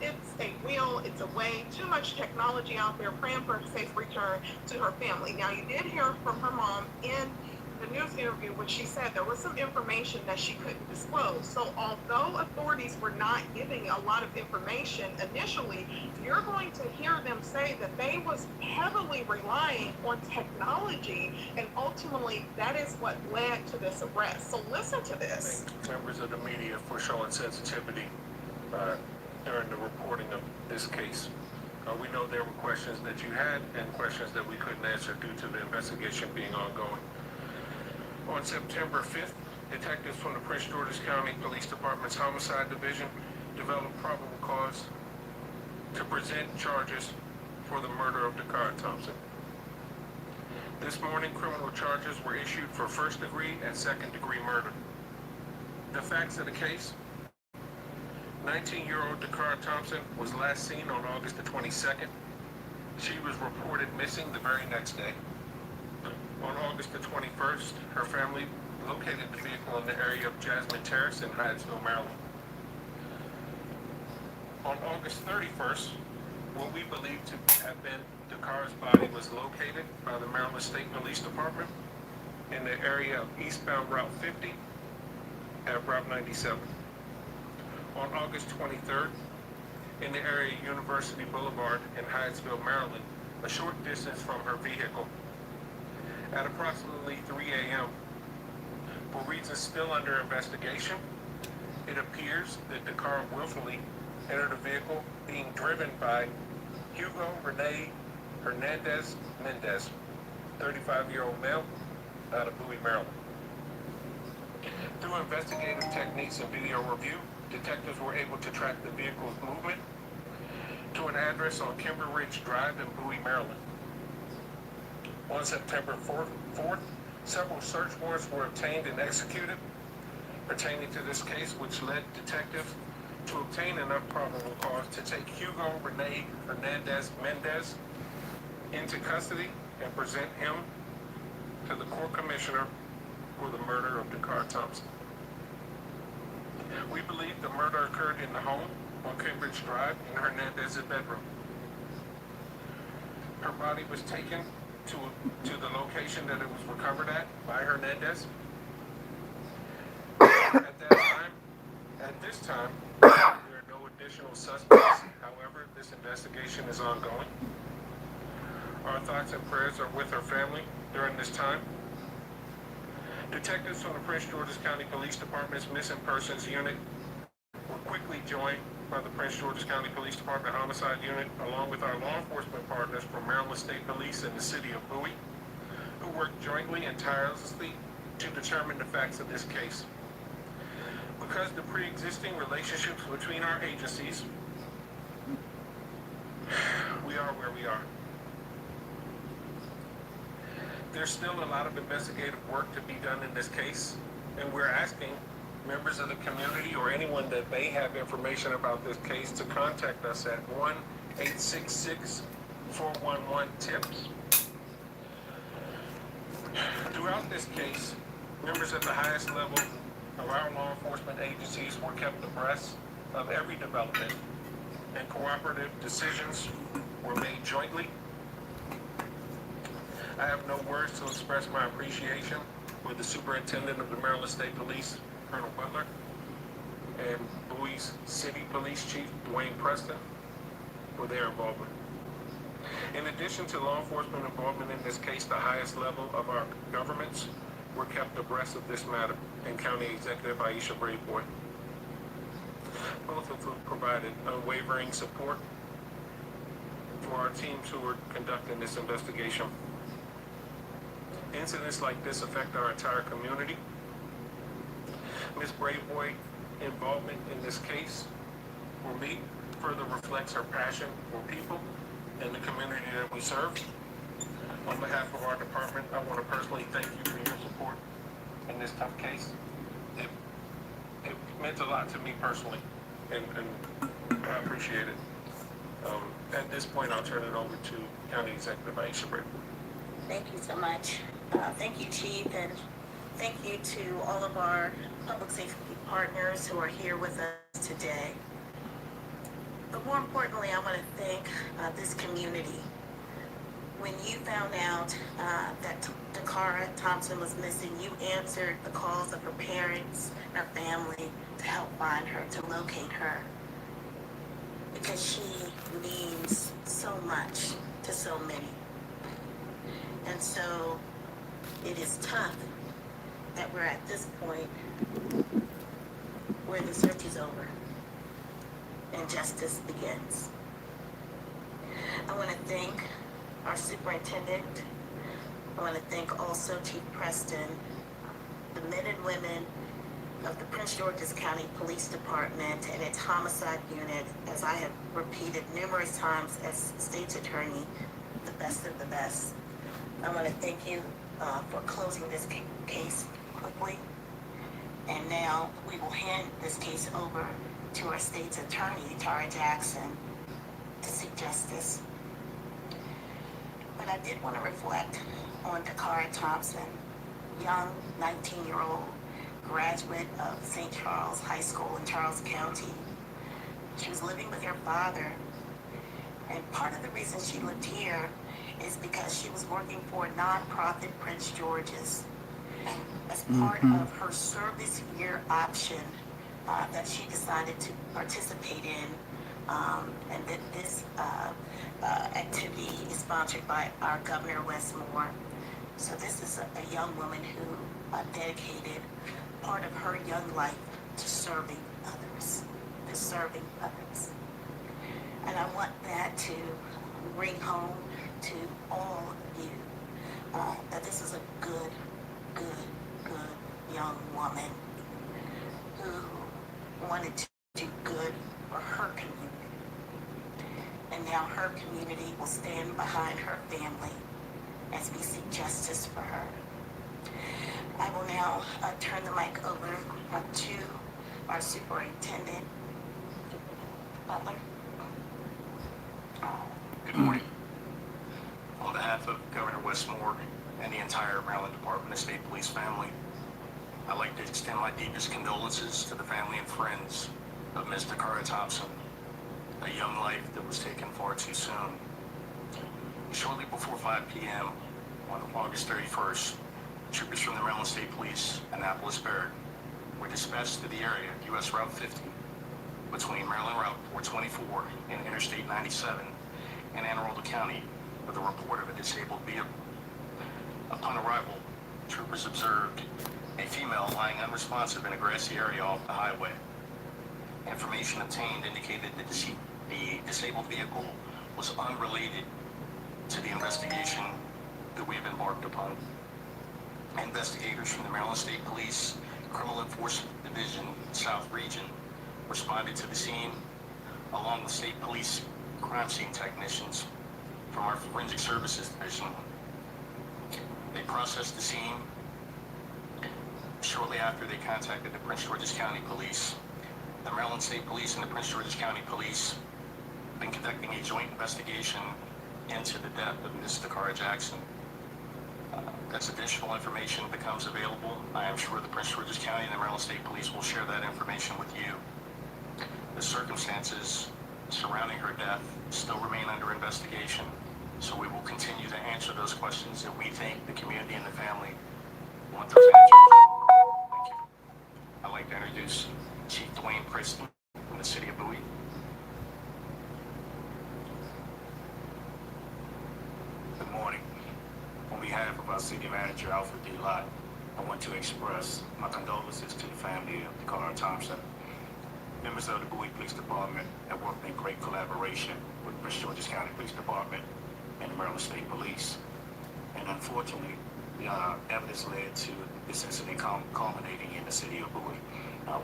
it's a will, it's a way. Too much technology out there. Praying for a safe return to her family. Now, you did hear from her mom in the news interview, which she said there was some information that she couldn't disclose. So although authorities were not giving a lot of information initially, you're going to hear them say that they was heavily relying on technology, and ultimately that is what led to this arrest. So listen to this. Members of the media for showing sensitivity during the reporting of this case. We know there were questions that you had and questions that we couldn't answer due to the investigation being ongoing. On September 5th, detectives from the Prince George's County Police Department's Homicide Division developed probable cause to present charges for the murder of DaCara Thompson. This morning, criminal charges were issued for first-degree and second-degree murder. The facts of the case: 19-year-old DaCara Thompson was last seen on August the 22nd. She was reported missing the very next day. On August the 21st, her family located the vehicle in the area of Jasmine Terrace in Hyattsville, Maryland. On August 31st, what we believe to have been DaCara's body was located by the Maryland State Police Department in the area of eastbound Route 50 at Route 97. On August 23rd, in the area of University Boulevard in Hyattsville, Maryland, a short distance from her vehicle. At approximately 3 a.m., for reasons still under investigation, it appears that DaCara willfully entered a vehicle being driven by Hugo Rene Hernandez Mendez, 35-year-old male, out of Bowie, Maryland. Through investigative techniques and video review, detectives were able to track the vehicle's movement to an address on Kimber Ridge Drive in Bowie, Maryland. On September 4th, several search warrants were obtained and executed pertaining to this case, which led detectives to obtain enough probable cause to take Hugo Rene Hernandez Mendez into custody and present him to the court commissioner for the murder of DaCara Thompson. We believe the murder occurred in the home on Cambridge Drive in Hernandez's bedroom. Her body was taken to the location that it was recovered at by Hernandez. At this time, there are no additional suspects. However, this investigation is ongoing. Our thoughts and prayers are with her family during this time. Detectives from the Prince George's County Police Department's Missing Persons Unit were quickly joined by the Prince George's County Police Department Homicide Unit, along with our law enforcement partners from Maryland State Police and the City of Bowie, who worked jointly and tirelessly to determine the facts of this case. Because the pre-existing relationships between our agencies, we are where we are. There's still a lot of investigative work to be done in this case, and we're asking members of the community or anyone that may have information about this case to contact us at 1-866-411-TIPS. Throughout this case, members at the highest level of our law enforcement agencies were kept abreast of every development, and cooperative decisions were made jointly. I have no words to express my appreciation for the Superintendent of the Maryland State Police, Colonel Butler, and Bowie's City Police Chief, Dwayne Preston, for their involvement. In addition to law enforcement involvement in this case, the highest level of our governments were kept abreast of this matter, and County Executive Aisha Braveboy, both of whom provided unwavering support for our teams who were conducting this investigation. Incidents like this affect our entire community. Ms. Braveboy's involvement in this case, for me, further reflects her passion for people and the community that we serve. On behalf of our department, I want to personally thank you for your support in this tough case. It meant a lot to me personally, and I appreciate it. At this point, I'll turn it over to County Executive Aisha Braveboy. Thank you so much. Thank you, Chief, and thank you to all of our public safety partners who are here with us today. But more importantly, I want to thank this community. When you found out that DaCara Thompson was missing, you answered the calls of her parents, her family, to help find her, to locate her. Because she means so much to so many. And so it is tough that we're at this point where the search is over and justice begins. I want to thank our superintendent. I want to thank also Chief Preston, the men and women of the Prince George's County Police Department and its homicide unit, as I have repeated numerous times as state's attorney, the best of the best. I want to thank you for closing this case quickly. And now we will hand this case over to our state's attorney, Tara Jackson, to seek justice. But I did want to reflect on DaCara Thompson, young 19-year-old graduate of St. Charles High School in Charles County. She was living with her father. And part of the reason she lived here is because she was working for a nonprofit, Prince George's, as part of her service year option that she decided to participate in. And that this activity is sponsored by our Governor Westmore. So this is a young woman who dedicated part of her young life to serving others. is serving others. And I want that to ring home to all of you that this is a good young woman who wanted to do good for her community. And now her community will stand behind her family as we seek justice for her. I will now turn the mic over to our superintendent, Butler. Good morning. On behalf of Governor Westmore and the entire Maryland Department of State Police family, I'd like to extend my deepest condolences to the family and friends of Ms. DaCara Thompson, a young life that was taken far too soon. Shortly before 5 p.m. on August 31st, troopers from the Maryland State Police, Annapolis-Barrett, were dispatched to the area of U.S. Route 50 between Maryland Route 424 and Interstate 97 in Anne Arundel County with a report of a disabled vehicle. Upon arrival, troopers observed a female lying unresponsive in a grassy area off the highway. Information obtained indicated that the disabled vehicle was unrelated to the investigation that we have embarked upon. Investigators from the Maryland State Police Criminal Enforcement Division South Region responded to the scene along with State Police crime scene technicians from our Forensic Services Division. They processed the scene. Shortly after, they contacted the Prince George's County Police. The Maryland State Police and the Prince George's County Police have been conducting a joint investigation into the death of Ms. DaCara Jackson. As additional information becomes available, I am sure the Prince George's County and the Maryland State Police will share that information with you. The circumstances surrounding her death still remain under investigation, so we will continue to answer those questions that we think the community and the family want those answers. Thank you. I'd like to introduce Chief Dwayne Preston from the City of Bowie. Good morning. On behalf of our City Manager, Alfred D. Lott, I want to express my condolences to the family of DaCara Thompson. Members of the Bowie Police Department have worked in great collaboration with Prince George's County Police Department and the Maryland State Police. And unfortunately, evidence led to this incident culminating in the City of Bowie.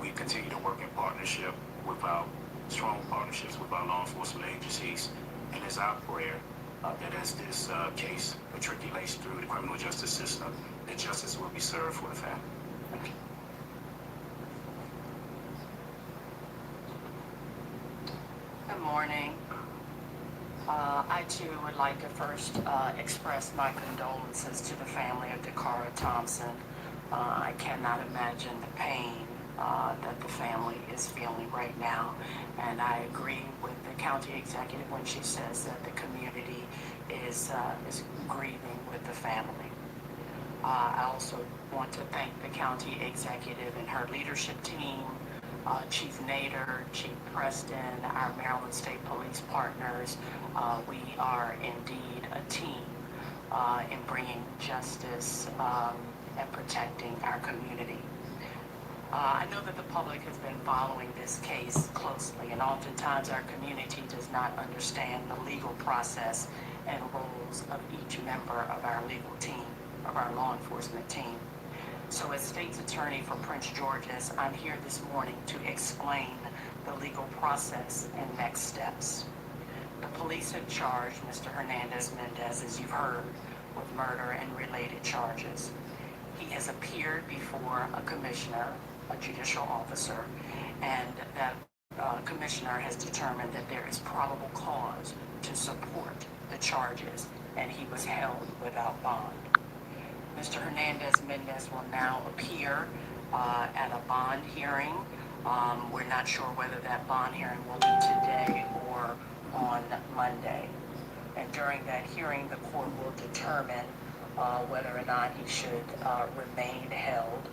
We continue to work in partnership with our strong partnerships with our law enforcement agencies, and it's our prayer that as this case matriculates through the criminal justice system, that justice will be served for the family. Thank you. Good morning. I too would like to first express my condolences to the family of DaCara Thompson. I cannot imagine the pain that the family is feeling right now, and I agree with the county executive when she says that the community is grieving with the family. I also want to thank the county executive and her leadership team, Chief Nader, Chief Preston, our Maryland State Police partners. We are indeed a team in bringing justice and protecting our community. I know that the public has been following this case closely, and oftentimes our community does not understand the legal process and roles of each member of our legal team, of our law enforcement team. So as State's Attorney for Prince George's, I'm here this morning to explain the legal process and next steps. The police have charged Mr. Hernandez-Mendez, as you've heard, with murder and related charges. He has appeared before a commissioner, a judicial officer, and that commissioner has determined that there is probable cause to support the charges, and he was held without bond. Mr. Hernandez-Mendez will now appear at a bond hearing. We're not sure whether that bond hearing will be today or on Monday. And during that hearing, the court will determine whether or not he should remain held.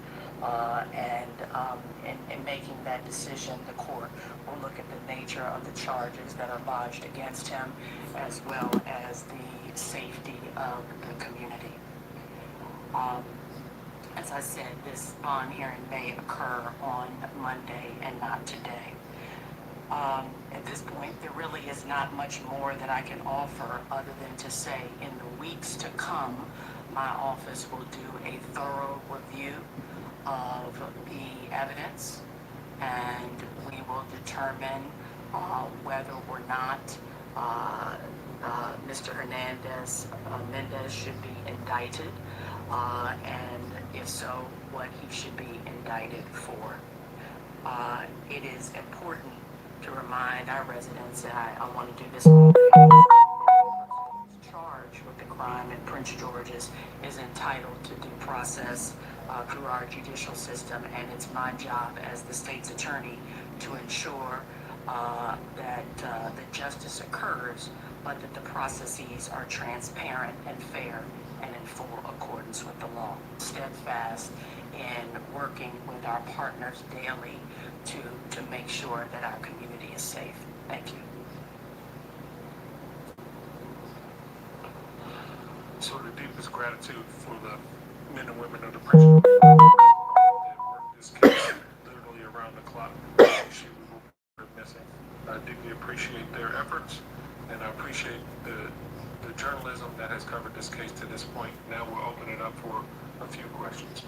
In making that decision, the court will look at the nature of the charges that are lodged against him, as well as the safety of the community. As I said, this bond hearing may occur on Monday and not today. At this point, there really is not much more that I can offer other than to say in the weeks to come, my office will do a thorough review of the evidence, and we will determine whether or not Mr. Mendez should be indicted, and if so, what he should be indicted for. It is important to remind our residents, and I want to do this all charged with the crime in Prince George's is entitled to due process through our judicial system, and it's my job as the state's attorney to ensure that the justice occurs, but that the processes are transparent and fair and in full accordance with the law. Steadfast in working with our partners daily to make sure that our community is safe. Thank you. So the deepest gratitude for the men and women of the Prince George that worked this case literally around the clock. She was missing. I deeply appreciate their efforts, and I appreciate the journalism that has covered this case to this point. Now we'll open it up for a few questions.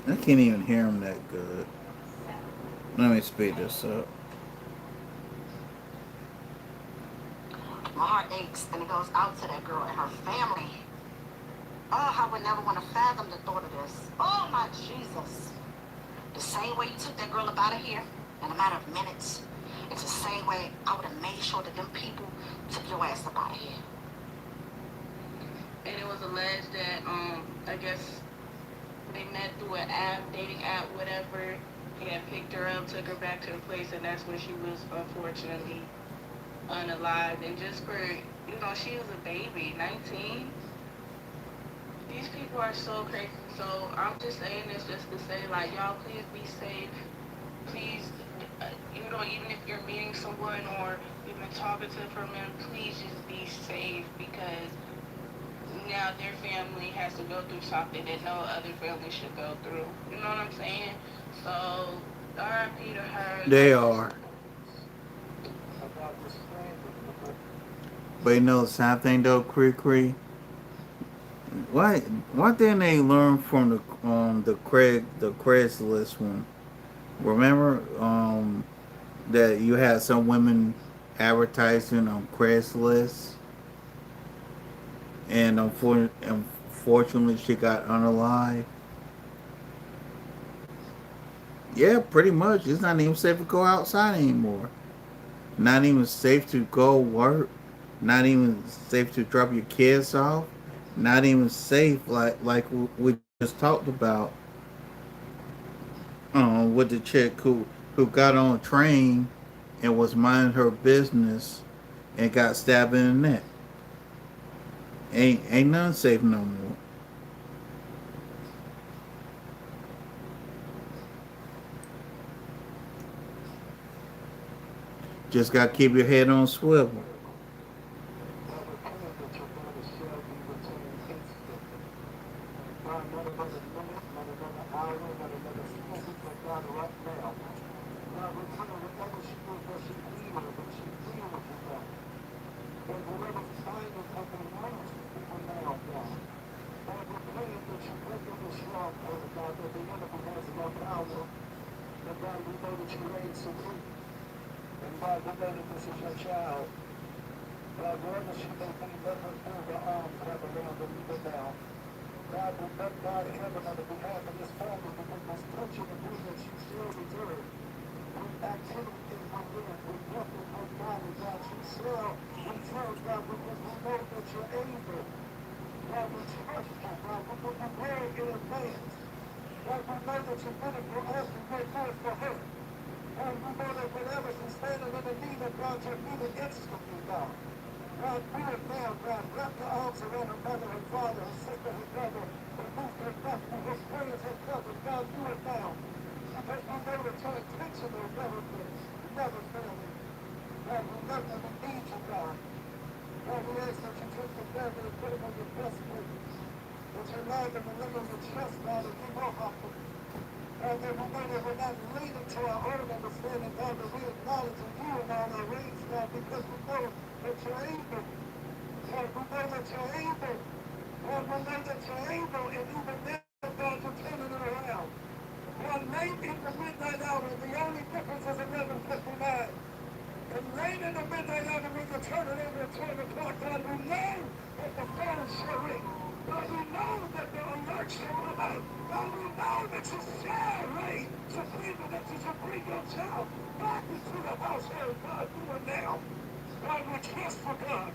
I can't even hear him that good. Let me speed this up. My heart aches, and it goes out to that girl and her family. Oh, I would never want to fathom the thought of this. Oh, my Jesus. The same way you took that girl up out of here in a matter of minutes, it's the same way I would have made sure that them people took your ass up out of here. And it was alleged that, I guess they met through an app, dating app, whatever. He had picked her up, took her back to the place, and that's when she was unfortunately unalived. And just for, she was a baby, 19. These people are so crazy. So I'm just saying this just to say, like, y'all please be safe. Please, even if you're meeting someone or you've been talking to them for a minute, please just be safe, because now their family has to go through something that no other family should go through. You know what I'm saying? So, RIP to her. They are. But you know the sad thing though, Cree. Why didn't they learn from the Craigslist one? Remember that you had some women advertising on Craigslist, and unfortunately she got unalive. Yeah, pretty much. It's not even safe to go outside anymore. Not even safe to go work. Not even safe to drop your kids off. Not even safe like we just talked about. With the chick who got on a train and was minding her business and got stabbed in the neck. Ain't none safe no more. Just gotta keep your head on swivel. denied them the liberty of trust, God, and we will help them. God, that we know that we're not leaning to our own understanding, God, but we acknowledge you in all our ways, God, because we know that you're able. God, we know that you're able. God, we know that you're able, and even now, God, you're turning it around. God, late in the midnight hour, the only difference is 11:59. And late in the midnight hour, when you turn it over at 12 o'clock, God, we know that the phone shall ring. God, we know that the alert shall come out. God, we know that you shall reign supreme, and that you shall bring your child back into the household, God, do it now. God, we trust for God.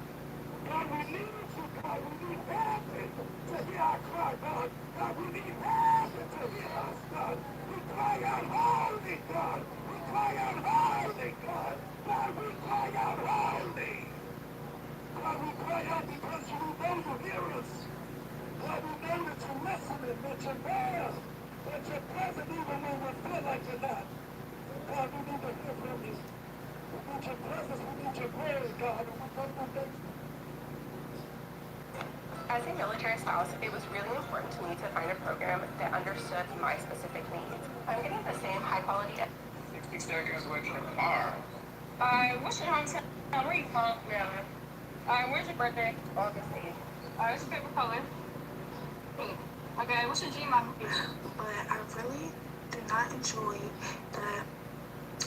God, we need you, God. We need heaven to hear our cry, God. God, we need heaven to hear us, God. We cry out, holy God. We cry out, holy God. God, we cry out, holy. God, we cry out because you know you hear us. God, we know that you're listening, that you're there, that you're present even when we feel like you're not. God, we need to hear from you. We need your presence. We need your glory, God. And we thank you. As a military spouse, it was really important to me to find a program that understood my specific needs. I'm getting the same high quality. 60 seconds with your car. What's your hometown? Where are you from? Maryland. Where's your birthday? August 8th. What's your favorite color? Pink. Okay, what's your dream occupation? But I really do not enjoy that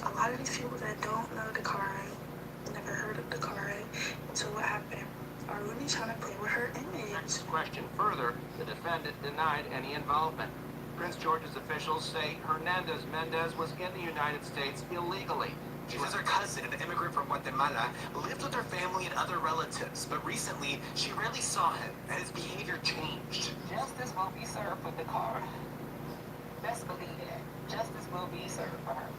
a lot of these people that don't know DaCara, never heard of DaCara until what happened, are really trying to play with her image. Next question further, the defendant denied any involvement. Prince George's officials say Hernandez Mendez was in the United States illegally. She says her cousin, an immigrant from Guatemala, lived with her family and other relatives, but recently she rarely saw him, and his behavior changed. Justice will be served for DaCara. Best believe that. Justice will be served for her.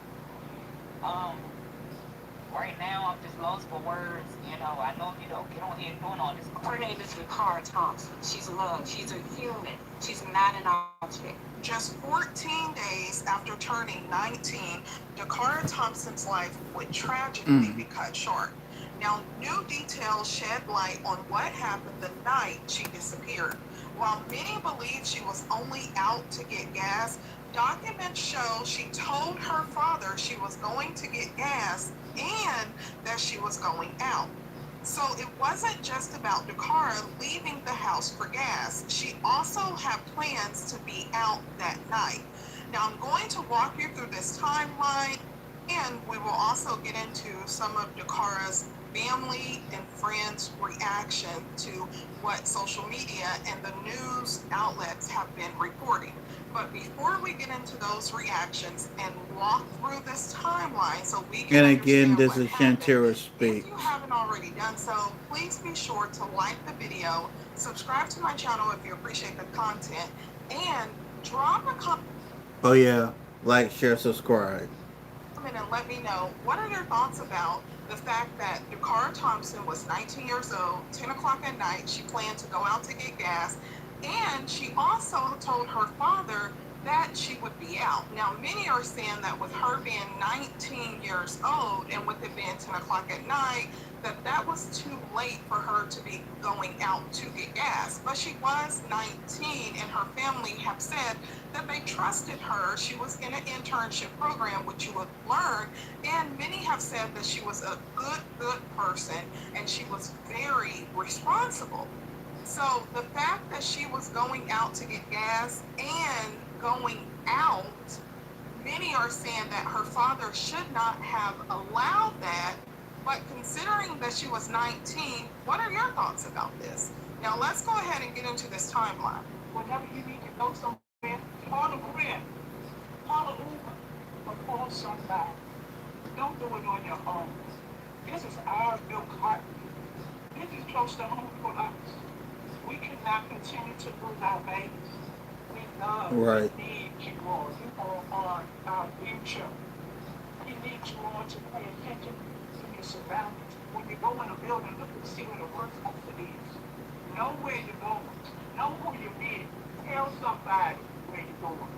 Right now, I'm just lost for words. You know, I know you don't get on here doing all this. Her name is DaCara Thompson. She's love. She's a human. She's not an object. Just 14 days after turning 19, DaCara Thompson's life would tragically be cut short. Now, new details shed light on what happened the night she disappeared. While many believe she was only out to get gas, documents show she told her father she was going to get gas and that she was going out. So it wasn't just about DaCara leaving the house for gas. She also had plans to be out that night. Now I'm going to walk you through this timeline, and we will also get into some of DaCara's family and friends' reaction to what social media and the news outlets have been reporting. But before we get into those reactions and walk through this timeline so we can And again, this understand is what happened, Shantira Speaks. if you haven't already done so, please be sure to like the video, subscribe to my channel if you appreciate the content, and drop a comment. Oh yeah, like, share, subscribe. And let me know, what are your thoughts about the fact that DaCara Thompson was 19 years old, 10 o'clock at night, she planned to go out to get gas, and she also told her father that she would be out. Now, many are saying that with her being 19 years old and with it being 10 o'clock at night, that was too late for her to be going out to get gas. But she was 19, and her family have said that they trusted her. She was in an internship program, which you would learn, and many have said that she was a good person, and she was very responsible. So the fact that she was going out to get gas and going out, many are saying that her father should not have allowed that. But considering that she was 19, what are your thoughts about this? Now let's go ahead and get into this timeline. Whenever you need to go somewhere, call a friend, call an Uber, or call somebody. Don't do it on your own. This is our milk carton. This is close to home for us. We cannot continue to lose our babies. We love Right. and need you all. You all are our future. We need you all to pay attention to your surroundings. When you go in a building, look and see where the workforce is. Know where you're going. Know who you're with. Tell somebody where you're going.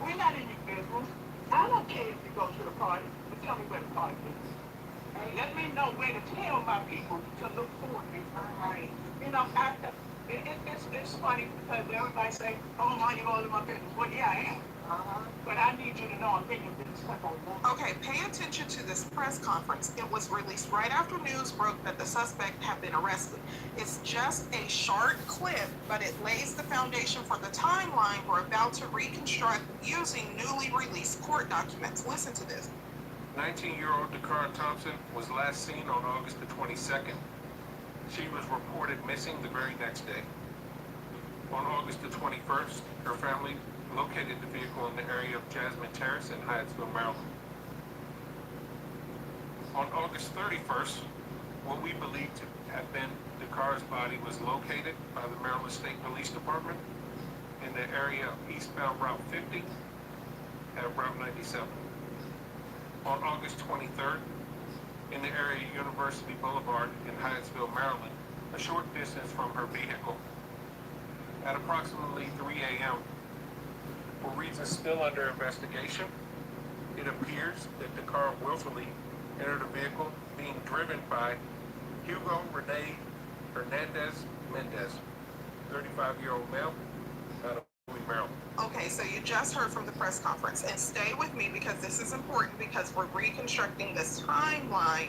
We're not in your business. I don't care if you go to the party, but tell me where the party is. And let me know where to tell my people to look for me. Right. You know, it's funny because everybody say, oh, my, you all in my business. Well, yeah, I am. But I need you to know I'm getting your business like I want. Okay, pay attention to this press conference. It was released right after news broke that the suspect had been arrested. It's just a short clip, but it lays the foundation for the timeline we're about to reconstruct using newly released court documents. Listen to this. 19-year-old DaCara Thompson was last seen on August the 22nd. She was reported missing the very next day. On August the 21st, her family located the vehicle in the area of Jasmine Terrace in Hyattsville, Maryland. On August 31st, what we believe to have been DaCara's body was located by the Maryland State Police Department in the area of eastbound Route 50 at Route 97. On August 23rd, in the area of University Boulevard in Hyattsville, Maryland, a short distance from her vehicle. At approximately 3 a.m., for reasons still under investigation, it appears that DaCara willfully entered a vehicle being driven by Hugo Rene Hernandez Mendez, 35-year-old male, out of Maryland. Okay, so you just heard from the press conference, and stay with me because this is important because we're reconstructing this timeline.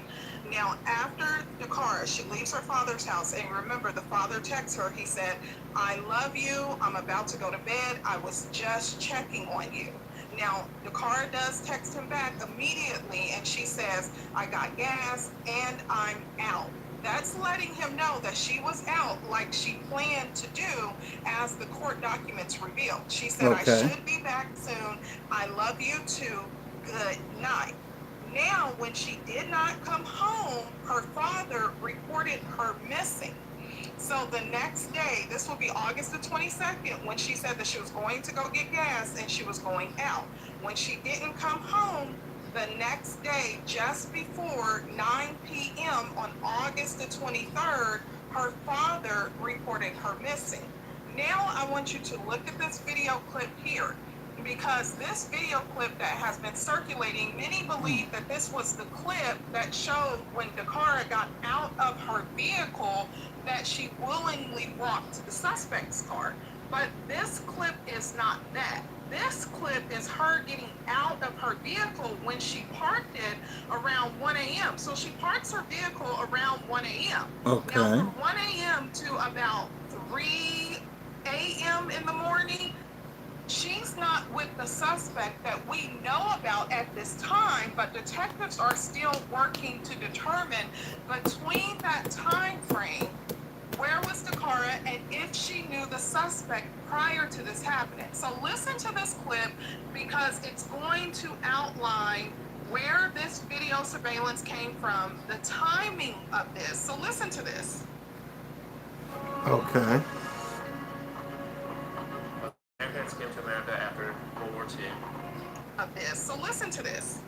Now, after DaCara, she leaves her father's house, and remember, the father texts her. He said, I love you. I'm about to go to bed. I was just checking on you. Now, DaCara does text him back immediately, and she says, I got gas, and I'm out. That's letting him know that she was out like she planned to do, as the court documents revealed. She said, I should be back soon. I love you too. Good night. Now, when she did not come home, her father reported her missing. So the next day, this will be August the 22nd, when she said that she was going to go get gas and she was going out. When she didn't come home, the next day, just before 9 p.m. on August the 23rd, her father reported her missing. Now I want you to look at this video clip here, because this video clip that has been circulating, many believe that this was the clip that showed when DaCara got out of her vehicle that she willingly walked to the suspect's car. But this clip is not that. This clip is her getting out of her vehicle when she parked it around 1 a.m. So she parks her vehicle around 1 a.m. Okay. Now, from 1 a.m. to about 3 a.m. in the morning, she's not with the suspect that we know about at this time, but detectives are still working to determine between that time frame where was DaCara and if she knew the suspect prior to this happening. So listen to this clip because it's going to outline where this video surveillance came from, the timing of this. So listen to this. Okay. Grandparents came to America after World War II. Of this. So listen to this.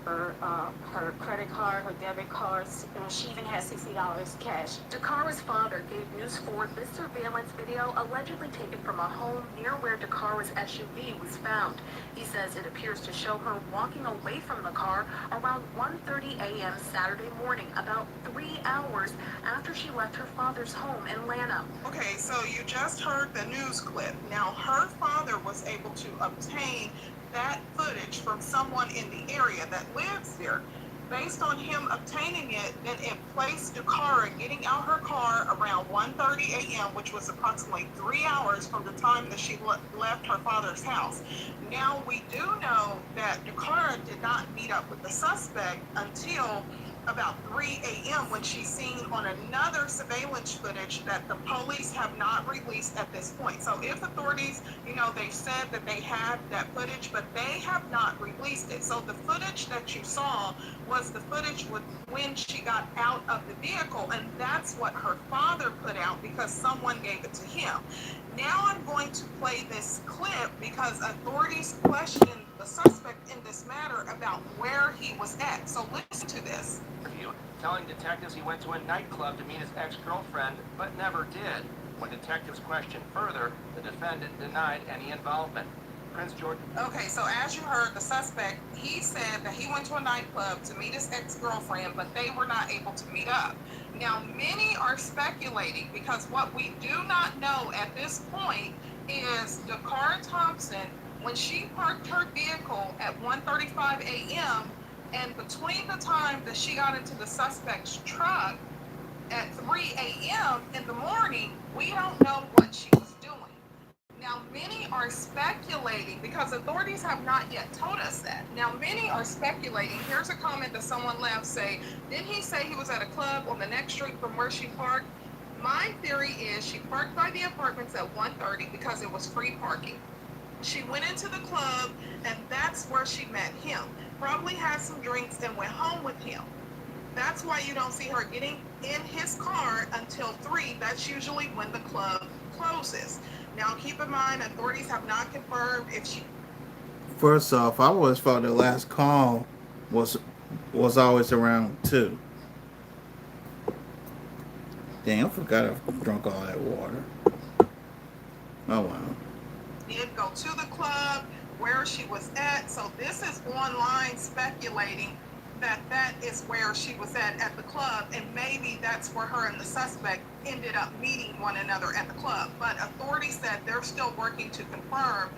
Her credit card, her debit cards, and she even has $60 cash. DaCara's father gave News 4 this surveillance video allegedly taken from a home near where DaCara's SUV was found. He says it appears to show her walking away from the car around 1:30 a.m. Saturday morning, about 3 hours after she left her father's home in Lanham. Okay, so you just heard the news clip. Now, her father was able to obtain that footage from someone in the area that lives there. Based on him obtaining it, then it placed DaCara getting out her car around 1:30 a.m., which was approximately 3 hours from the time that she left her father's house. Now, we do know that DaCara did not meet up with the suspect until about 3 a.m. when she's seen on another surveillance footage that the police have not released at this point. So if authorities, they've said that they have that footage, but they have not released it. So the footage that you saw was the footage when she got out of the vehicle, and that's what her father put out because someone gave it to him. Now I'm going to play this clip because authorities questioned the suspect in this matter about where he was at. So listen to this. Telling detectives he went to a nightclub to meet his ex-girlfriend, but never did. When detectives questioned further, the defendant denied any involvement. Prince George. Okay, so as you heard, the suspect, he said that he went to a nightclub to meet his ex-girlfriend, but they were not able to meet up. Now, many are speculating because what we do not know at this point is DaCara Thompson, when she parked her vehicle at 1:35 a.m. and between the time that she got into the suspect's truck at 3 a.m. in the morning, we don't know what she was doing. Now, many are speculating because authorities have not yet told us that. Now, many are speculating. Here's a comment that someone left say, didn't he say he was at a club on the next street from where she parked? My theory is she parked by the apartments at 1:30 because it was free parking. She went into the club and that's where she met him. Probably had some drinks and went home with him. That's why you don't see her getting in his car until 3. That's usually when the club closes. Now, keep in mind, authorities have not confirmed if she. First off, I always thought the last call was was always around 2. Damn, I forgot I drunk all that water. Oh wow. Did go to the club, where she was at. So this is online speculating that that is where she was at the club, and maybe that's where her and the suspect ended up meeting one another at the club. But authorities said they're still working to confirm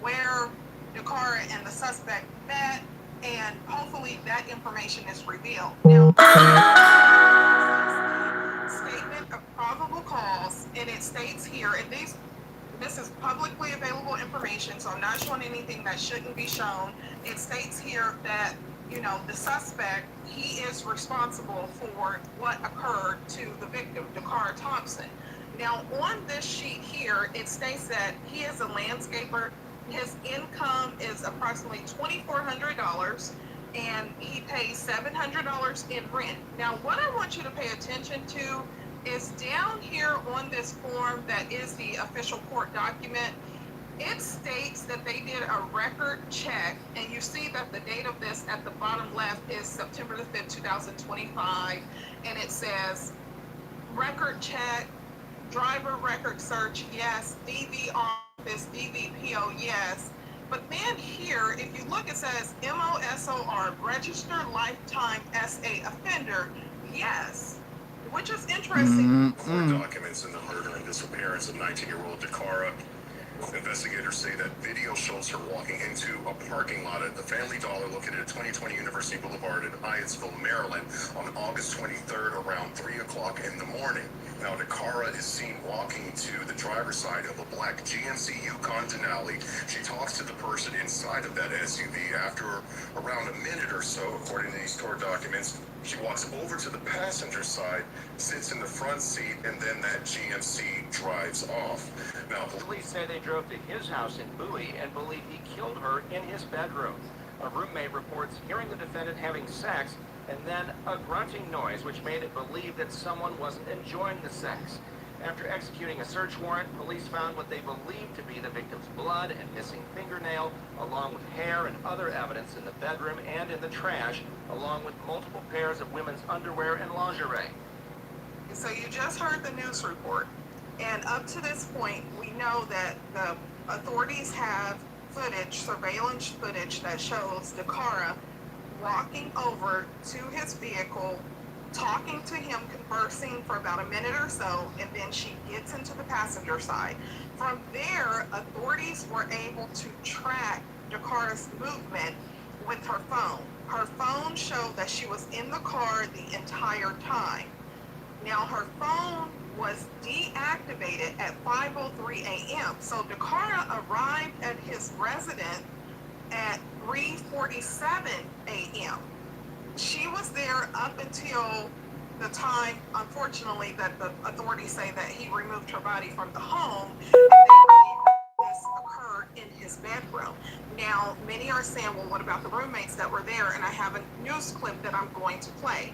where DaCara and the suspect met, and hopefully that information is revealed. Now, statement of probable cause, and it states here, and this is publicly available information, so I'm not showing anything that shouldn't be shown. It states here that, the suspect, he is responsible for what occurred to the victim, DaCara Thompson. Now, on this sheet here, it states that he is a landscaper. His income is approximately $2,400, and he pays $700 in rent. Now, what I want you to pay attention to is down here on this form that is the official court document. It states that they did a record check, and you see that the date of this at the bottom left is September the 5th, 2025, and it says record check, driver record search, yes, DV office, DVPO, yes. But then here, if you look, it says MOSOR, registered lifetime SA offender, yes. Which is interesting. Court documents in the murder and disappearance of 19-year-old DaCara. Investigators say that video shows her walking into a parking lot at the Family Dollar located at 2020 University Boulevard in Hyattsville, Maryland on August 23rd around 3 o'clock in the morning. Now, DaCara is seen walking to the driver's side of a black GMC Yukon Denali. She talks to the person inside of that SUV. After around a minute or so, according to these court documents, she walks over to the passenger side, sits in the front seat, and then that GMC drives off. Now, police say they drove to his house in Bowie and believe he killed her in his bedroom. A roommate reports hearing the defendant having sex and then a grunting noise which made it believe that someone wasn't enjoying the sex. After executing a search warrant, police found what they believed to be the victim's blood and missing fingernail, along with hair and other evidence in the bedroom and in the trash, along with multiple pairs of women's underwear and lingerie. So you just heard the news report, and up to this point, we know that the authorities have footage, surveillance footage, that shows DaCara walking over to his vehicle, talking to him, conversing for about a minute or so, and then she gets into the passenger side. From there, authorities were able to track DaCara's movement with her phone. Her phone showed that she was in the car the entire time. Now, her phone was deactivated at 5:03 a.m. So DaCara arrived at his residence at 3:47 a.m. She was there up until the time, unfortunately, that the authorities say that he removed her body from the home, and they believe this occurred in his bedroom. Now, many are saying, well, what about the roommates that were there? And I have a news clip that I'm going to play.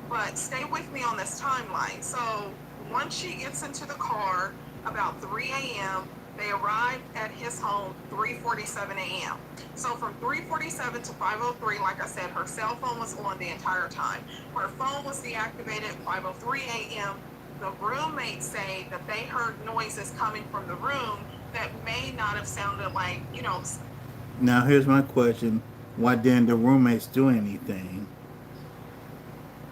But stay with me on this timeline. So once she gets into the car, about 3 a.m., they arrived at his home 3:47 a.m. So from 3:47 to 5:03, like I said, her cell phone was on the entire time. Her phone was deactivated at 5:03 a.m. The roommates say that they heard noises coming from the room that may not have sounded like, Now here's my question: why didn't the roommates do anything?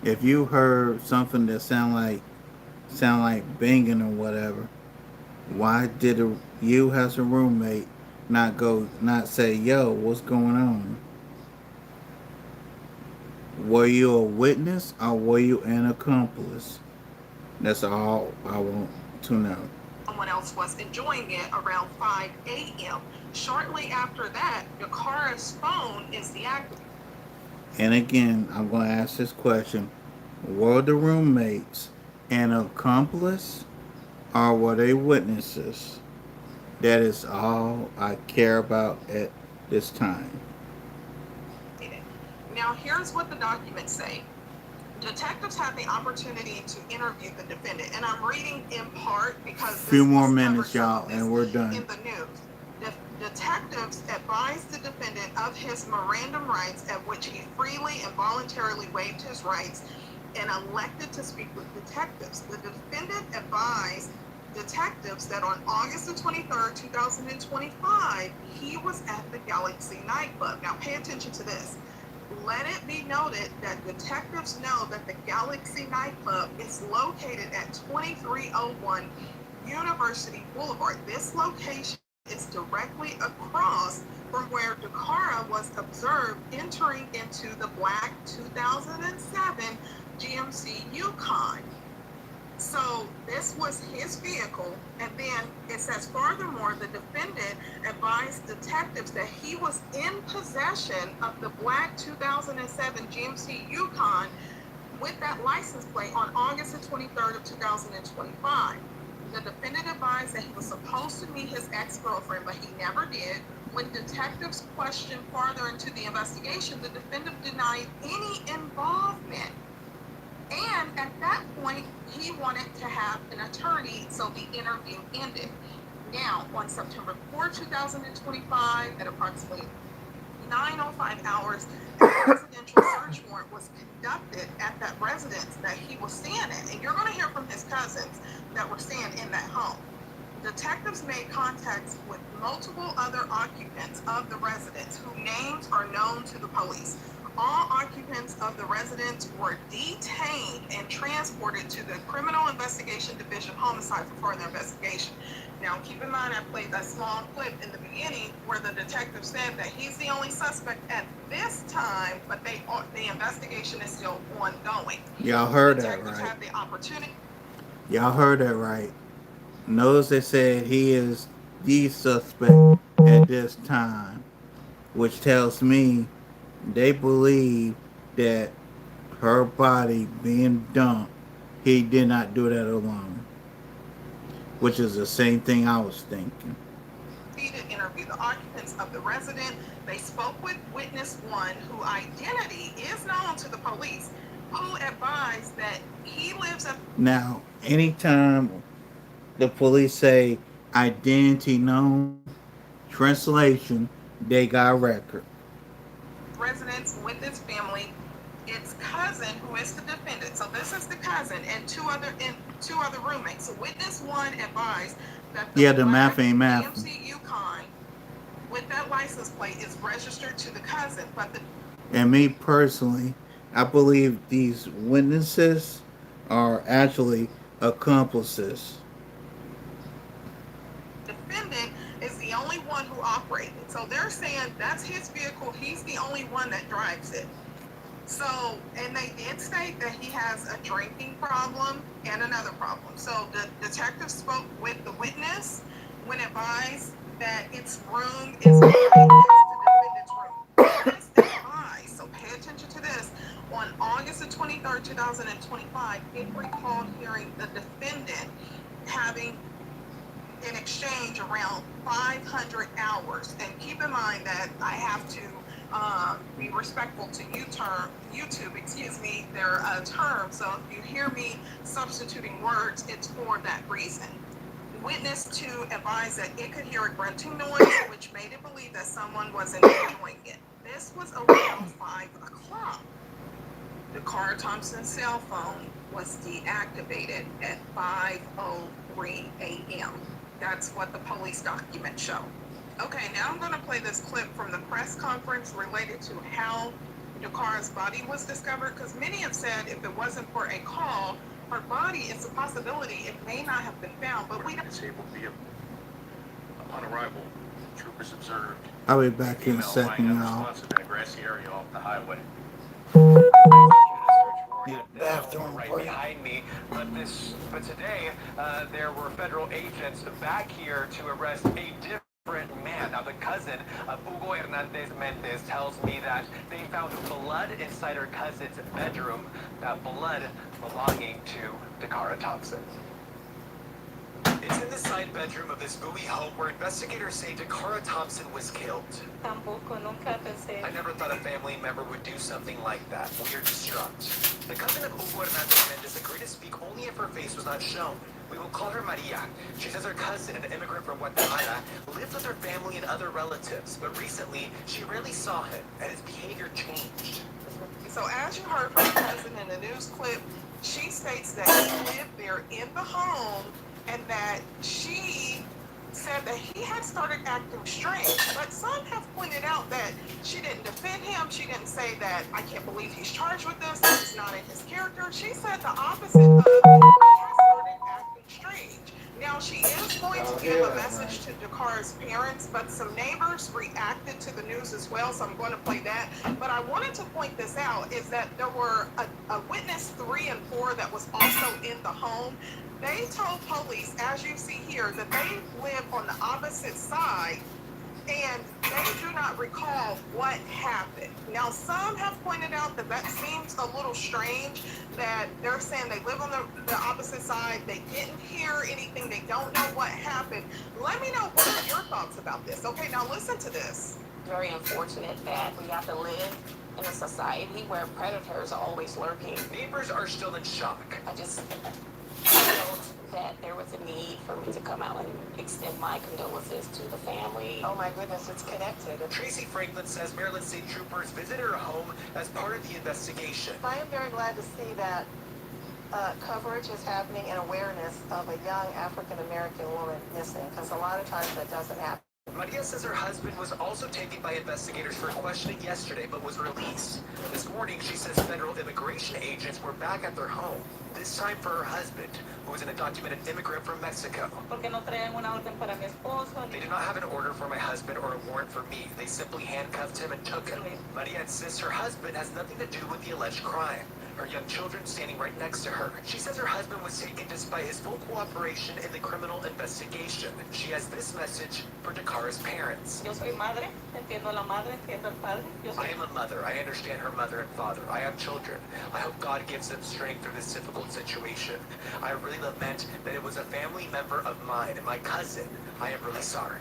If you heard something that sound like banging or whatever, why did you as a roommate not say, yo, what's going on? Were you a witness or were you an accomplice? That's all I want to know. Someone else was enjoying it around 5 a.m. Shortly after that, DaCara's phone is deactivated. And again, I'm going to ask this question. Were the roommates an accomplice or were they witnesses? That is all I care about at this time. Now, here's what the documents say. Detectives had the opportunity to interview the defendant, and I'm reading in part because Few more minutes, y'all, and we're done. in the news. Detectives advised the defendant of his Miranda rights, at which he freely and voluntarily waived his rights and elected to speak with detectives. The defendant advised detectives that on August the 23rd, 2025, he was at the Galaxy nightclub. Now, pay attention to this. Let it be noted that detectives know that the Galaxy nightclub is located at 2301 University Boulevard. This location is directly across from where DaCara was observed entering into the black 2007 GMC Yukon. So this was his vehicle, and then it says furthermore, the defendant advised detectives that he was in possession of the black 2007 GMC Yukon with that license plate on August the 23rd of 2025. The defendant advised that he was supposed to meet his ex-girlfriend, but he never did. When detectives questioned further into the investigation, the defendant denied any involvement. And at that point, he wanted to have an attorney, so the interview ended. Now, on September 4, 2025, at approximately 9:05 hours, a residential search warrant was conducted at that residence that he was staying at. And you're going to hear from his cousins that were staying in that home. Detectives made contacts with multiple other occupants of the residence whose names are known to the police. All occupants of the residence were detained and transported to the Criminal Investigation Division Homicide for further investigation. Now, keep in mind, I played that small clip in the beginning where the detective said that he's the only suspect at this time, but the investigation is still ongoing. Y'all heard that Detectives right. have the opportunity. Y'all heard that right. Notice they said he is the suspect at this time, which tells me they believe that her body being dumped, he did not do that alone, which is the same thing I was thinking. To interview the occupants of the residence. They spoke with witness one, whose identity is known to the police, who advised that he lives at. Now, anytime the police say identity known, translation, they got record. Residence with his family, its cousin, who is the defendant. So this is the cousin and two other roommates. So witness one advised that the math ain't math. GMC Yukon with that license plate is registered to the cousin, but the. And me personally, I believe these witnesses are actually accomplices. Defendant is the only one who operated. So they're saying that's his vehicle. He's the only one that drives it. So, and they did state that he has a drinking problem and another problem. So the detective spoke with the witness when advised that its room is the defendant's room. Witness advised, so pay attention to this. On August the 23rd, 2025, it recalled hearing the defendant having in exchange around 500 hours. And keep in mind that I have to be respectful to YouTube, their term. So if you hear me substituting words, it's for that reason. Witness 2 advised that it could hear a grunting noise, which made it believe that someone was enjoying it. This was around 5 o'clock. DaCara Thompson's cell phone was deactivated at 5:03 a.m. That's what the police documents show. Okay, now I'm going to play this clip from the press conference related to how DaCara's body was discovered? Because many have said if it wasn't for a call, her body, it's a possibility it may not have been found, but we don't. It's able to be upon arrival, troopers observed I'll be back in a female second, lying y'all. unresponsive in a grassy area off the highway. Need a bathroom right break. behind me, but today there were federal agents back here to arrest a different man. Now the cousin of Hugo Hernandez Mendez tells me that they found blood inside her cousin's bedroom, that blood belonging to DaCara Thompson. It's in the side bedroom of this Bowie home where investigators say DaCara Thompson was killed. I never thought a family member would do something like that. We are distraught. The cousin of Hugo Hernandez Mendez agreed to speak only if her face was not shown. We will call her Maria. She says her cousin, an immigrant from Guatemala, lived with her family and other relatives, but recently she rarely saw him and his behavior changed. So as you heard from the cousin in the news clip, she states that he lived there in the home and that she said that he had started acting strange. But some have pointed out that she didn't defend him. She didn't say that, I can't believe he's charged with this. It's not in his character. She said the opposite of he has started acting strange. Now, she is going to give a message to DaCara's parents, but some neighbors reacted to the news as well, so I'm going to play that. But I wanted to point this out, is that there were a witness 3 and 4 that was also in the home. They told police, as you see here, that they live on the opposite side, and they do not recall what happened. Now, some have pointed out that that seems a little strange, that they're saying they live on the opposite side, they didn't hear anything, they don't know what happened. Let me know what are your thoughts about this. Okay, now listen to this. Very unfortunate that we have to live in a society where predators are always lurking. Neighbors are still in shock. I just felt that there was a need for me to come out and extend my condolences to the family. Oh my goodness, it's connected. Tracy Franklin says Maryland State Troopers visited her home as part of the investigation. I am very glad to see that coverage is happening and awareness of a young African-American woman missing, because a lot of times that doesn't happen. Maria says her husband was also taken by investigators for questioning yesterday, but was released. This morning, she says federal immigration agents were back at their home, this time for her husband, who is an undocumented immigrant from Mexico. They did not have an order for my husband or a warrant for me. They simply handcuffed him and took him. Maria insists her husband has nothing to do with the alleged crime. Her young children standing right next to her. She says her husband was taken despite his full cooperation in the criminal investigation. She has this message for DaCara's parents. I am a mother. I understand her mother and father. I have children. I hope God gives them strength through this difficult situation. I really lament that it was a family member of mine and my cousin. I am really sorry.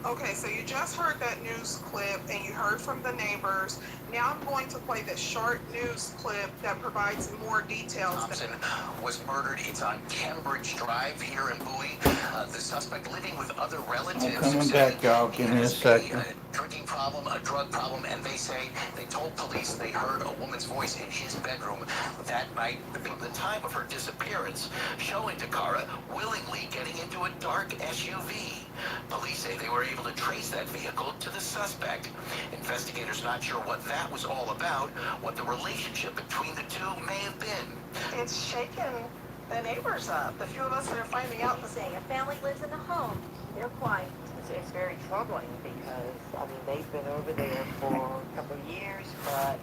Okay, so you just heard that news clip and you heard from the neighbors. Now I'm going to play this short news clip that provides more details. Thompson was murdered. It's on Cambridge Drive here in Bowie. The suspect living with other relatives. I'm coming back, y'all. Give me a second. Drinking problem, a drug problem, and they say they told police they heard a woman's voice in his bedroom that night, the time of her disappearance, showing DaCara willingly getting into a dark SUV. Police say they were able to trace that vehicle to the suspect. Investigators not sure what that was all about, what the relationship between the two may have been. It's shaken the neighbors up. The few of us that are finding out and saying a family lives in the home, they're quiet. It's very troubling because, I mean, they've been over there for a couple of years, but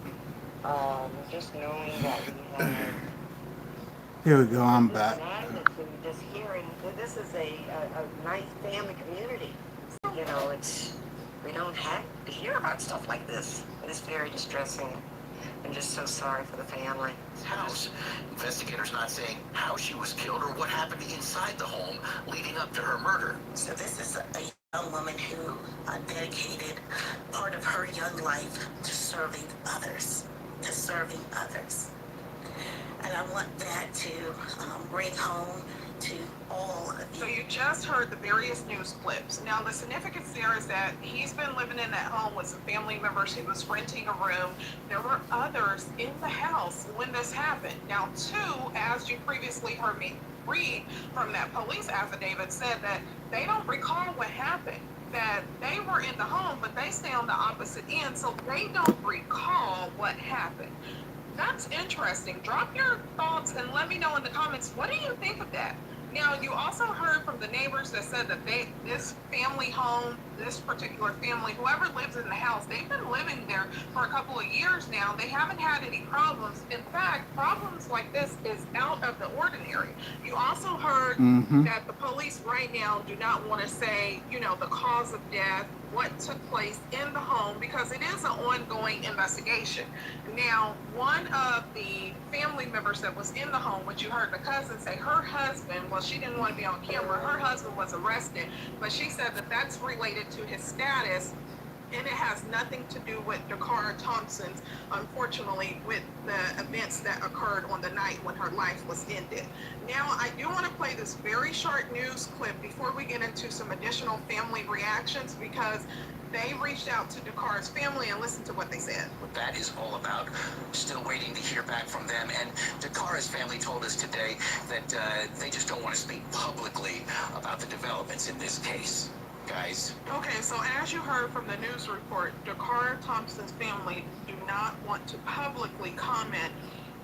just knowing that we have... Here we go, I'm back. Just hearing, this is a nice family community. You know, we don't have to hear about stuff like this. And it's very distressing. I'm just so sorry for the family. House. Investigators not saying how she was killed or what happened inside the home leading up to her murder. So this is a young woman who dedicated part of her young life to serving others, And I want that to bring home to all of you. So you just heard the various news clips. Now the significance there is that he's been living in that home with some family members. He was renting a room. There were others in the house when this happened. Now 2, as you previously heard me read from that police affidavit said that they don't recall what happened. That they were in the home, but they stay on the opposite end, so they don't recall what happened. That's interesting. Drop your thoughts and let me know in the comments, what do you think of that? Now, you also heard from the neighbors that said that this family home, this particular family, whoever lives in the house, they've been living there for a couple of years now. They haven't had any problems. In fact, problems like this is out of the ordinary. You also heard that the police right now do not want to say, the cause of death, what took place in the home, because it is an ongoing investigation. Now, one of the family members that was in the home, which you heard the cousin say, her husband, well, she didn't want to be on camera, her husband was arrested, but she said that that's related to his status, and it has nothing to do with DaCara Thompson's, unfortunately, with the events that occurred on the night when her life was ended. Now, I do want to play this very short news clip before we get into some additional family reactions, because they reached out to DaCara's family and listened to what they said. What that is all about. Still waiting to hear back from them. And DaCara's family told us today that they just don't want to speak publicly about the developments in this case. Guys. Okay, so as you heard from the news report, DaCara Thompson's family do not want to publicly comment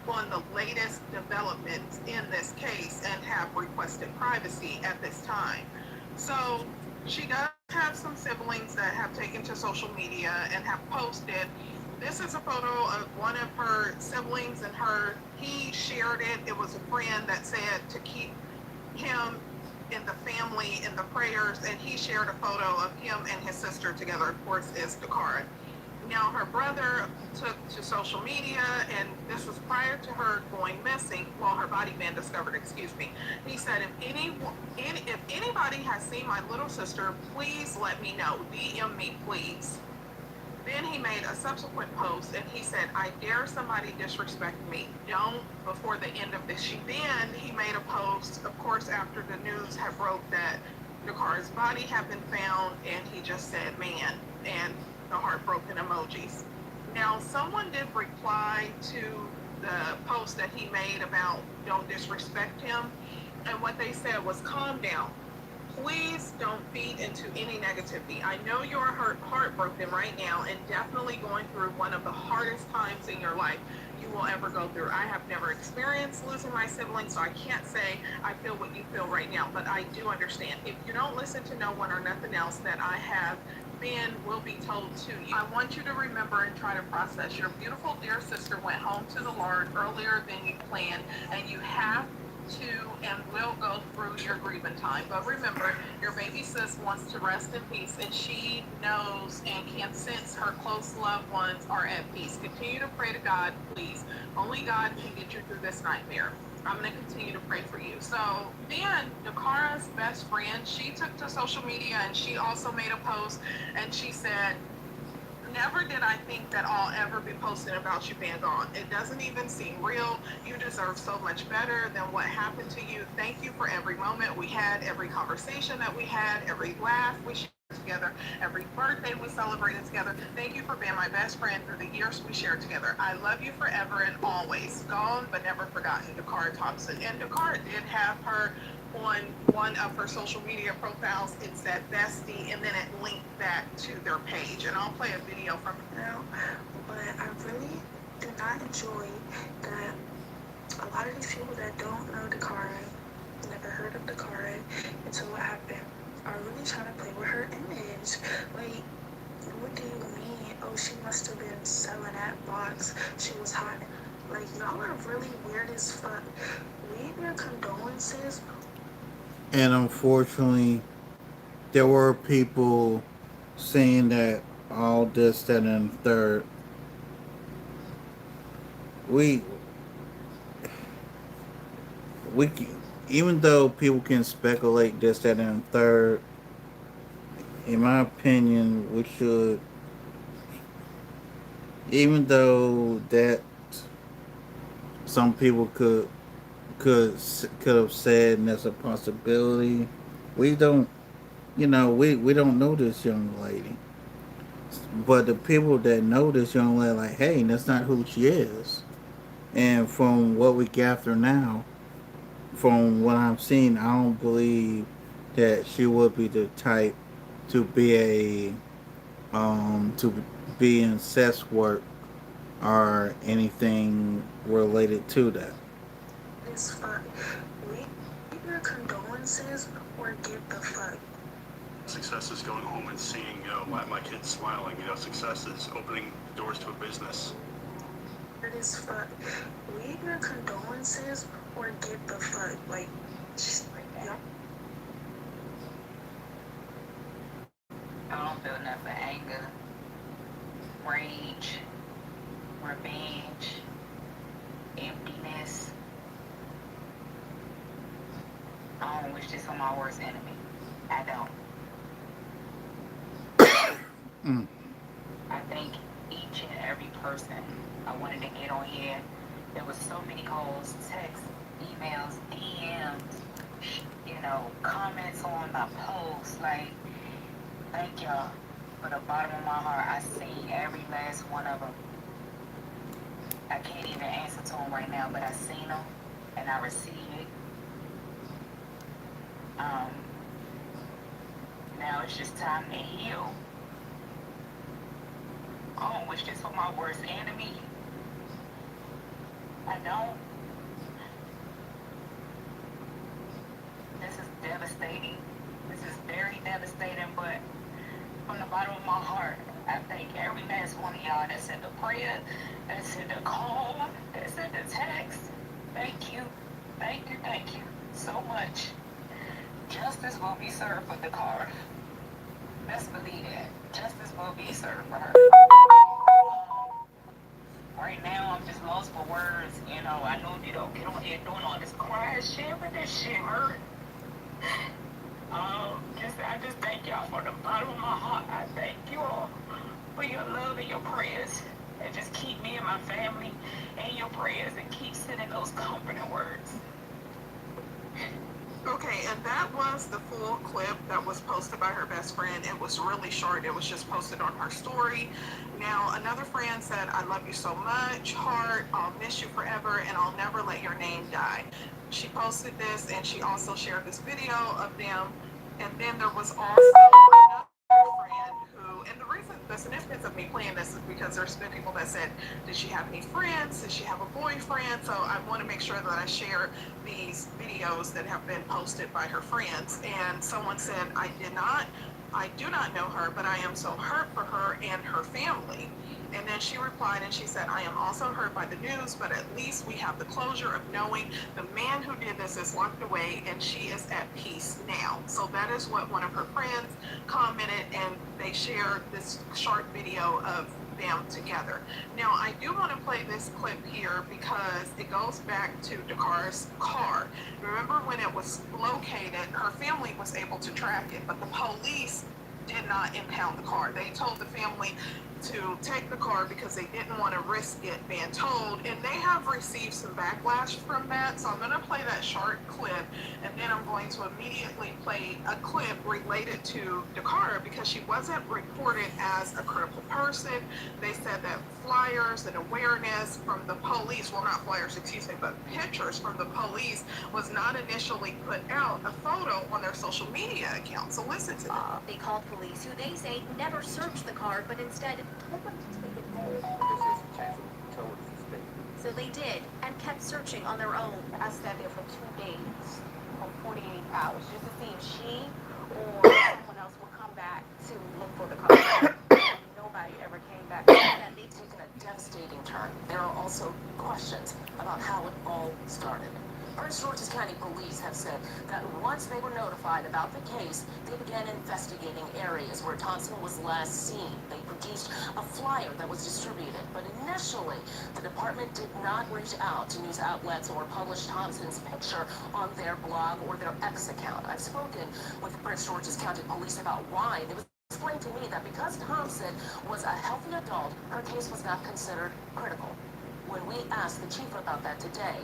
on the latest developments in this case and have requested privacy at this time. So she does have some siblings that have taken to social media and have posted. This is a photo of one of her siblings and her. He shared it. It was a friend that said to keep him in the family in the prayers, and he shared a photo of him and his sister together. Of course, is DaCara. Now, her brother took to social media, and this was prior to her going missing. Well, her body being discovered, excuse me. He said, if anybody has seen my little sister, please let me know. DM me, please. Then he made a subsequent post, and he said, I dare somebody disrespect me. Don't before the end of this. Then he made a post, of course, after the news had broke that DaCara's body had been found, and he just said, man, and the heartbroken emojis. Now, someone did reply to the post that he made about don't disrespect him, and what they said was, calm down. Please don't feed into any negativity. I know you're heartbroken right now and definitely going through one of the hardest times in your life you will ever go through. I have never experienced losing my siblings, so I can't say I feel what you feel right now, but I do understand. If you don't listen to no one or nothing else that I have will be told to you. I want you to remember and try to process. Your beautiful dear sister went home to the Lord earlier than you planned, and you have to and will go through your grieving time. But remember, your baby sis wants to rest in peace, and she knows and can sense her close loved ones are at peace. Continue to pray to God, please. Only God can get you through this nightmare. I'm going to continue to pray for you. So then DaCara's best friend, she took to social media and she also made a post, and she said, never did I think that I'll ever be posting about you being gone. It doesn't even seem real. You deserve so much better than what happened to you. Thank you for every moment we had, every conversation that we had, every laugh we shared together, every birthday we celebrated together. Thank you for being my best friend through the years we shared together. I love you forever and always. Gone but never forgotten, DaCara Thompson. And DaCara did have her on one of her social media profiles. It said bestie, and then it linked back to their page. And I'll play a video from it now. But I really do not enjoy that a lot of these people that don't know DaCara, never heard of DaCara until what happened, are really trying to play with her image. Like, what do you mean? Oh, she must have been selling that box. She was hot. Like, y'all are really weird as fuck. Leave your condolences. And unfortunately, there were people saying that all this, that, and the third. We even though people can speculate this, that, and the third, in my opinion, we should, even though that some people could have said and that's a possibility, we don't, we don't know this young lady. But the people that know this young lady, like, hey, that's not who she is. And from what we gather now, from what I'm seeing, I don't believe that she would be the type to be to be in sex work or anything related to that. This fuck. Leave your condolences or get the fuck. Success is going home and seeing, my kids smiling. Success is opening doors to a business. This fuck. Leave your condolences or get the fuck. Like, just like that. I don't feel enough for anger, rage, revenge, emptiness. I don't wish this on my worst enemy. I don't. I think each and every person I wanted to get on here, there was so many calls, texts, emails, DMs, comments on my posts. Like, thank y'all. For the bottom of my heart, I see every last one of them. I can't even answer to them right now, but I seen them and I received it. Now it's just time to heal. I don't wish this for my worst enemy. I don't. This is devastating. This is very devastating, but from the bottom of my heart, I thank every last one of y'all that sent a prayer, that sent a call, that sent a text. Thank you. Thank you, thank you so much. Justice will be served for DaCara. Best believe that. Justice will be served for her. Right now, I'm just lost for words. I know you don't get on here doing all this crying shit, but this shit hurt. I just thank y'all from the bottom of my heart. I thank you all for your love and your prayers. And just keep me and my family in your prayers and keep sending those comforting words. Okay, and that was the full clip that was posted by her best friend. It was really short. It was just posted on her story. Now, another friend said, I love you so much, heart. I'll miss you forever, and I'll never let your name die. She posted this, and she also shared this video of them. And then there was also another friend who, and the significance of me playing this is because there's been people that said, did she have any friends? Did she have a boyfriend? So I want to make sure that I share these videos that have been posted by her friends. And someone said, I do not know her, but I am so hurt for her and her family. And then she replied and she said, I am also hurt by the news, but at least we have the closure of knowing the man who did this is locked away and she is at peace now. So that is what one of her friends commented, and they shared this short video of them together. Now, I do want to play this clip here because it goes back to DaCara's car. Remember when it was located, her family was able to track it, but the police did not impound the car. They told the family to take the car because they didn't want to risk it being towed, and they have received some backlash from that. So I'm going to play that short clip, and then I'm going to immediately play a clip related to DaCara because she wasn't reported as a critical person. They said that flyers and awareness from the police, well, not flyers, excuse me, but pictures from the police was not initially put out, a photo on their social media account. So listen to that. They called police, who they say never searched the car, but instead told them to take it home. So they did, and kept searching on their own. I sat there for 2 days, or 48 hours, just to see if she or someone else would come back to look for the car. Nobody ever came back. And they've taken a devastating turn. There are also questions about how it all started. Prince George's County Police have said that once they were notified about the case, they began investigating areas where Thompson was last seen. They produced a flyer that was distributed, but initially, the department did not reach out to news outlets or publish Thompson's picture on their blog or their X account. I've spoken with Prince George's County Police about why. It was explained to me that because Thompson was a healthy adult, her case was not considered critical. When we asked the chief about that today,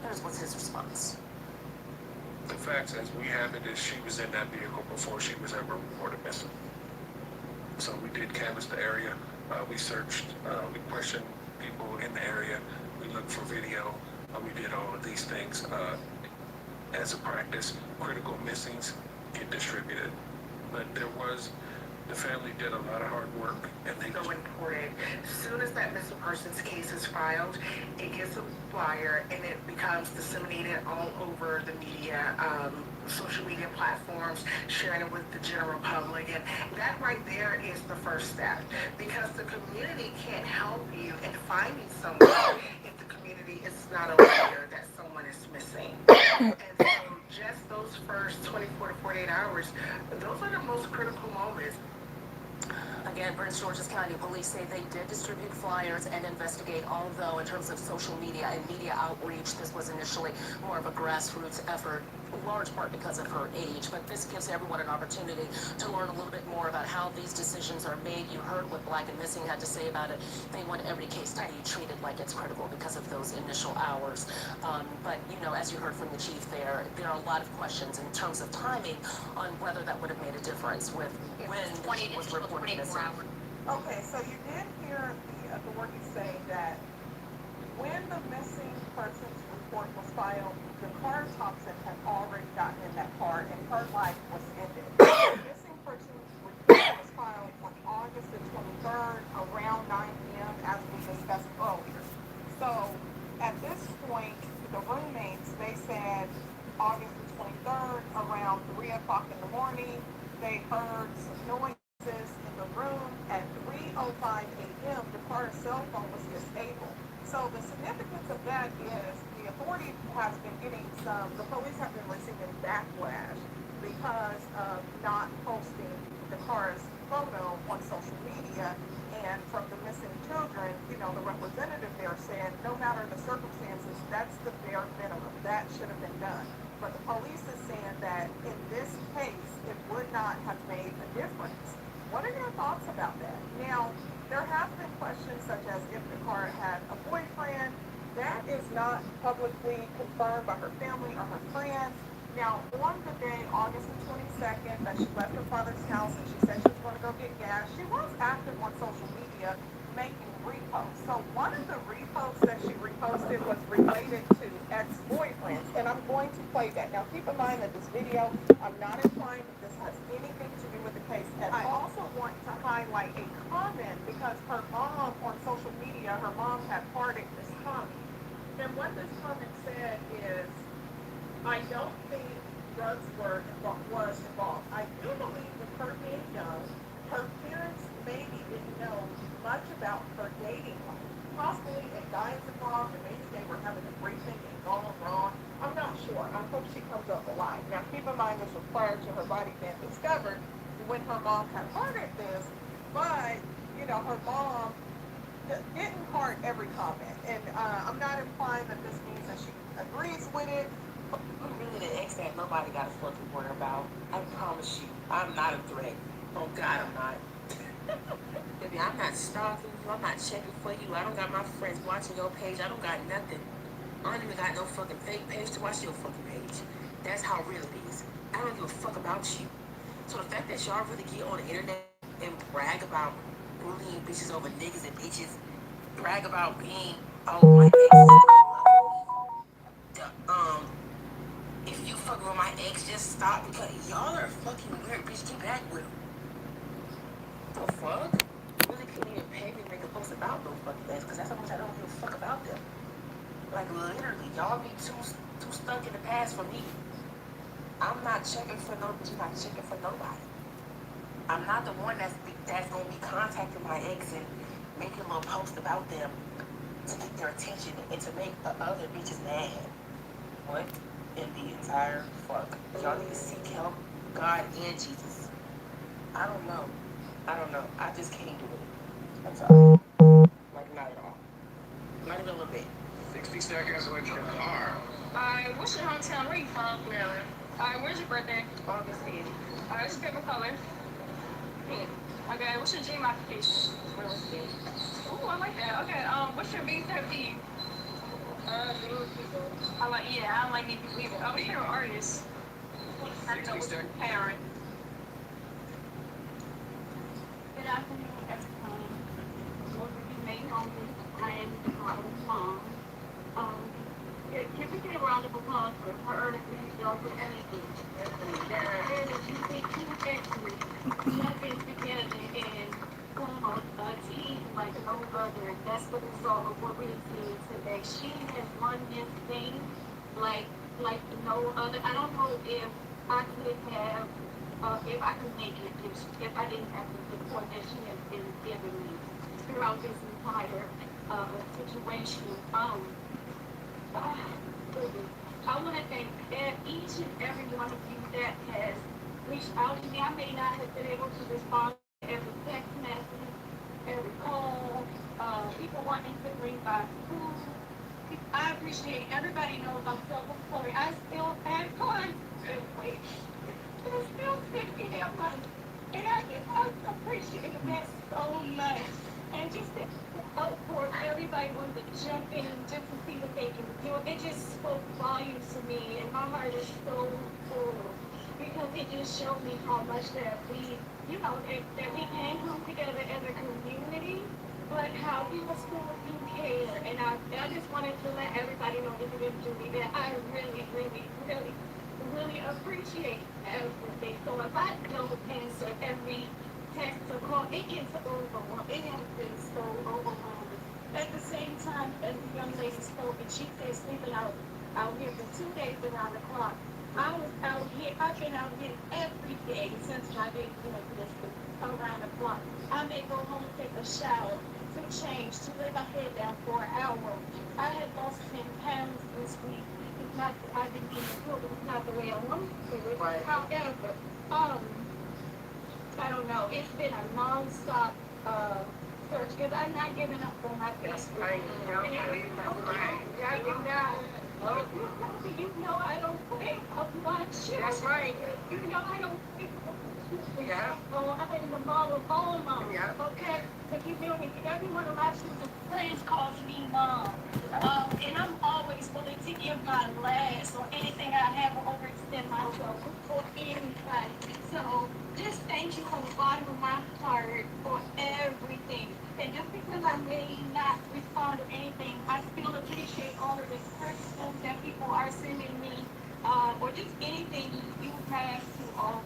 here's what's his response. The facts as we have it is she was in that vehicle before she was ever reported missing. So we did canvass the area. We searched, we questioned people in the area. We looked for video. We did all of these things. as a practice, critical missings get distributed. But the family did a lot of hard work, and they so important. As soon as that missing persons case is filed, it gets a flyer and it becomes disseminated all over the media, social media platforms, sharing it with the general public. And that right there is the first step, because the community can't help you in finding someone if the community is not aware that someone is missing. And so just those first 24 to 48 hours, those are the most critical moments. Again, Prince George's County Police say they did distribute flyers and investigate, although in terms of social media and media outreach, this was initially more of a grassroots effort, in large part because of her age. But this gives everyone an opportunity to learn a little bit more about how these decisions are made. You heard what Black and Missing had to say about it. They want every case to be treated like it's critical because of those initial hours. But, you know, as you heard from the chief there are a lot of questions in terms of timing on whether that would have made a difference with when it was reported missing. Okay, so you did hear the authorities say that when the missing persons report was filed, DaCara Thompson had already gotten in that car and her life was ended. The missing persons report was filed on August the 23rd around 9 p.m. as we discussed earlier. So at this point, the roommates, they said August the 23rd around 3 o'clock in the morning, they heard some noise in the room. At 3:05 a.m., DaCara's cell phone was disabled. So the significance of that is the authority has been getting the police have been receiving backlash because of not posting DaCara's photo on social media. And from the missing children, you know, the representative there said, no matter the circumstances, that's the bare minimum. That should have been done. But the police is saying that in this case, it would not have made a difference. What are your thoughts about that? Now, there have been questions such as if DaCara had a boyfriend. That is not publicly confirmed by her family or her friends. Now, on the day, August the 22nd, that she left her father's house and she said she was going to go get gas, she was active on social media making reposts. So one of the reposts that she reposted was related to ex-boyfriends, and I'm going to play that. Now, keep in mind that this video, I'm not implying that this has anything to do with the case. And I also want to highlight a comment because her mom on social media, her mom had parted this comment. And what this comment said is, I don't think drugs was involved. I do believe with her being young, her parents maybe didn't know much about her dating life. Possibly a guy is involved, and maybe they were having a briefing and gone wrong. I'm not sure. I hope she comes up alive. Now, keep in mind this was prior to her body being discovered when her mom had heard this, but, you know, her mom didn't heart every comment. And I'm not implying that this means that she agrees with it. I'm really the ex that nobody got a fucking word about. I promise you. I'm not a threat. Oh, God, I'm not. Baby, I'm not stalking you. I'm not checking for you. I don't got my friends watching your page. I don't got nothing. I don't even got no fucking fake page to watch your fucking page. That's how real it is. I don't give a fuck about you. So the fact that y'all really get on the internet and brag about bullying bitches over niggas and bitches, brag about being, oh, my ex is if you fucking with my ex, just stop because y'all are fucking weird, bitch. Get back with him. The fuck? You really couldn't even pay me to make a post about no fucking ex because that's how much I don't give a fuck about them. Like, literally, y'all be too stuck in the past for me. I'm not checking for no bitch. I'm not checking for nobody. I'm not the one that's gonna be contacting my ex and making a little post about them to get their attention and to make the other bitches mad. What in the entire fuck? Y'all need to seek help, God and Jesus. I don't know. I just can't do it. I'm sorry. Like, not at all. Not even a little bit. 60 seconds with your car. Alright, what's your hometown? Where you from? Maryland. Alright, where's your birthday? August 8th. Alright, what's your favorite color? Pink. Okay, what's your dream occupation? Real estate. Ooh, I like that. Okay, what's your biggest pet peeve? People. I don't like new people either. What's your favorite artist? I don't know what's your parent. Good afternoon, everyone. Well, you may know me. I am DaCara's mom. Give me a round of applause for her earning $3 out with anything. And you think you actually jumping together and come on a team like no other. That's the result of what we're seeing today. She has run this thing like no other. I don't know if I could have, if I could make it, if I didn't have the support that she has been giving me throughout this entire situation. Uh, I want to thank each and every one of you that has reached out to me. I may not have been able to respond to every text message, every call, people wanting to bring by food. I appreciate everybody knows I'm self-employed. I still have time to wait. There's still sitting there money. And I appreciate that so much. And just for everybody wanting to jump in just to see what they can do. It just spoke volumes to me, and my heart is so full because it just showed me how much that we, that we can come together as a community, but how people still do care. And I just wanted to let everybody know individually that I really, really, really, really appreciate everything. So if I don't answer every text or call, it gets overwhelmed. It has been so overwhelming. At the same time, as the young lady spoke, and she said sleeping out here for 2 days around the clock. I was out here. I've been out here every day since my baby went to this around the clock. I may go home, take a shower, to change, to lay my head down for an hour. I had lost 10 pounds this week. It's not that I've been eating food, it's not the way I want to do it. Right. However, I don't know. It's been a non-stop search because I'm not giving up on my family. That's right. You know I don't think of my children. That's right. You know I don't think of my children. Yeah. Oh, I am the mom of all moms. Yeah. Okay? If you feel me, every one of my children's friends calls me mom. And I'm always willing to give my last or anything I have or overextend myself for anybody. So just thank you from the bottom of my heart for everything. And just because I may not respond to anything, I still appreciate all of the questions that people are sending me, or just anything you have to offer.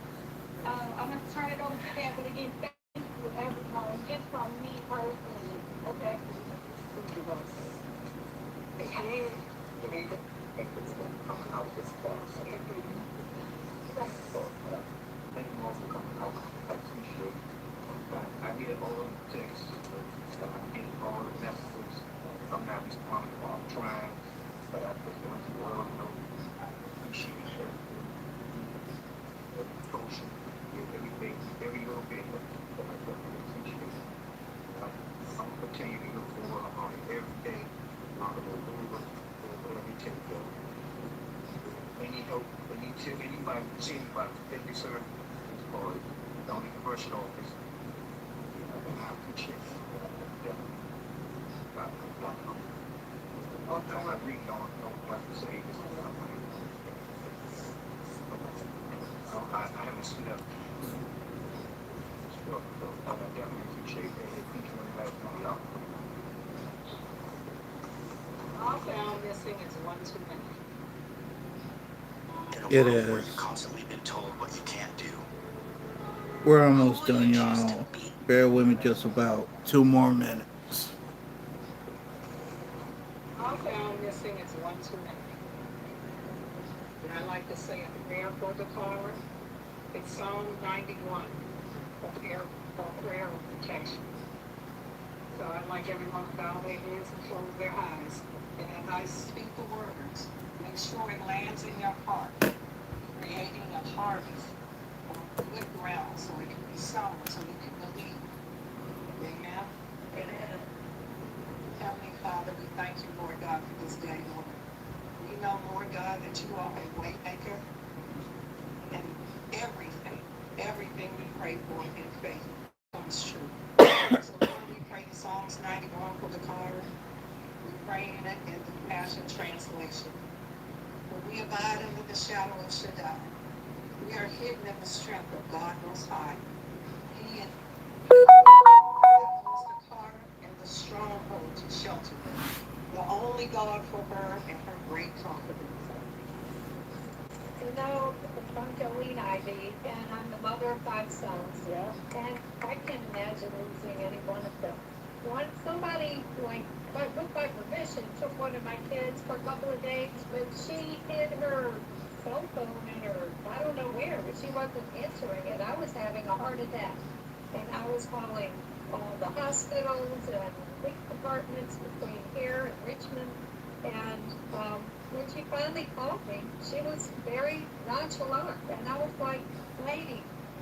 I'm going to turn it over to that, but again, thank you everyone, just from me personally. Okay? I get all the texts, I get all the messages. I'm not responding while I'm trying, but I just want you all to know I appreciate you. Every social, everything, every little bit that I definitely appreciate. I'm going to continue to look forward. I'm on it every day. I'm going to move whatever it takes. Any help, any tip, anybody, see anybody, thank you, sir. Don't even brush it off. I appreciate it. I really don't know what to say. I haven't stood up. I definitely appreciate it. Each one of you guys. All found missing is one too many. It is. Where you've constantly been told what you can't do. We're almost done, y'all. Bear with me just about 2 more minutes. All found missing is one too many. And I like to say a prayer for DaCara. It's Psalm 91, a prayer of protection. So I'd like everyone to bow their heads and close their eyes. And as I speak the words, make sure it lands in your heart, creating a harvest on good ground so it can be sown, so you can believe. Amen? Amen. Heavenly Father, we thank you, Lord God, for this day, Lord. We know, Lord God, that you are a way maker, and everything we pray for in faith comes true. So Lord, we pray Psalms 91 for DaCara. We pray in it in the Passion Translation. When we abide under the shadow of Shaddai, we are hidden in the strength of God Most High. He holds DaCara in the stronghold to shelter her, the only God for her and her great confidence. You know, I'm Jolene Ivy, and I'm the mother of 5 sons. Yeah. And I can't imagine losing any one of them. Somebody, like, with my permission, took one of my kids for a couple of days, but she hid her cell phone in her, I don't know where, but she wasn't answering it. I was having a heart attack, and I was calling all the hospitals and big departments between here and Richmond. And when she finally called me, she was very nonchalant. And I was like, lady,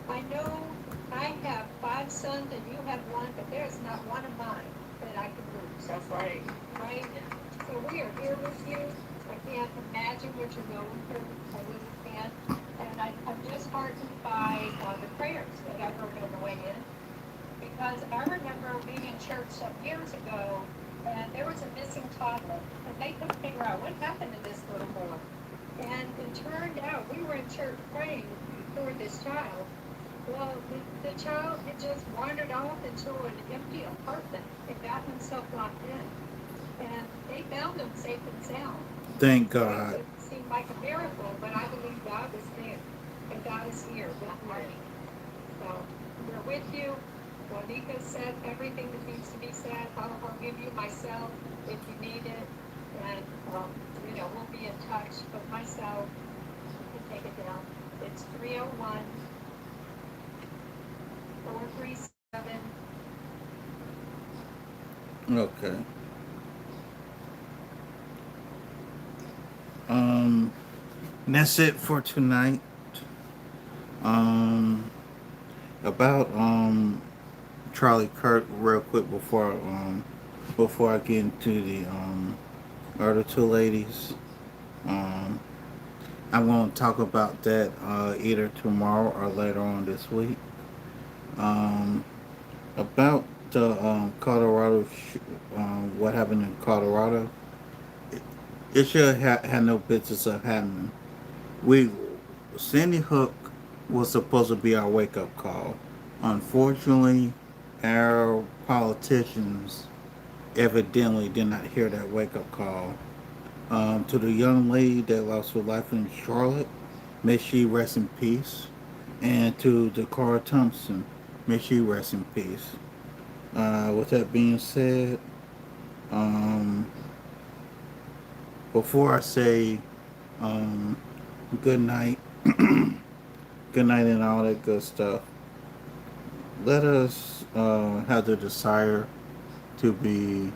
I know I have 5 sons and you have one, but there's not one of mine that I can lose. That's right. Right? So we are here with you. I can't imagine what you're going through. I really can't. And I'm just heartened by the prayers that I heard on the way in. Because I remember being in church some years ago, and there was a missing toddler, and they couldn't figure out what happened to this little boy. And it turned out we were in church praying for this child. Well, the child had just wandered off into an empty apartment and got himself locked in. And they found him safe and sound. Thank So God. it seemed like a miracle, but I believe God was there, and God is here with me. So we're with you. Juanita said everything that needs to be said. I'll give you myself if you need it. And, we'll be in touch. But myself, you can take it down. It's 301 437. Okay. Um, that's it for tonight. Um, about Charlie Kirk, real quick before I get into the other two ladies. Um, I'm going to talk about that either tomorrow or later on this week. Um, about the Colorado, what happened in Colorado, it, it should have no business of happening. We Sandy Hook was supposed to be our wake up call. Unfortunately, our politicians evidently did not hear that wake up call. To the young lady that lost her life in Charlotte, may she rest in peace. And to DaCara Thompson, may she rest in peace. With that being said, um, before I say um, good night, good night, and all that good stuff, let us have the desire to be.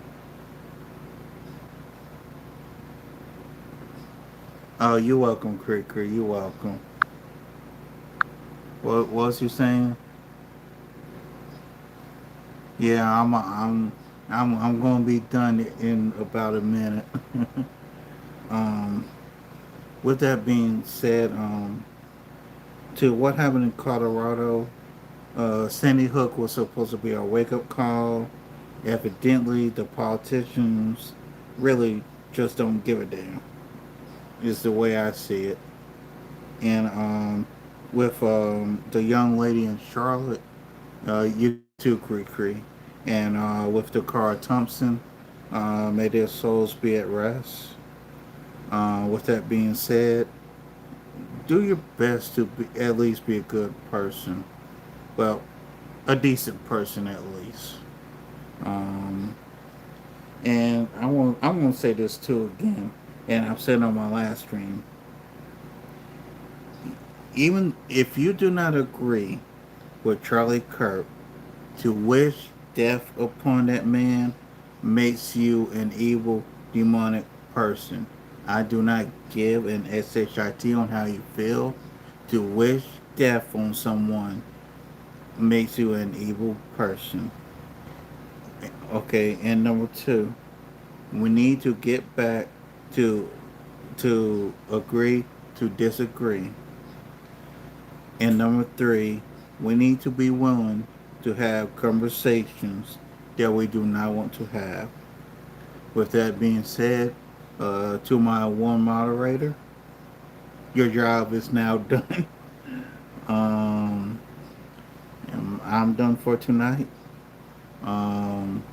Oh, you're welcome, Cricker. You're welcome. What was you saying? Yeah, I'm gonna be done in about a minute. um, with that being said, to what happened in Colorado, Sandy Hook was supposed to be our wake up call. Evidently, the politicians really just don't give a damn. Is the way I see it. And with the young lady in Charlotte, you too, Cree. And with DaCara Thompson, may their souls be at rest. With that being said, do your best to at least be a good person. Well, a decent person at least. Um, and I'm gonna say this too again, and I've said on my last stream. Even if you do not agree with Charlie Kirk, to wish death upon that man makes you an evil, demonic person. I do not give an SHIT on how you feel. To wish death on someone makes you an evil person. Okay, and number two, we need to get back to agree to disagree. And number three, we need to be willing to have conversations that we do not want to have. With that being said, to my one moderator, your job is now done. um, I'm done for tonight. Um,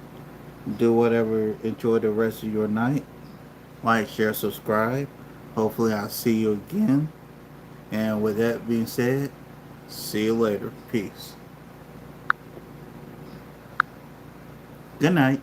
do whatever, enjoy the rest of your night. Like, share, subscribe. Hopefully, I'll see you again. And with that being said, see you later. Peace. Good night.